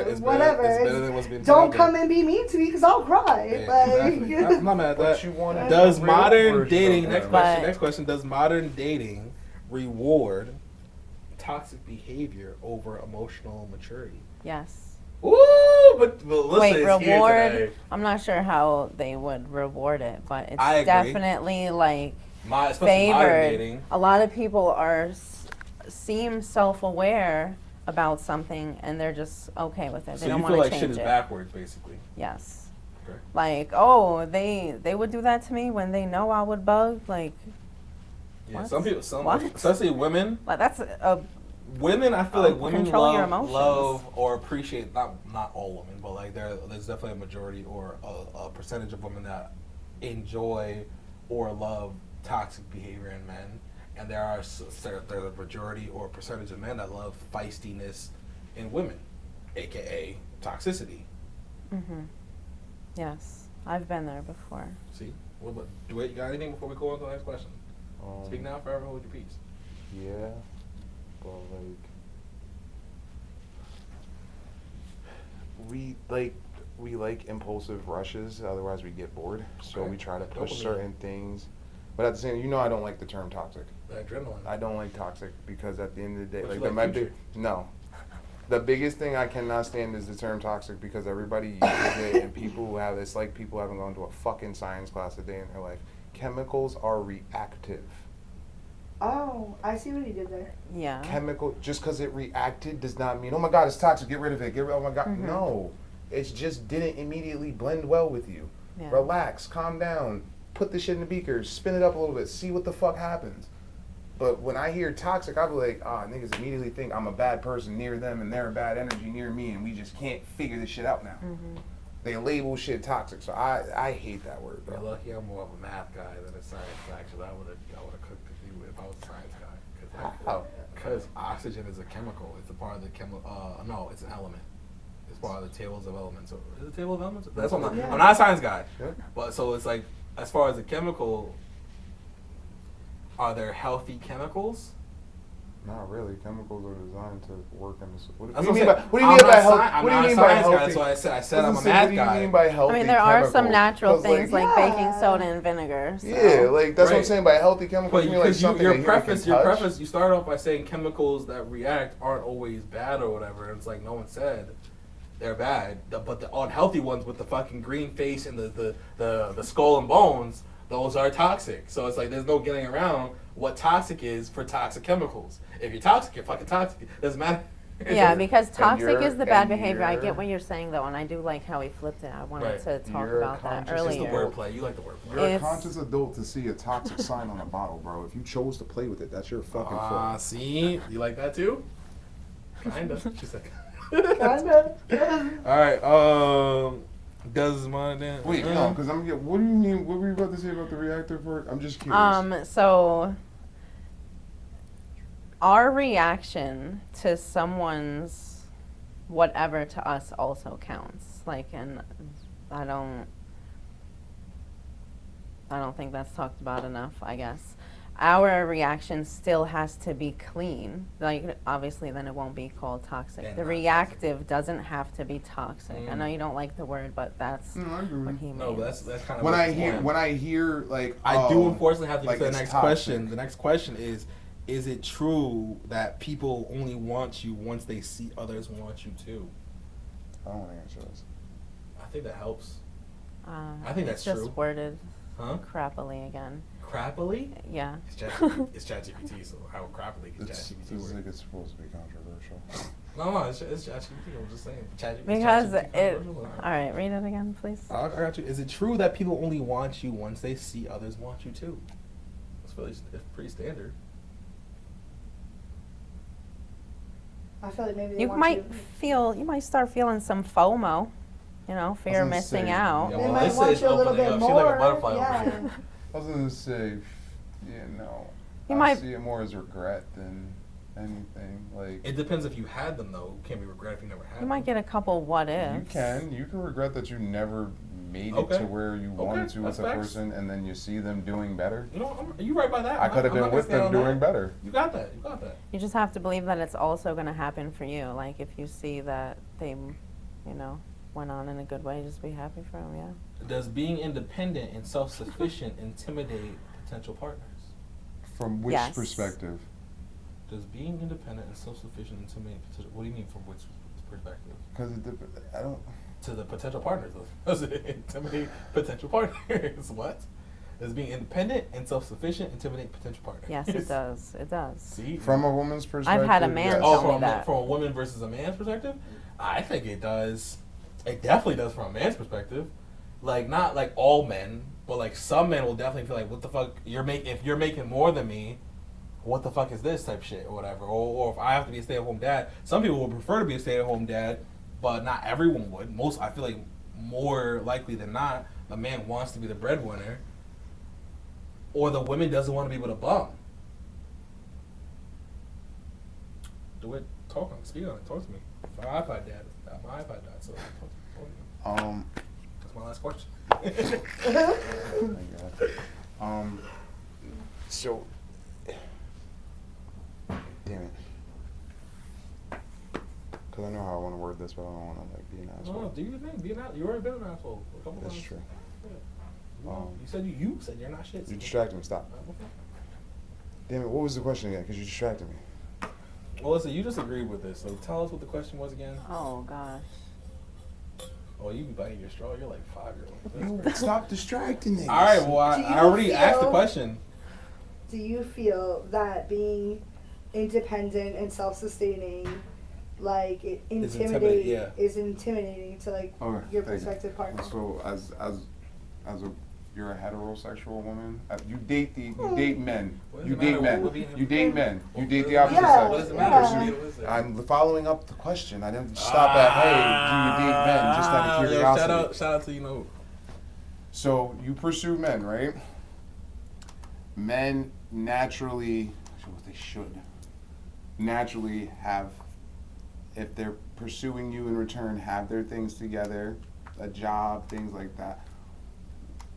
Speaker 1: It's
Speaker 3: whatever.
Speaker 1: Better, it's better than what's being
Speaker 3: don't
Speaker 1: told,
Speaker 3: come
Speaker 1: but-
Speaker 3: and be mean to me because I'll cry.
Speaker 1: Yeah,
Speaker 3: Like,
Speaker 1: exactly. I'm not mad at
Speaker 2: What
Speaker 1: that.
Speaker 2: you want?
Speaker 1: Does
Speaker 2: Real
Speaker 1: modern
Speaker 2: version
Speaker 1: dating
Speaker 2: of
Speaker 1: next
Speaker 2: them.
Speaker 1: question?
Speaker 5: But-
Speaker 1: Next question. Does modern dating reward toxic behavior over emotional maturity?
Speaker 5: Yes.
Speaker 1: Ooh, but Melissa
Speaker 5: Wait,
Speaker 1: is here
Speaker 5: reward?
Speaker 1: today.
Speaker 5: I'm not sure how they would reward it, but it's
Speaker 1: I agree.
Speaker 5: definitely like
Speaker 1: Especially modern
Speaker 5: favored.
Speaker 1: dating.
Speaker 5: A lot of people seem self-aware about something and they're just okay with it.
Speaker 1: So
Speaker 5: They don't
Speaker 1: you
Speaker 5: want
Speaker 1: feel
Speaker 5: to
Speaker 1: like
Speaker 5: change
Speaker 1: shit is
Speaker 5: it.
Speaker 1: backwards, basically.
Speaker 5: Yes.
Speaker 1: Okay.
Speaker 5: Like, oh, they would do that to me when they know I would bug. Like,
Speaker 1: Yeah,
Speaker 5: What?
Speaker 1: some people,
Speaker 5: What?
Speaker 1: especially women.
Speaker 5: like that's a
Speaker 1: Women, I feel like women
Speaker 5: control your
Speaker 1: love,
Speaker 5: emotions.
Speaker 1: love or appreciate not all women, but like there's definitely a majority or a percentage of women that enjoy or love toxic behavior in men, and there's a majority or percentage of men that love feistiness in women, aka toxicity.
Speaker 5: yes. I've been there before.
Speaker 1: See, you got anything before we go on to the next question? Speak now, forever hold your peace.
Speaker 2: Yeah, but we like impulsive rushes. Otherwise, we get bored. So
Speaker 1: Okay.
Speaker 2: we try to push
Speaker 1: Dopamine.
Speaker 2: certain things. But at the same, I don't like the term toxic.
Speaker 1: The adrenaline.
Speaker 2: I don't like toxic because at the end of the day,
Speaker 1: But you
Speaker 2: like,
Speaker 1: like Future.
Speaker 2: no. The biggest thing I cannot stand is the term toxic because everybody uses it and people who have it's like people haven't gone to a fucking science class a day in their life. Chemicals are reactive.
Speaker 3: Oh, I see what he did there.
Speaker 5: Yeah.
Speaker 2: Chemical, just because it reacted does not mean, oh my God, it's toxic, get rid of it, oh my God. No, it just didn't immediately blend well with you.
Speaker 5: Yeah.
Speaker 2: Relax, calm down, put the shit in the beaker, spin it up a little bit, see what the fuck happens. But when I hear toxic, I'll be like, niggas immediately think I'm a bad person near them and they're a bad energy near me and we just can't figure this shit out now. They label shit toxic, so I hate that word, bro.
Speaker 1: You're lucky I'm more of a math guy than a science guy, because I would have cooked with you if I was a science guy. Because oxygen is a chemical. It's a part of the chemical. No, it's an element. It's part of the tables of elements. So, is it a table of elements? That's what I'm not a science guy.
Speaker 2: Yeah.
Speaker 1: But so it's like, as far as the chemical, are there healthy chemicals?
Speaker 2: Not really. Chemicals are designed to work in this. What
Speaker 1: That's
Speaker 2: do you mean
Speaker 1: what
Speaker 2: by
Speaker 1: I'm
Speaker 2: what do you mean by healthy?
Speaker 1: I'm
Speaker 2: What do you
Speaker 1: not a
Speaker 2: mean by
Speaker 1: science guy.
Speaker 2: healthy?
Speaker 1: That's why I said I'm a
Speaker 2: What do
Speaker 1: math
Speaker 2: you
Speaker 1: guy.
Speaker 2: mean by healthy?
Speaker 5: I mean, there are some
Speaker 2: chemicals?
Speaker 5: natural
Speaker 2: 'Cause, like,
Speaker 5: things like baking soda and vinegar. So.
Speaker 2: Yeah, like that's what I'm
Speaker 1: Right.
Speaker 2: saying by healthy chemicals.
Speaker 1: But
Speaker 2: You mean like
Speaker 1: because
Speaker 2: something
Speaker 1: your
Speaker 2: that human
Speaker 1: preface,
Speaker 2: can touch?
Speaker 1: you start off by saying chemicals that react aren't always bad or whatever. And it's like no one said they're bad, but the unhealthy ones with the fucking green face and the skull and bones, those are toxic. So it's like there's no getting around what toxic is for toxic chemicals. If you're toxic, you're fucking toxic. It doesn't matter.
Speaker 5: Yeah, because toxic
Speaker 2: you're-
Speaker 5: is the bad
Speaker 2: and
Speaker 5: behavior. I
Speaker 2: you're-
Speaker 5: get what you're saying though, and I do like how he flipped it. I wanted
Speaker 1: Right.
Speaker 5: to talk
Speaker 2: You're
Speaker 5: about that
Speaker 2: conscious.
Speaker 1: It's the
Speaker 5: earlier.
Speaker 1: wordplay. You like the wordplay.
Speaker 2: You're a
Speaker 5: It's-
Speaker 2: conscious adult to see a toxic sign on a bottle, bro. If you chose to play with it, that's your fucking fault.
Speaker 1: See? You like that too? Kinda. She said.
Speaker 3: Kinda.
Speaker 1: All right. Does mine then?
Speaker 2: Wait, no, because what do you mean? What were you about to say about the reactor part? I'm just curious.
Speaker 5: So our reaction to someone's whatever to us also counts. Like, and I don't think that's talked about enough, I guess. Our reaction still has to be clean. Like, obviously, then it won't be called toxic.
Speaker 1: And
Speaker 5: The
Speaker 1: not
Speaker 5: reactive doesn't have to be toxic. I know you don't like the word, but that's
Speaker 2: No, I agree.
Speaker 5: what he means.
Speaker 1: No, but that's kind of
Speaker 2: when
Speaker 1: what
Speaker 2: I
Speaker 1: it's
Speaker 2: hear
Speaker 1: more.
Speaker 2: like
Speaker 1: I do unfortunately have to
Speaker 2: like
Speaker 1: get to the
Speaker 2: it's
Speaker 1: next
Speaker 2: toxic.
Speaker 1: question. The next question is it true that people only want you once they see others want you too?
Speaker 2: I don't want to answer this.
Speaker 1: I think that helps.
Speaker 5: I
Speaker 1: think that's
Speaker 5: it's just
Speaker 1: true.
Speaker 5: worded
Speaker 1: Huh?
Speaker 5: crappily again.
Speaker 1: Crappily?
Speaker 5: Yeah.
Speaker 1: It's ChatGPT, so how crappily can
Speaker 2: It's
Speaker 1: ChatGPT work?
Speaker 2: like it's supposed to be controversial.
Speaker 1: No, it's ChatGPT. I'm just saying.
Speaker 5: Because
Speaker 1: ChatGPT
Speaker 5: it.
Speaker 1: controversial?
Speaker 5: All right, read it again, please.
Speaker 1: I got you. Is it true that people only want you once they see others want you too? It's pretty standard.
Speaker 3: I feel like maybe they
Speaker 5: You
Speaker 3: want
Speaker 5: might you might start feeling some FOMO, fear of
Speaker 2: gonna
Speaker 5: missing
Speaker 2: say,
Speaker 5: out.
Speaker 1: Yeah,
Speaker 3: They
Speaker 1: well,
Speaker 3: might
Speaker 1: this
Speaker 3: want
Speaker 1: is
Speaker 3: you a little
Speaker 1: opening
Speaker 3: bit
Speaker 1: up. She's like a
Speaker 3: more.
Speaker 1: butterfly over
Speaker 3: Yeah.
Speaker 1: here.
Speaker 2: I was gonna say, no.
Speaker 5: You
Speaker 2: I
Speaker 5: might-
Speaker 2: see it more as regret than anything. Like
Speaker 1: It depends if you had them though. Can be regret if you never had
Speaker 5: You
Speaker 1: them.
Speaker 5: might get a couple what ifs.
Speaker 2: you can regret that you never made it
Speaker 1: Okay.
Speaker 2: to where you
Speaker 1: Okay,
Speaker 2: wanted to with
Speaker 1: that's
Speaker 2: a
Speaker 1: facts.
Speaker 2: person, and then you see them doing better.
Speaker 1: You know, you right by that.
Speaker 2: I could have
Speaker 1: I'm
Speaker 2: been
Speaker 1: not
Speaker 2: with
Speaker 1: gonna
Speaker 2: them
Speaker 1: stand on
Speaker 2: doing
Speaker 1: that.
Speaker 2: better.
Speaker 1: You got that. You got that.
Speaker 5: You just have to believe that it's also going to happen for you. Like if you see that they, went on in a good way, just be happy for them. Yeah.
Speaker 1: Does being independent and self-sufficient intimidate potential partners?
Speaker 2: From which
Speaker 5: Yes.
Speaker 2: perspective?
Speaker 1: Does being independent and self-sufficient intimidate potential? What do you mean from which perspective?
Speaker 2: Because I don't.
Speaker 1: To the potential partners. Does it intimidate potential partners? What? Does being independent and self-sufficient intimidate potential partners?
Speaker 5: Yes, it does. It does.
Speaker 1: See?
Speaker 2: From a woman's perspective,
Speaker 5: had a man
Speaker 2: yes.
Speaker 5: tell me
Speaker 1: from
Speaker 5: that.
Speaker 1: from a woman versus a man's perspective? I think it does. It definitely does from a man's perspective. Like not like all men, but like some men will definitely feel like, what the fuck? If you're making more than me, what the fuck is this type shit or whatever? Or if I have to be a stay-at-home dad, some people would prefer to be a stay-at-home dad, but not everyone would. I feel like more likely than not, the man wants to be the breadwinner, or the woman doesn't want to be with a bum. Do it. Talk on it. Speak on it. Talk to me. My iPod died. So talk to me. That's my last question.
Speaker 2: Oh my God. So, damn it. Because I know how I want to word this, but I don't want to be an asshole.
Speaker 1: No, do your thing. Be an asshole. You already been an asshole a couple
Speaker 2: That's
Speaker 1: times.
Speaker 2: true.
Speaker 1: Yeah. You said you're not shit.
Speaker 2: You distracted me. Stop.
Speaker 1: Okay.
Speaker 2: Damn it. What was the question again? Because you distracted me.
Speaker 1: Well, listen, you just agreed with this, so tell us what the question was again.
Speaker 5: Oh gosh.
Speaker 1: Oh, you be biting your straw. You're like 5 years old.
Speaker 2: Stop distracting me.
Speaker 1: All right, well, I already asked the question.
Speaker 3: do you feel that being independent and self-sustaining, like, it is intimidating to, like,
Speaker 2: Okay,
Speaker 3: your
Speaker 2: thank you.
Speaker 3: prospective partner?
Speaker 2: So you're a heterosexual woman. You date men. You date men. You date men. You date the opposite
Speaker 3: Yeah,
Speaker 2: sex.
Speaker 1: What does it
Speaker 3: yeah.
Speaker 1: matter?
Speaker 2: I'm following up the question. I didn't stop at, hey, do you date men? Just out of curiosity.
Speaker 1: Shout out to you know.
Speaker 2: So you pursue men, right? Men naturally, they should naturally have, if they're pursuing you in return, have their things together, a job, things like that.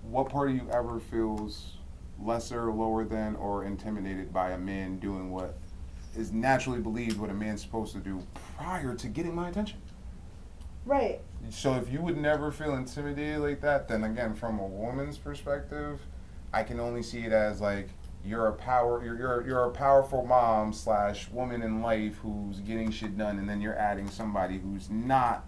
Speaker 2: What part of you ever feels lesser, lower than, or intimidated by a man doing what is naturally believed what a man's supposed to do prior to getting my attention?
Speaker 3: Right.
Speaker 2: So if you would never feel intimidated like that, then again, from a woman's perspective, I can only see it as like you're a powerful mom / woman in life who's getting shit done, and then you're adding somebody who's not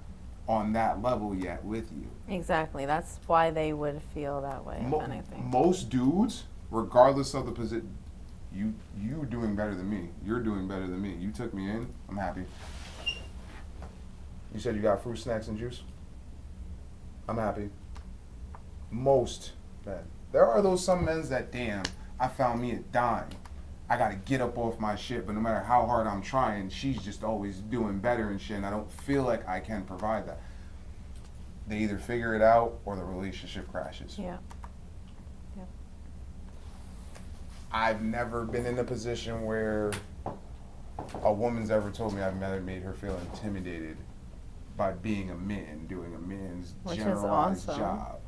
Speaker 2: on that level yet with you.
Speaker 5: Exactly. That's why they would feel that way, if anything.
Speaker 2: Most dudes, regardless of the position, you're doing better than me. You're doing better than me. You took me in. I'm happy. You said you got fruit, snacks, and juice. I'm happy. Most men. There are those some men's that, damn, I found me a dime. I gotta get up off my shit, but no matter how hard I'm trying, she's just always doing better and shit, and I don't feel like I can provide that. They either figure it out or the relationship crashes.
Speaker 5: Yeah. Yep.
Speaker 2: I've never been in a position where a woman's ever told me I've never made her feel intimidated by being a man, doing a man's
Speaker 5: Which is
Speaker 2: generalized
Speaker 5: awesome.
Speaker 2: job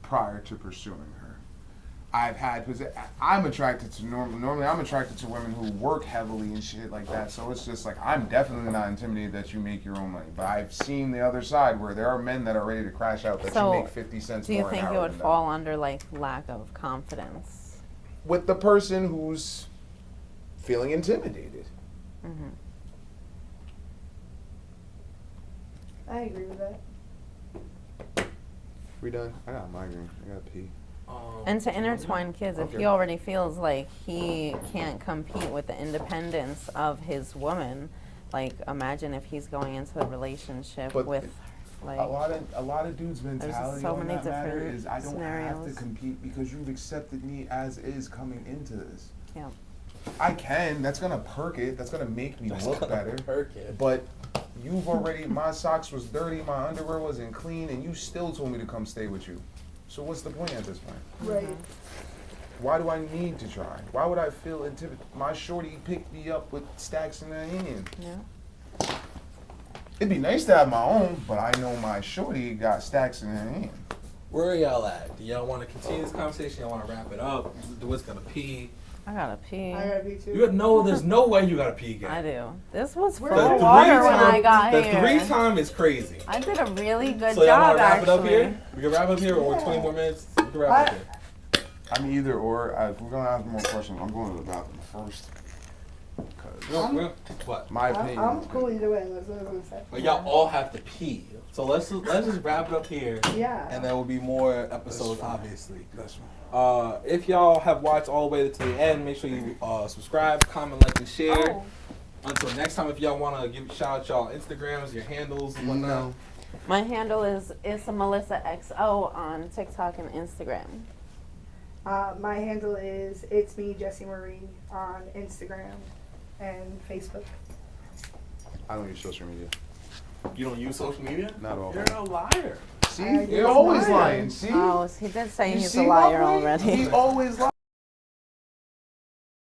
Speaker 2: prior to pursuing her. I'm attracted to normally I'm attracted to women who work heavily and shit like that. So it's just like, I'm definitely not intimidated that you make your own money. But I've seen the other side where there are men that are ready to crash out that
Speaker 5: So,
Speaker 2: you make 50 cents
Speaker 5: Do you
Speaker 2: more an
Speaker 5: think
Speaker 2: hour
Speaker 5: it would
Speaker 2: than
Speaker 5: fall under like lack of confidence?
Speaker 2: with the person who's feeling intimidated.
Speaker 5: Mm-hmm.
Speaker 3: I agree with that.
Speaker 2: We done? I got a migraine. I gotta pee.
Speaker 5: And to intertwine kids, if
Speaker 2: Okay.
Speaker 5: he already feels like he can't compete with the independence of his woman, like imagine if he's going into a relationship
Speaker 2: But
Speaker 5: with, like,
Speaker 2: A lot of dudes' mentality
Speaker 5: so
Speaker 2: on
Speaker 5: many
Speaker 2: that matter
Speaker 5: different
Speaker 2: is, I don't have
Speaker 5: scenarios.
Speaker 2: to compete because you've accepted me as is coming into this.
Speaker 5: yeah.
Speaker 2: I can. That's gonna perk it. That's gonna make me look better. But you've already. My socks was dirty. My underwear wasn't clean, and you still told me to come stay with you. So what's the point at this point?
Speaker 3: Right.
Speaker 2: Why do I need to try? Why would I feel intimidated? My shorty picked me up with stacks in her hand.
Speaker 5: Yeah.
Speaker 2: It'd be nice to have my own, but I know my shorty got stacks in her hand.
Speaker 1: Where are y'all at? Do y'all want to continue this conversation? Y'all want to wrap it up? What's gonna pee?
Speaker 5: I gotta pee.
Speaker 3: I gotta be too.
Speaker 1: You know, there's no way you gotta pee again.
Speaker 5: I do. This was full
Speaker 3: The
Speaker 5: of
Speaker 3: three
Speaker 5: water when I got
Speaker 1: the
Speaker 5: here.
Speaker 1: 3 time is crazy.
Speaker 5: I did a really good
Speaker 1: So y'all
Speaker 5: job,
Speaker 1: want to wrap it up
Speaker 5: actually.
Speaker 1: here? We can wrap up here, or 20 more minutes. We can wrap it up here.
Speaker 2: I'm either or. If we're gonna ask more questions, I'm going to the bathroom first.
Speaker 1: What?
Speaker 2: My opinion.
Speaker 3: I'm cool either way. That's what I was gonna say.
Speaker 1: But y'all all have to pee. So let's just wrap it up here.
Speaker 3: Yeah.
Speaker 1: And there will be more episodes, obviously.
Speaker 2: That's fine.
Speaker 1: If y'all have watched all the way to the end, make sure you subscribe, comment, like, and share.
Speaker 3: Oh.
Speaker 1: Until next time, if y'all want to give shout out y'all Instagrams, your handles, and whatnot.
Speaker 5: My handle is MelissaXO on TikTok and Instagram.
Speaker 3: My handle is It's Me, Jessie Marie, on Instagram and Facebook.
Speaker 2: I don't use social media.
Speaker 1: You don't use social media?
Speaker 2: Not all.
Speaker 1: You're a liar.
Speaker 2: See,
Speaker 3: I
Speaker 2: you're
Speaker 3: guess
Speaker 2: always
Speaker 3: not.
Speaker 2: lying. See,
Speaker 5: Oh, he did say
Speaker 2: You
Speaker 5: he's
Speaker 2: see
Speaker 5: a
Speaker 2: my
Speaker 5: liar
Speaker 2: point?
Speaker 5: already.
Speaker 2: He always lies.